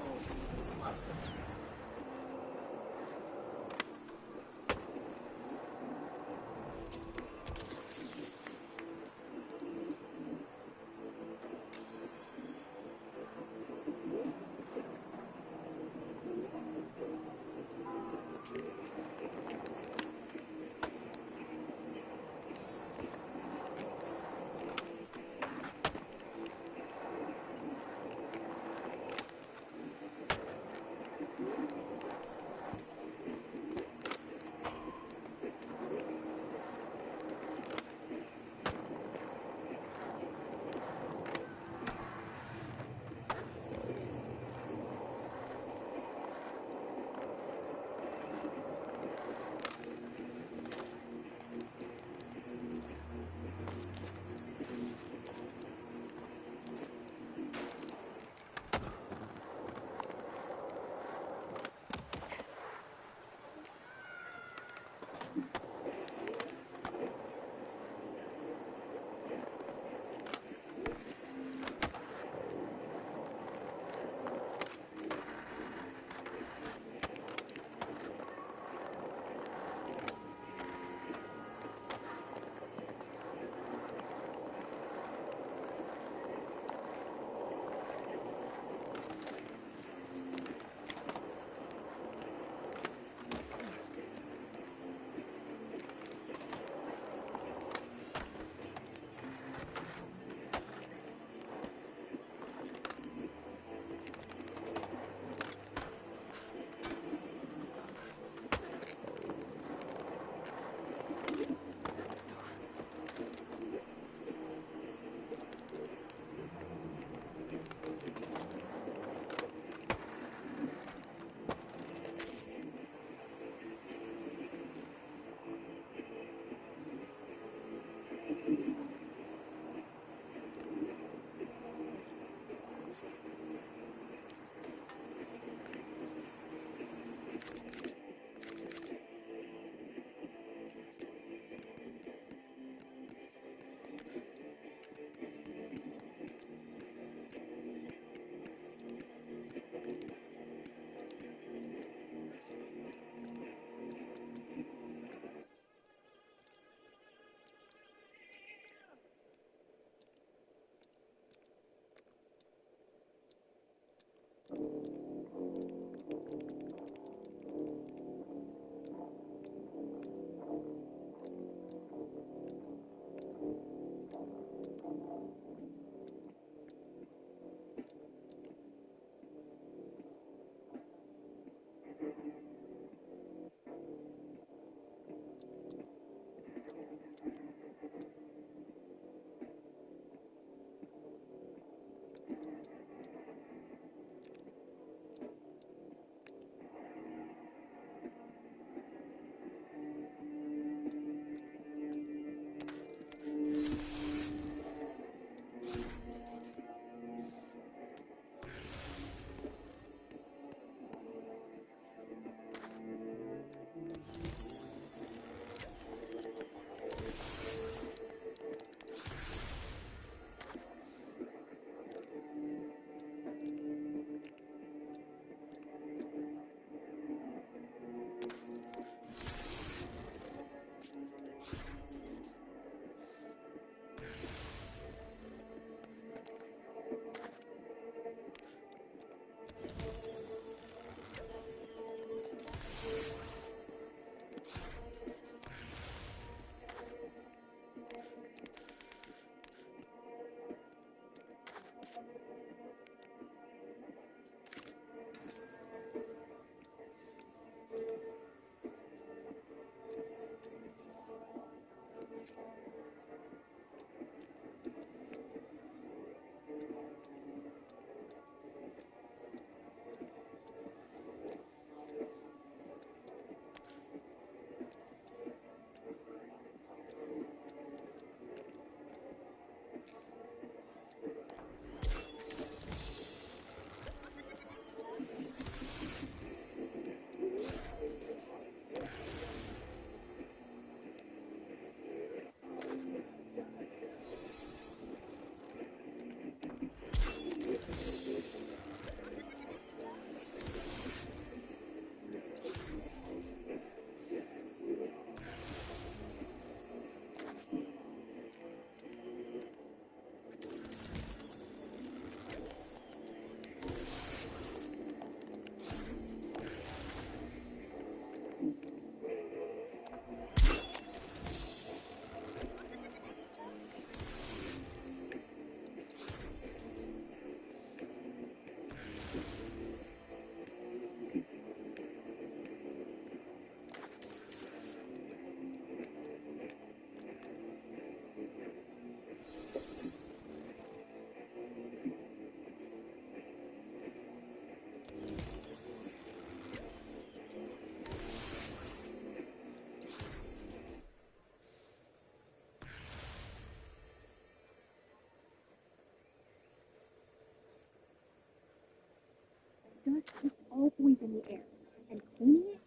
Dust is always in the air, and cleaning it,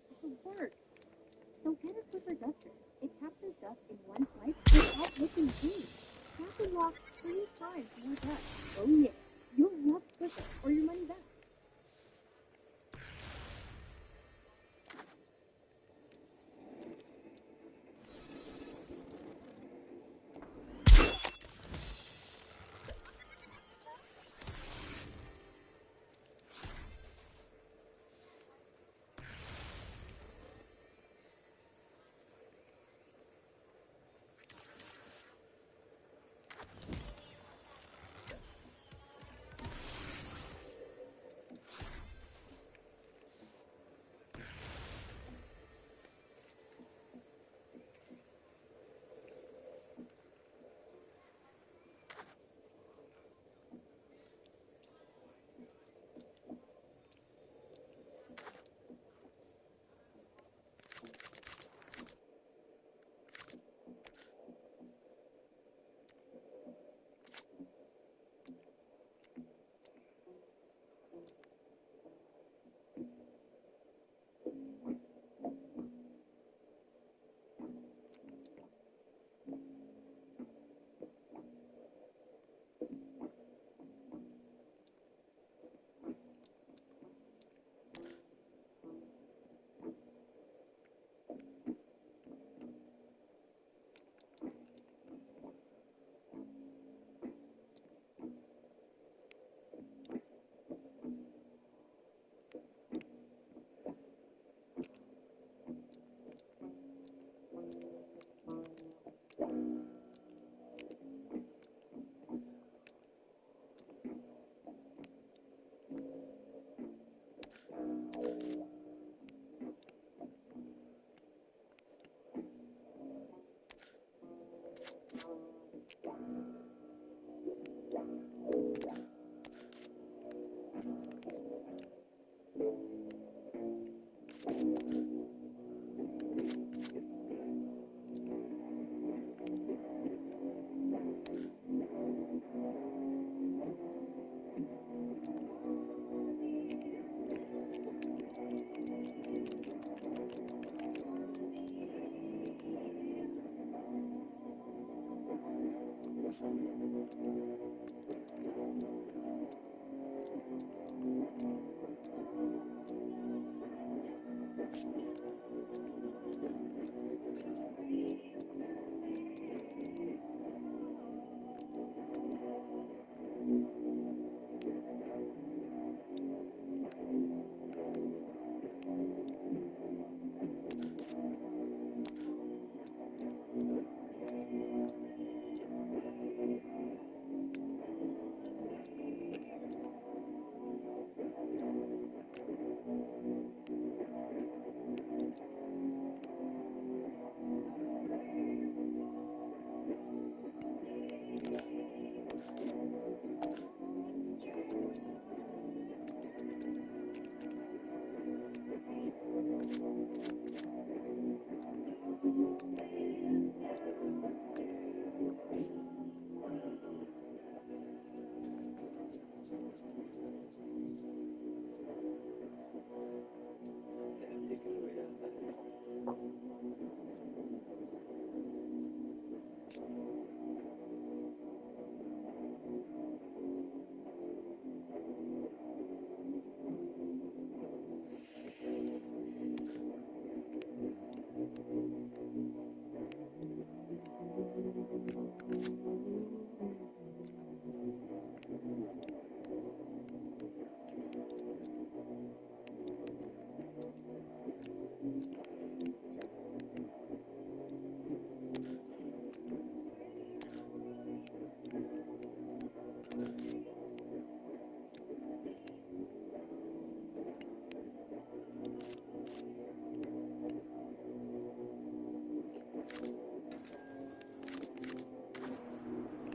it's the worst. So get a super duster. It captures dust in one swipe without looking clean. Tap and lock 3 times more dust. Oh yeah, you'll love Swiffer or your money back.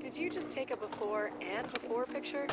Did you just take a before and before picture?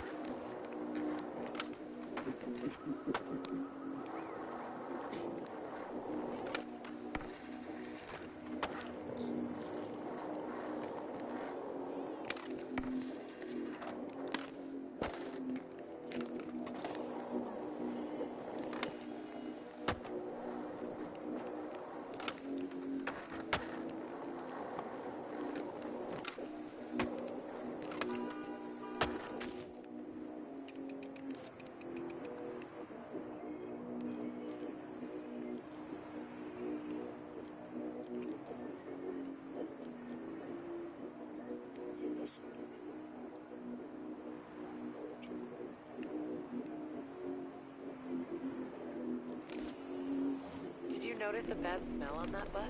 Did you notice a bad smell on that bus?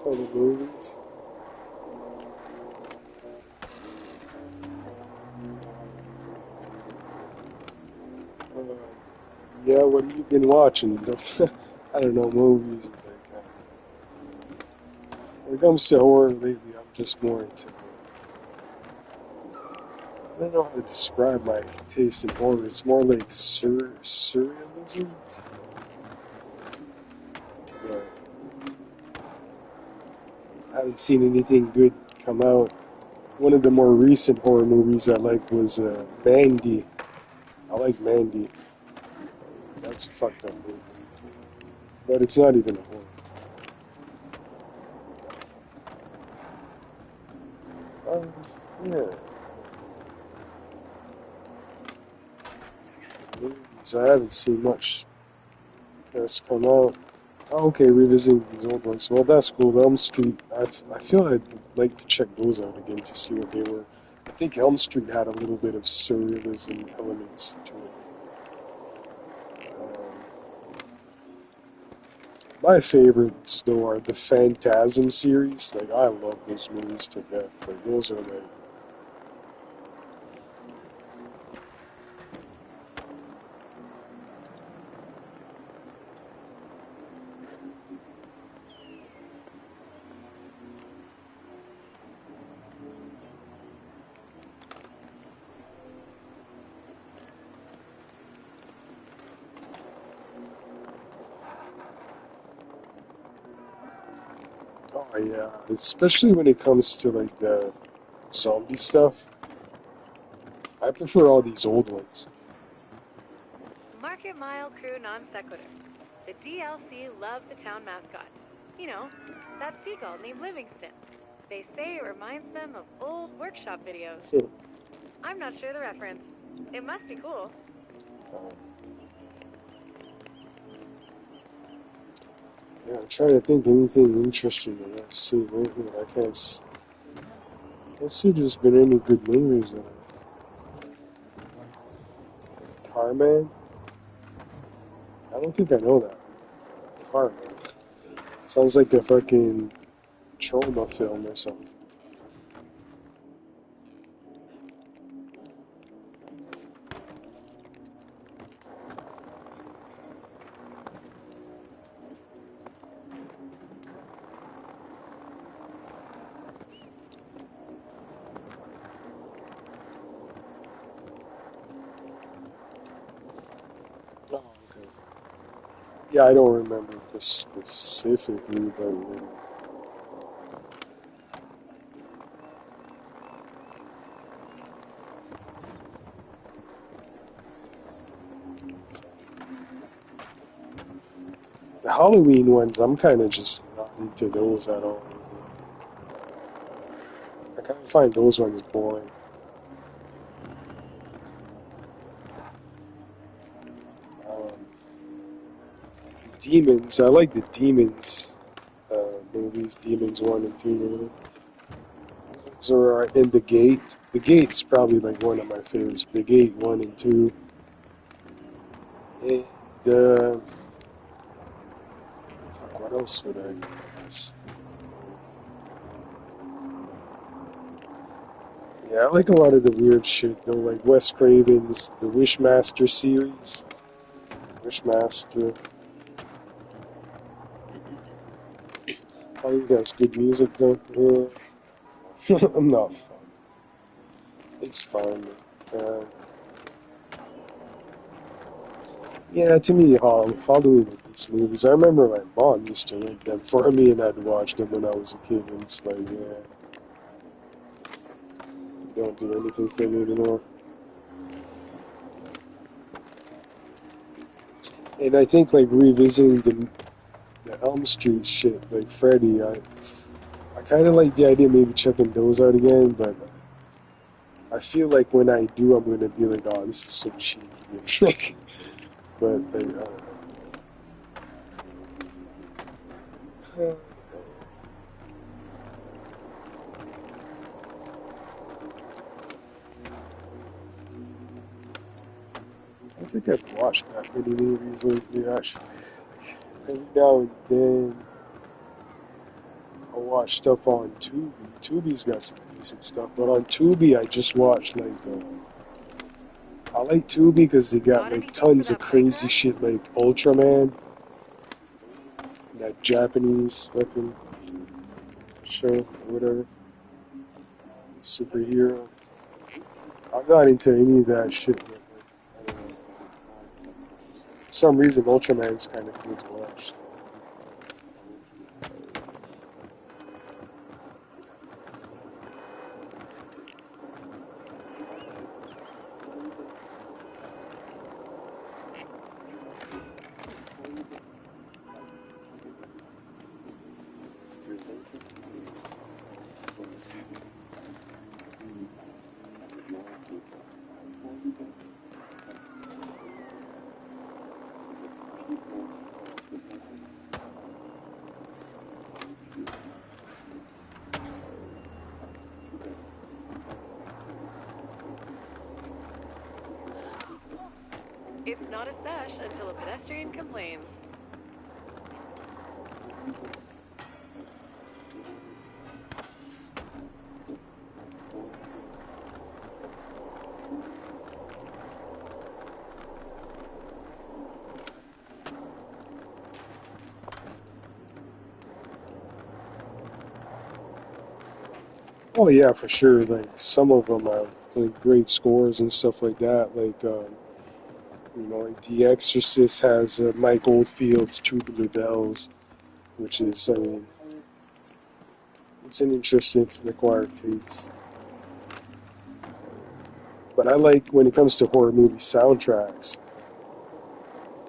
Oh, the movies. Yeah, what have you been watching? I don't know, movies. When it comes to horror lately, I'm just more into. I don't know how to describe my taste in horror. It's more like surrealism. Yeah. I haven't seen anything good come out. One of the more recent horror movies I liked was Mandy. I like Mandy. That's a fucked up movie. But it's not even a horror. Yeah. Movies, I haven't seen much that's come out. Oh, okay, revisiting these old ones. Well, that's cool. Elm Street, I feel I'd like to check those out again to see what they were. I think Elm Street had a little bit of surrealism elements to it. My favorites, though, are the Phantasm series. Like, I love those movies to death. Like, those are like... Oh, yeah. Especially when it comes to, like, the zombie stuff. I prefer all these old ones. Market Mile Crew Non Sequitur. The DLC love the town mascot. You know, that seagull named Livingston. They say it reminds them of old workshop videos. I'm not sure the reference. It must be cool. Yeah, I'm trying to think anything interesting that I've seen lately. I can't see there's been any good movies that I've... Carman? I don't think I know that. Carman. Sounds like the fucking Troma film or something. Oh, okay. Yeah, I don't remember this specifically, but the Halloween ones, I'm kind of just not into those at all. I kind of find those ones boring. Um, Demons, I like the Demons movies, Demons 1 and 2. Those are in The Gate. The Gate's probably like one of my favorites. The Gate 1 and 2. And, fuck, what else would I guess? Yeah, I like a lot of the weird shit though, like Wes Craven's The Wishmaster series. Wishmaster. Oh, you guys, good music though. Yeah. I'm not fun. It's fun. Uh, yeah, to me, Halloween with these movies. I remember my mom used to rent them for me, and I'd watch them when I was a kid. And it's like, yeah, you don't do anything for me anymore. And I think like revisiting the Elm Street shit, like Freddy, I kind of like the idea of maybe checking those out again, but I feel like when I do, I'm gonna be like, oh, this is so cheap. But like, I don't know. I think I've watched that many movies lately, actually. Every now and then, I'll watch stuff on Tubi. Tubi's got some decent stuff, but on Tubi, I just watch like, I like Tubi because they got Got like anything for tons of that crazy playground? shit, like Ultraman, that Japanese fucking show or whatever, superhero. I'm not into any of that shit. But, like, I don't know. For some reason, Ultraman's kind of cool to watch. Not a sesh until a pedestrian complains. Oh yeah, for sure. Like some of them have like great scores and stuff like that. Like like The Exorcist has Mike Oldfield's Tubular Bells, which is I mean, it's an interesting acquired taste. But I like when it comes to horror movie soundtracks.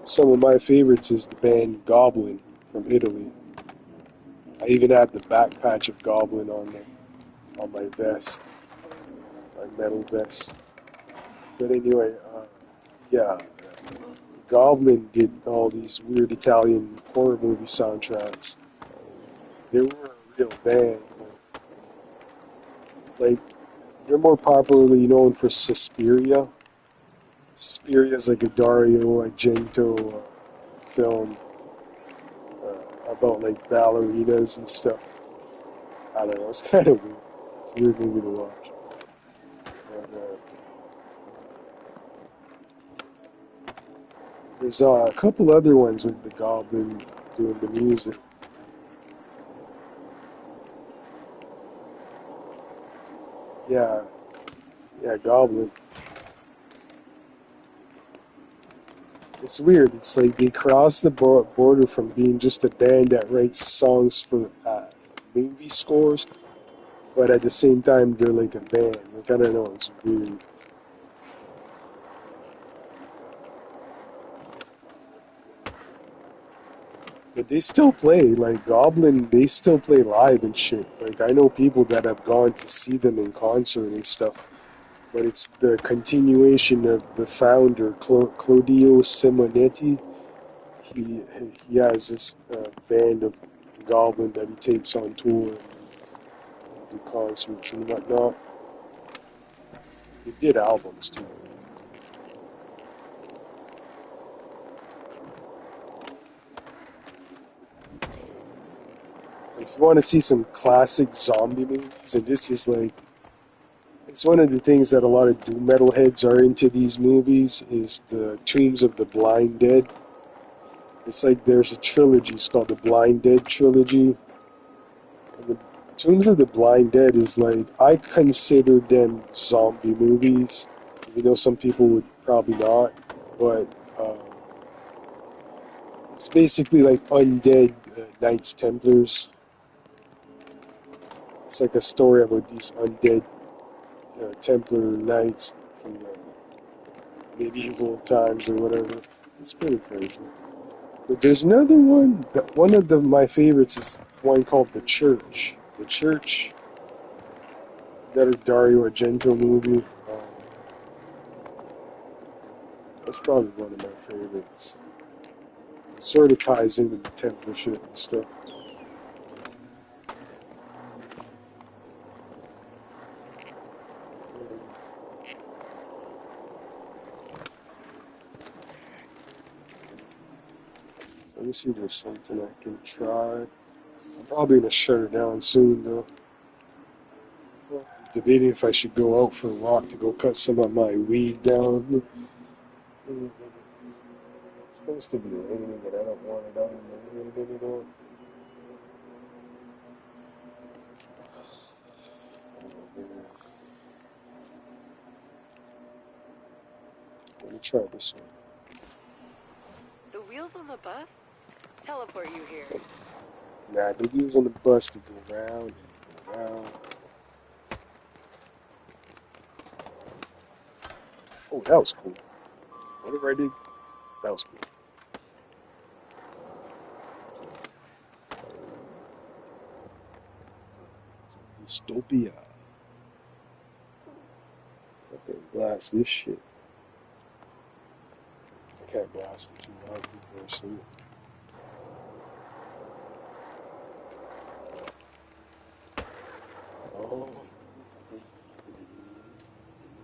Some of my favorites is the band Goblin from Italy. I even have the back patch of Goblin on my vest, my metal vest. But anyway, yeah, Goblin did all these weird Italian horror movie soundtracks. They were a real band. Like they're more popularly known for Suspiria. Suspiria is like a Dario Argento film about like ballerinas and stuff. I don't know. It's kind of weird. It's a weird movie to watch. And, there's a couple other ones with the Goblin doing the music. Yeah, yeah, Goblin. It's weird. It's like they cross the border from being just a band that writes songs for movie scores, but at the same time they're like a band. Like I don't know. It's weird. But they still play, like Goblin, they still play live and shit. Like I know people that have gone to see them in concert and stuff. But it's the continuation of the founder, Claudio Simonetti. He he has this band of Goblin that he takes on tour and do concerts and whatnot. He did albums too. If you want to see some classic zombie movies, and this is like, it's one of the things that a lot of doom metal heads are into these movies, is the Tombs of the Blind Dead. It's like there's a trilogy, it's called the Blind Dead trilogy. And the Tombs of the Blind Dead is like, I consider them zombie movies, even though some people would probably not, but it's basically like undead Knights Templars. It's like a story about these undead Templar knights from the medieval times or whatever. It's pretty crazy. But there's another one. One of my favorites is one called The Church. The Church, another Dario Argento movie. That's probably one of my favorites. It sort of ties in with the Templar shit and stuff. Let me see if there's something I can try. I'm probably going to shut her down soon, though. Debating if I should go out for a walk to go cut some of my weed down. It's supposed to be raining, but I don't want it out in the wind anymore. Let me try this one. The wheels on the bus teleport you here. Nah, the wheels on the bus to go round and go round. Oh, that was cool. Whatever I did, that was cool. Dystopia. I can blast this shit. I can't blast it too loud. People are asleep. Oh.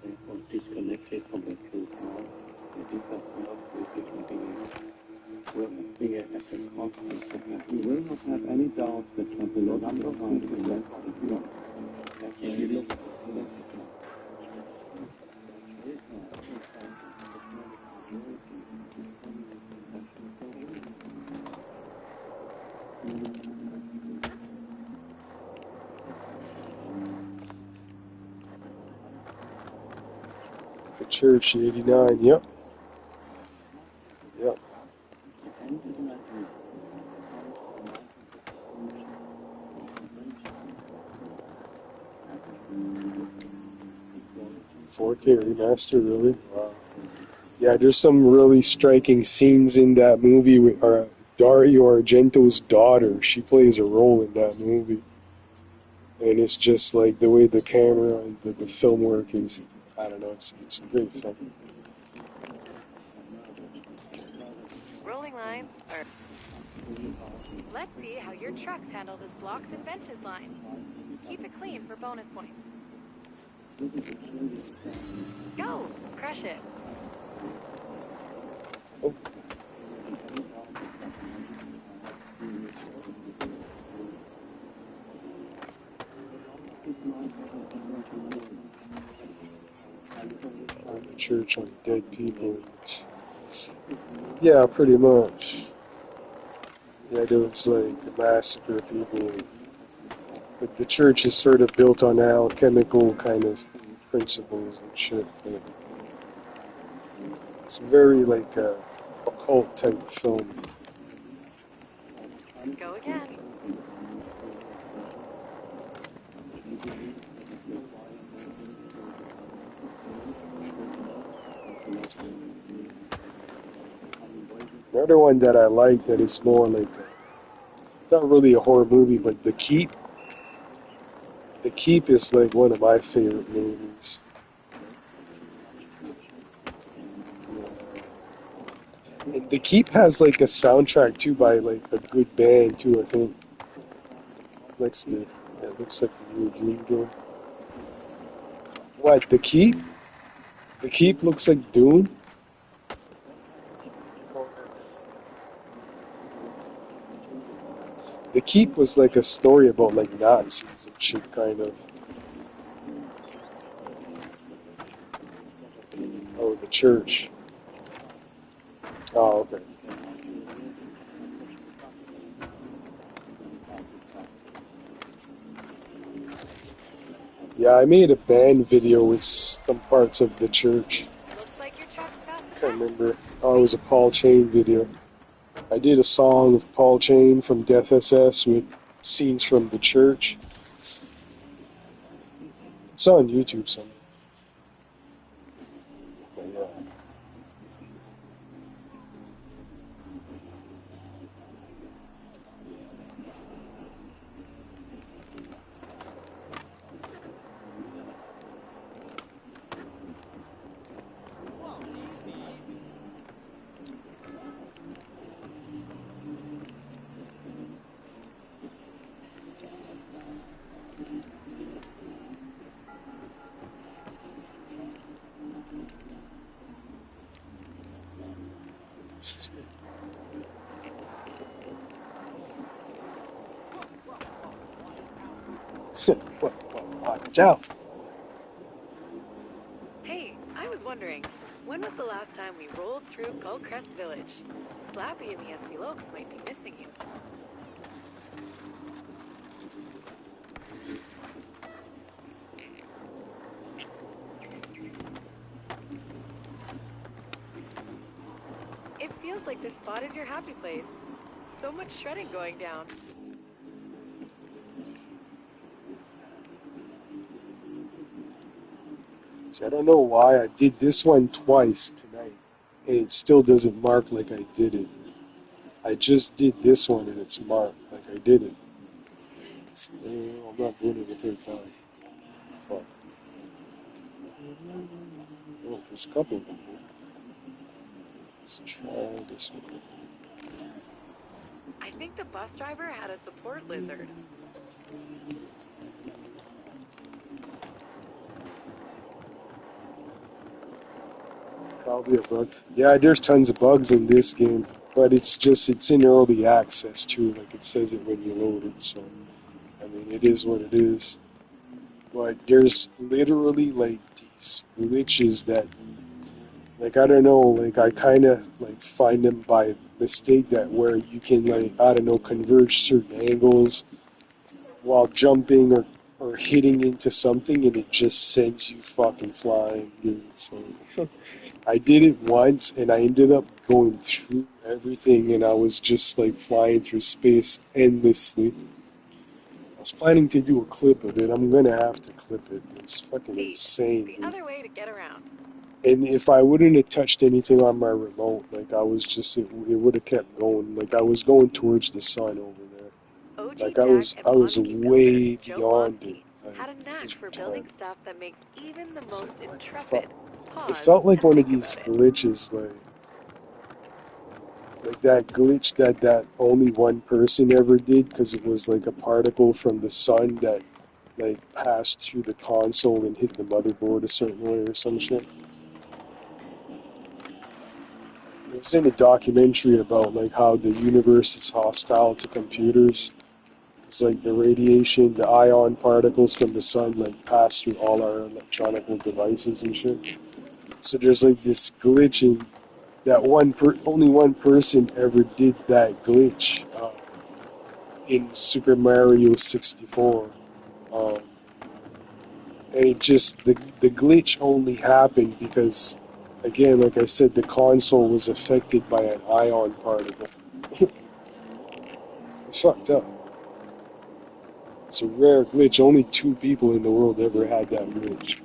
It was disconnected from the truth now. will appear as a constant. You will not have any doubt that the number one event is wrong. The church, 89. Yep. Yep. 4K remaster, really? Wow. Yeah, there's some really striking scenes in that movie with Dario Argento's daughter. She plays a role in that movie. And it's just like the way the camera and the film work is, I don't know, it's a great film. Rolling lines are... Let's see how your trucks handle this blocks and benches line. Keep it clean for bonus points. Go! Crush it. Oh. Church on dead people. Yeah, pretty much. Yeah, there was like a massacre of people. But the church is sort of built on alchemical kind of principles and shit. But it's very like a occult type film. Go again. Another one that I like that is more like not really a horror movie, but The Keep. The Keep is like one of my favorite movies. And The Keep has like a soundtrack too by like a good band too, I think. It looks like the new Doom game. What, The Keep? The Keep looks like Doom? The Keep was like a story about like Nazis and shit, kind of. Oh, the church. Oh, okay. Yeah, I made a band video with some parts of the church. Looks like your truck's got the Can't remember. Oh, it was a Paul Chain video. I did a song of Paul Chain from Death SS with scenes from the church. It's on YouTube somewhere. But yeah. Watch out. Hey, I was wondering, when was the last time we rolled through Gullcrest Village? Slappy and the SB Lokes might be missing you. It feels like this spot is your happy place. So much shredding going down. See, I don't know why I did this one twice tonight, and it still doesn't mark like I did it. I just did this one, and it's marked like I did it. I'm not doing it the third time. Fuck. Oh, there's a couple of them here. Let's try this one. I think the bus driver had a support lizard. Probably a bug. Yeah, there's tons of bugs in this game, but it's in early access too. Like it says it when you load it. So I mean, it is what it is. But there's literally like these glitches that, like, I don't know, like I kind of like find them by mistake, that where you can, like, I don't know, converge certain angles while jumping or hitting into something, and it just sends you fucking flying, dude. So I did it once and I ended up going through everything, and I was just like flying through space endlessly. I was planning to do a clip of it. I'm gonna have to clip it. It's fucking See, insane, the dude. other way to get around. And if I wouldn't have touched anything on my remote, like I was just, it would have kept going. Like I was going towards the sun over there. OG Like Jack and I was quantity builder way Joe beyond it. Bosky Like, had a it knack was for building retarded. stuff that makes even the It's most like, what the fuck? intrepid It pause felt like and one of think these about it. glitches, like that glitch that only one person ever did, because it was like a particle from the sun that like passed through the console and hit the motherboard a certain way or some shit. It was in a documentary about like how the universe is hostile to computers. It's like the radiation, the ion particles from the sun like pass through all our electronic devices and shit. So there's like this glitch in that only one person ever did that glitch in Super Mario 64. Um, and it just, the glitch only happened because, again, like I said, the console was affected by an ion particle. It's fucked up. It's a rare glitch. Only 2 people in the world ever had that glitch.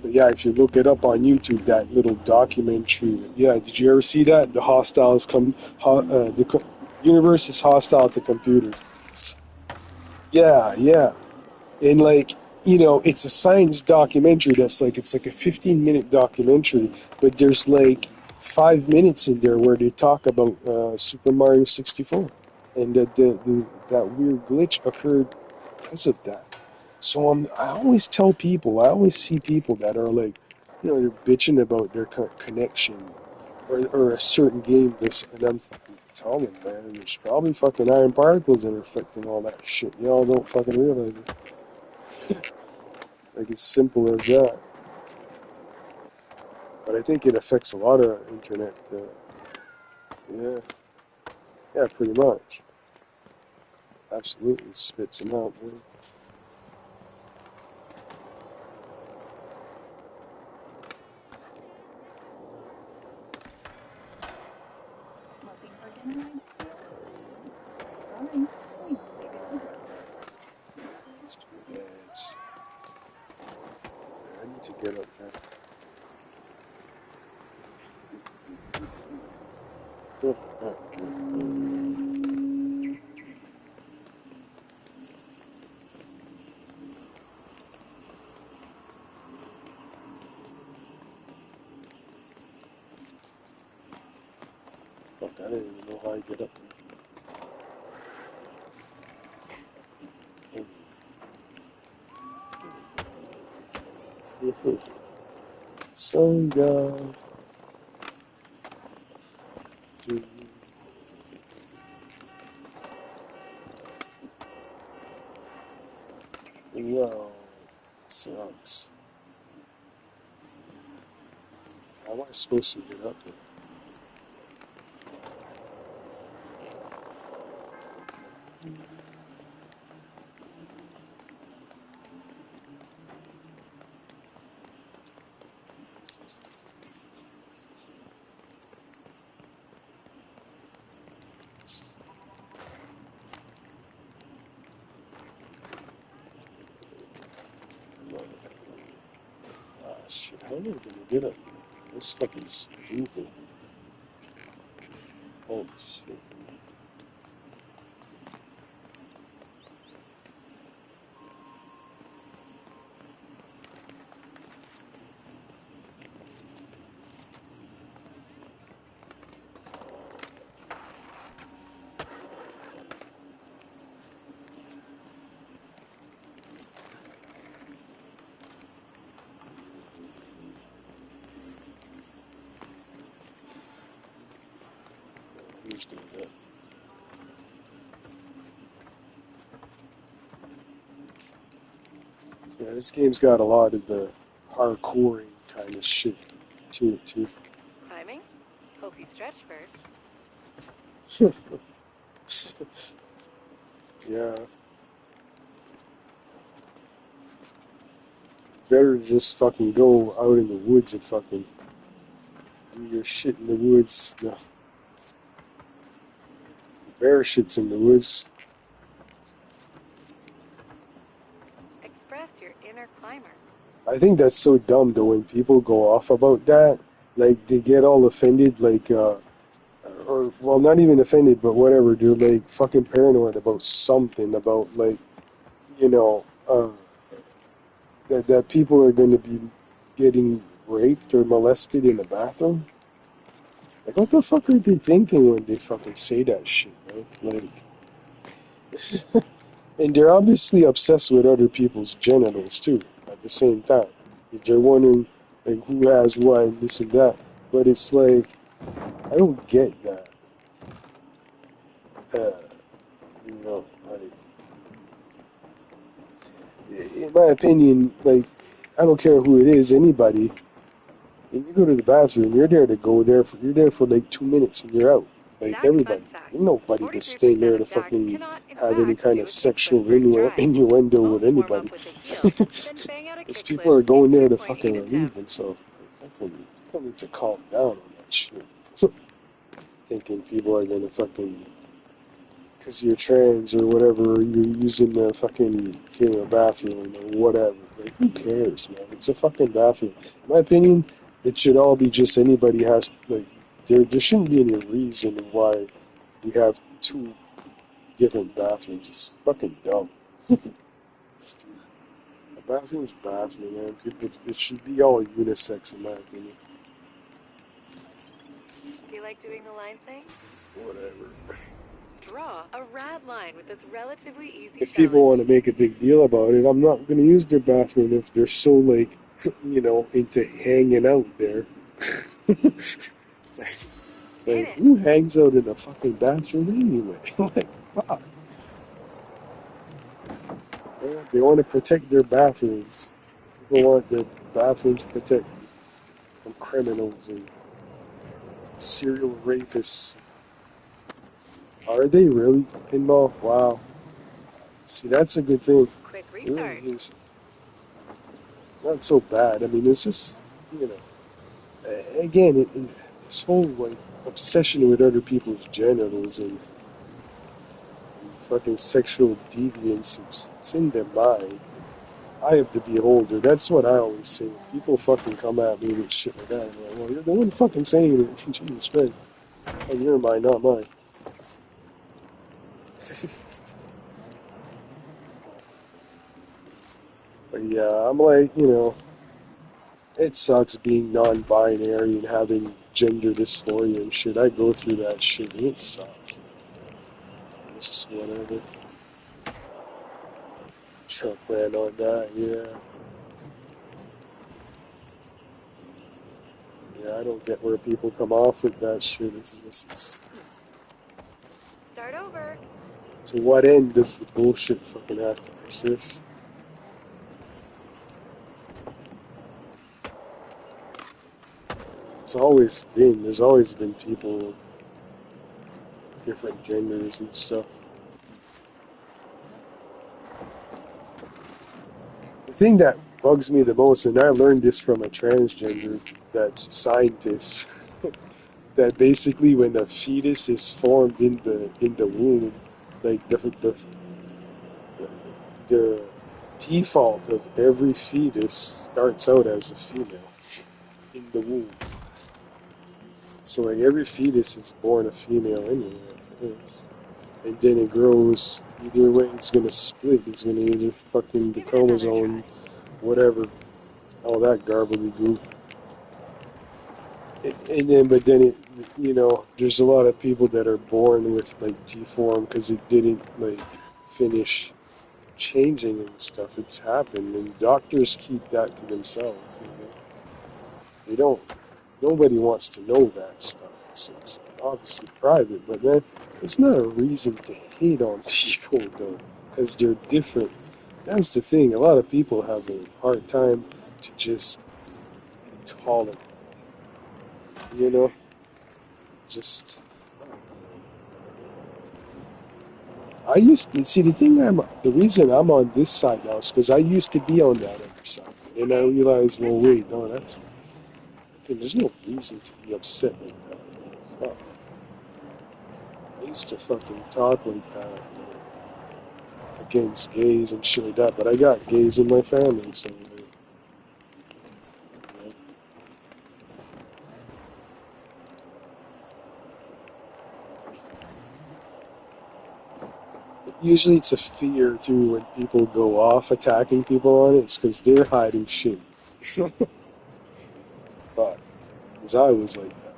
But yeah, if you look it up on YouTube, that little documentary. Yeah, did you ever see that? The hostiles come. Universe is hostile to computers. Yeah, yeah. And like, it's a science documentary that's like, it's like a 15-minute documentary, but there's like 5 minutes in there where they talk about Super Mario 64, and that that weird glitch occurred because of that. So I always tell people, I always see people that are like, they're bitching about their connection or a certain game. This, and I'm telling them, man, there's probably fucking iron particles that are affecting all that shit. Y'all don't fucking realize it. Like, it's simple as that. But I think it affects a lot of internet. Yeah, yeah, pretty much. Absolutely spits them out, man. Looking for dinner? Sorry, please leave it over. Yeah, I need to get up there. Fuck, I don't even know how I get up there. Sun God. Well, sucks. How am I supposed to get up there? Ah, shit, how am I gonna get up there? That's fucking stupid. Holy shit. understand that. So, yeah, this game's got a lot of the hardcoring kind of shit to it too. Timing? Hope you stretch first. Yeah. Better just fucking go out in the woods and fucking do your shit in the woods. The bear shit's in the woods. Express your inner climber. I think that's so dumb though when people go off about that. Like they get all offended, like or well, not even offended, but whatever. They're like fucking paranoid about something about like you know that people are going to be getting raped or molested in the bathroom. Like what the fuck are they thinking when they fucking say that shit, right? Like. And they're obviously obsessed with other people's genitals too. At the same time, if they're wondering like who has what and this and that, but it's like I don't get that. You know, like in my opinion, like I don't care who it is, anybody. When you go to the bathroom, you're there to go there for you're there for like 2 minutes and you're out. Like Exact everybody, fun fact. ain't nobody to 43% stay there of to Dax fucking cannot, in have any fact, kind do of a sexual kickflip first try. innuendo with Most warm anybody. up with a heel, then bang out a These kickflip people are going in there to 2.8 fucking relieve attempts. themselves. Fucking, people need to calm down on that shit. Thinking people are gonna fucking, because you're trans or whatever, you're using the fucking female bathroom or whatever. Like, who cares, man? It's a fucking bathroom. In my opinion, it should all be just anybody has, like, there shouldn't be any reason why we have two different bathrooms. It's fucking dumb. A bathroom's a bathroom, man. It should be all unisex, in my opinion. Do you like doing the line thing? Whatever. Draw a rad line with this relatively easy If people challenge. want to make a big deal about it, I'm not going to use their bathroom if they're so, like, into hanging out there. Like, who hangs out in a fucking bathroom anyway? Like, fuck. Yeah, they want to protect their bathrooms. People want their bathrooms protected from criminals and serial rapists. Are they really, Pinball? Wow. See, that's a good thing. Quick It really restart. is. It's not so bad. I mean, it's just, again, this whole, like, obsession with other people's genitals and fucking sexual deviance, it's in their mind. I am the beholder. That's what I always say. People fucking come at me with shit like that. I'm like, well, you're the one fucking saying it. Jesus Christ. It's on your mind, not mine. But yeah, I'm like, it sucks being non-binary and having gender dysphoria and shit. I go through that shit and it sucks. It's just whatever. Trump ran on that, yeah. Yeah, I don't get where people come off with that shit. Start over. To what end does the bullshit fucking have to persist? There's always been people of different genders and stuff. The thing that bugs me the most, and I learned this from a transgender that's a scientist, that basically when a fetus is formed in the womb, like the default of every fetus starts out as a female in the womb. So like every fetus is born a female anyway at first. And then it grows, either way it's gonna split. It's gonna either fucking the Give it another chromosome, try. whatever, all that goop. And then, but then there's a lot of people that are born with like deformed because it didn't like finish changing and stuff. It's happened, and doctors keep that to themselves. They don't. Nobody wants to know that stuff. It's obviously private, but man, it's not a reason to hate on people though, because they're different. That's the thing. A lot of people have a hard time to just be tolerant. You know, just. I used to see the reason I'm on this side now is because I used to be on that other side, and I realized, well, wait, no, there's no reason to be upset like that. Fuck. I used to fucking talk like that against gays and shit like that, but I got gays in my family, so usually it's a fear too when people go off attacking people on it. It's because they're hiding shit. But because I was like that,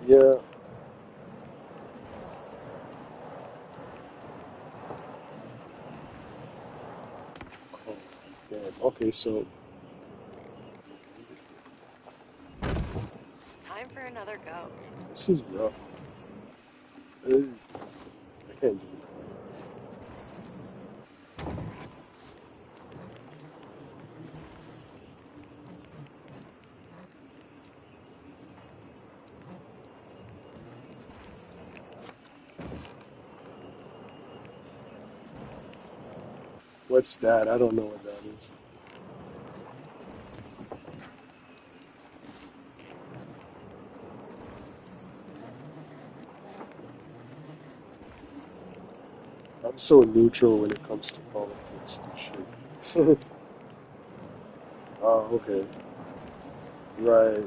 yeah. Oh, damn. Okay, so Time for another go. this is rough. I can't do it. What's that? I don't know what that is. I'm so neutral when it comes to politics and shit. Oh, okay. Right.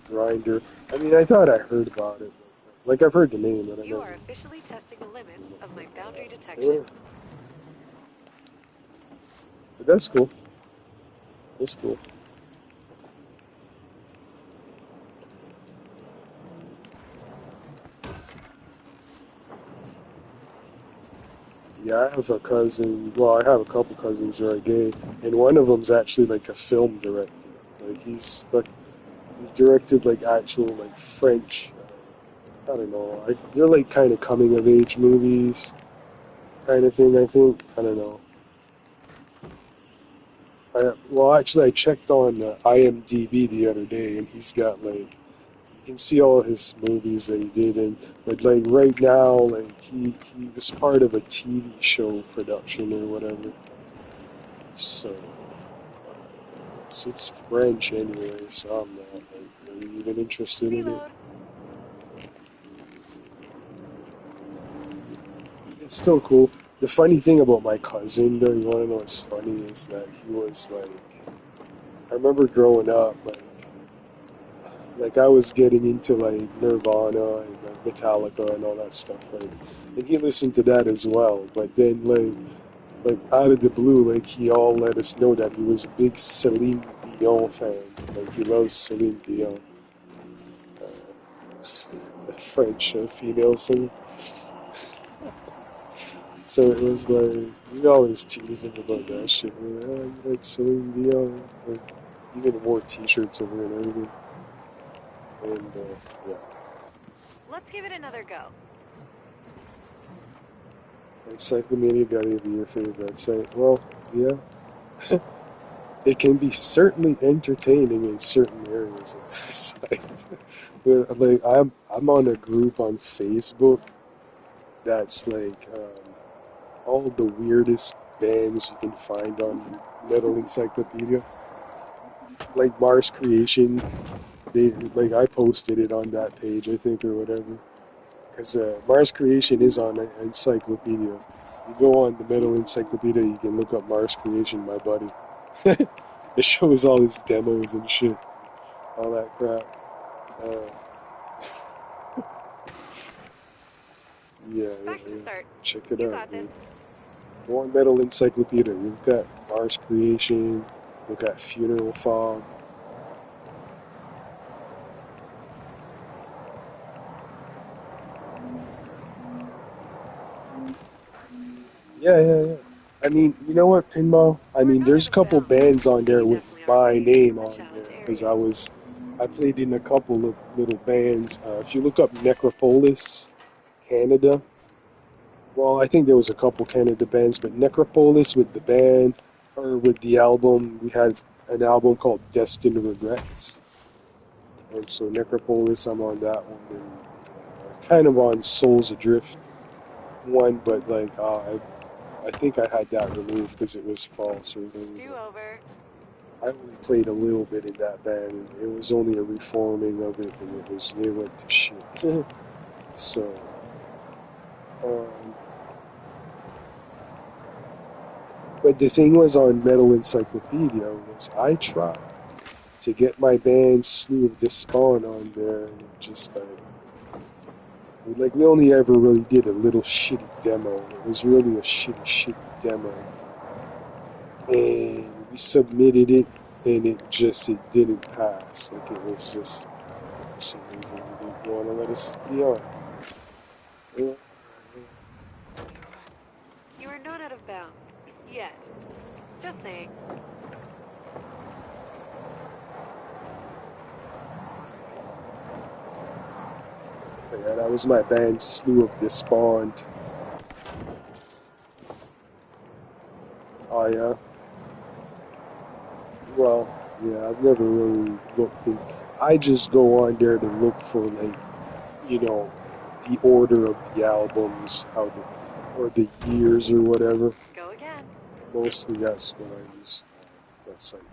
Grinder. I mean, I thought I heard about it. Like, I've heard the name, but I You never. are officially testing the limits of my boundary Yeah. detection. But that's cool. That's cool. Yeah, I have a cousin. Well, I have a couple cousins who are gay, and one of them's actually like a film director. Like he's directed like actual like French. I don't know. They're like kind of coming of age movies, kind of thing. I think. I don't know. Well, actually, I checked on IMDb the other day, and he's got like you can see all his movies that he did, and but like right now, like he was part of a TV show production or whatever. So it's French anyway, so I'm not like really even interested in it. Reload. It's still cool. The funny thing about my cousin, though, you want to know what's funny is that he was like, I remember growing up, like I was getting into like Nirvana and like Metallica and all that stuff, like, and he listened to that as well. But then like out of the blue, like he all let us know that he was a big Celine Dion fan. Like he loves Celine Dion, a French female singer. So it was like we always teased him about that shit. We're like, oh, you like Celine Dion? Like, even wore T-shirts of her and everything. And yeah, Let's give it another go. Encyclopedia gotta be your favorite website. Well, yeah, it can be certainly entertaining in certain areas of the site. But, like I'm on a group on Facebook that's like all the weirdest bands you can find on Metal Encyclopedia, like Mars Creation. They like I posted it on that page, I think, or whatever. Because Mars Creation is on an encyclopedia. You go on the Metal Encyclopedia, you can look up Mars Creation, my buddy. It shows all his demos and shit, all that crap. Yeah, Back to start. check it You out, got this. dude. Go on Metal Encyclopedia. You've got Mars Creation. You've got Funeral Fog. Yeah. I mean, you know what, Pinball? I We're mean, kind there's of a couple astounded. bands on there You with definitely are my safe name in the on there challenge because area. I played in a couple of little bands. If you look up Necropolis, Canada, well, I think there was a couple Canada bands, but Necropolis with the band, or with the album, we had an album called Destined Regrets. And so Necropolis, I'm on that one, and kind of on Souls Adrift one, but like I think I had that removed because it was false or whatever. Do over. I only played a little bit in that band, and it was only a reforming of it, and they went to shit. So, um, but the thing was on Metal Encyclopedia was I tried to get my band Slew of Despawn on there, and it just like we only ever really did a little shitty demo. It was really a shitty demo, and we submitted it, and it didn't pass. Like it was just for some reason they didn't want to let us be on. Yeah. You are not out of bounds. Yet. Just saying. But yeah, that was my band Slew of Despond. Oh yeah. Well, yeah, I've never really looked in. I just go on there to look for like, the order of the albums, or the years or whatever. Go again. Mostly that's what I use. That's like.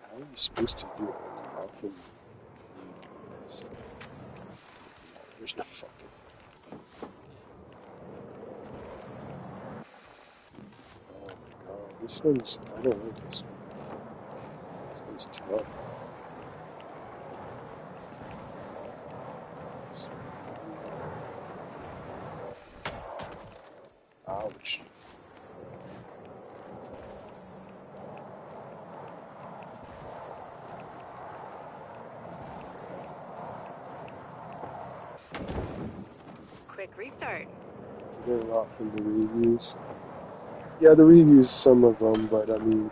How are you supposed to do it? How can you do this? There's no fucking. Oh my god, this one's. I don't like this one. This one's tough. Ouch. Quick restart. I get a lot from the reviews. Yeah, the reviews, some of them, but I mean,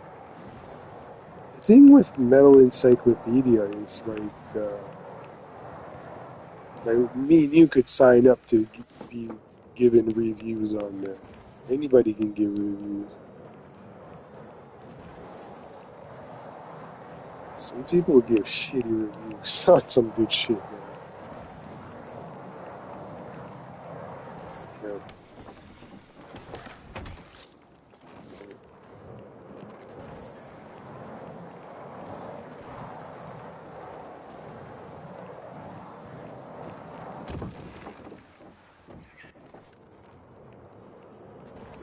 the thing with Metal Encyclopedia is like me and you could sign up to be given reviews on there. Anybody can give reviews. Some people give shitty reviews, not some good shit, man. It's terrible.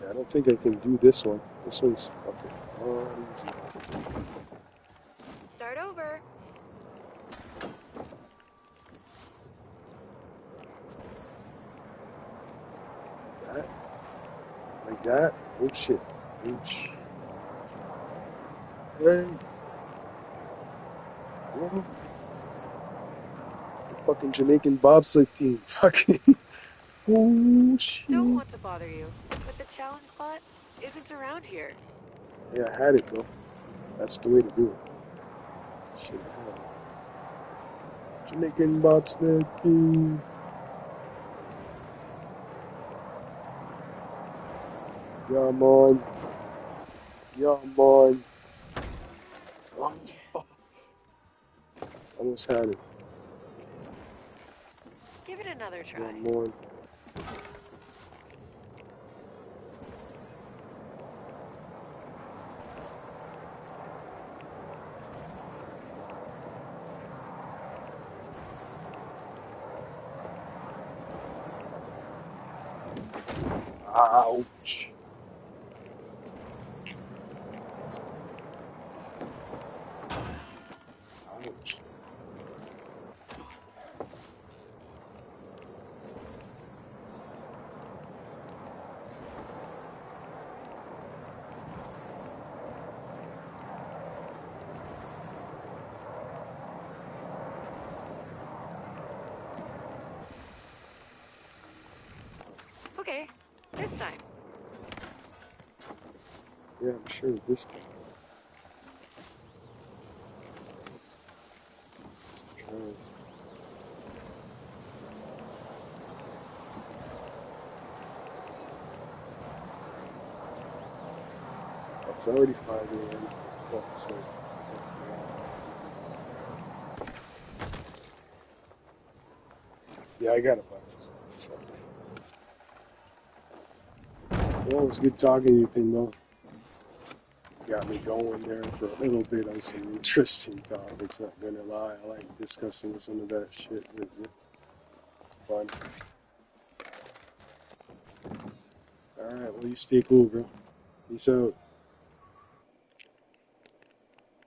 Yeah, I don't think I can do this one. This one's fucking not easy. Start over. That? Like that? Oh shit. Ouch. Hey. Whoa. It's a fucking Jamaican bobsled team. Fucking. Oh shit. Don't want to bother you, but the challenge spot isn't around here. Yeah, I had it though. That's the way to do it. Shit, I had it. Jamaican bobsled team. Yeah, man. Yeah, man. Oh, almost had it. Give it another try. Yeah, man. Ouch. Ouch. Okay, this time. Yeah, I'm sure discount. Some tries. It's already 5 a.m. Well, it's like, yeah, I got a bus. So, well, it was good talking to you, Pinball. Got me going there for a little bit on some interesting topics, not gonna lie. I like discussing some of that shit with you. It's fun. Alright, well, you stay cool, bro. Peace out.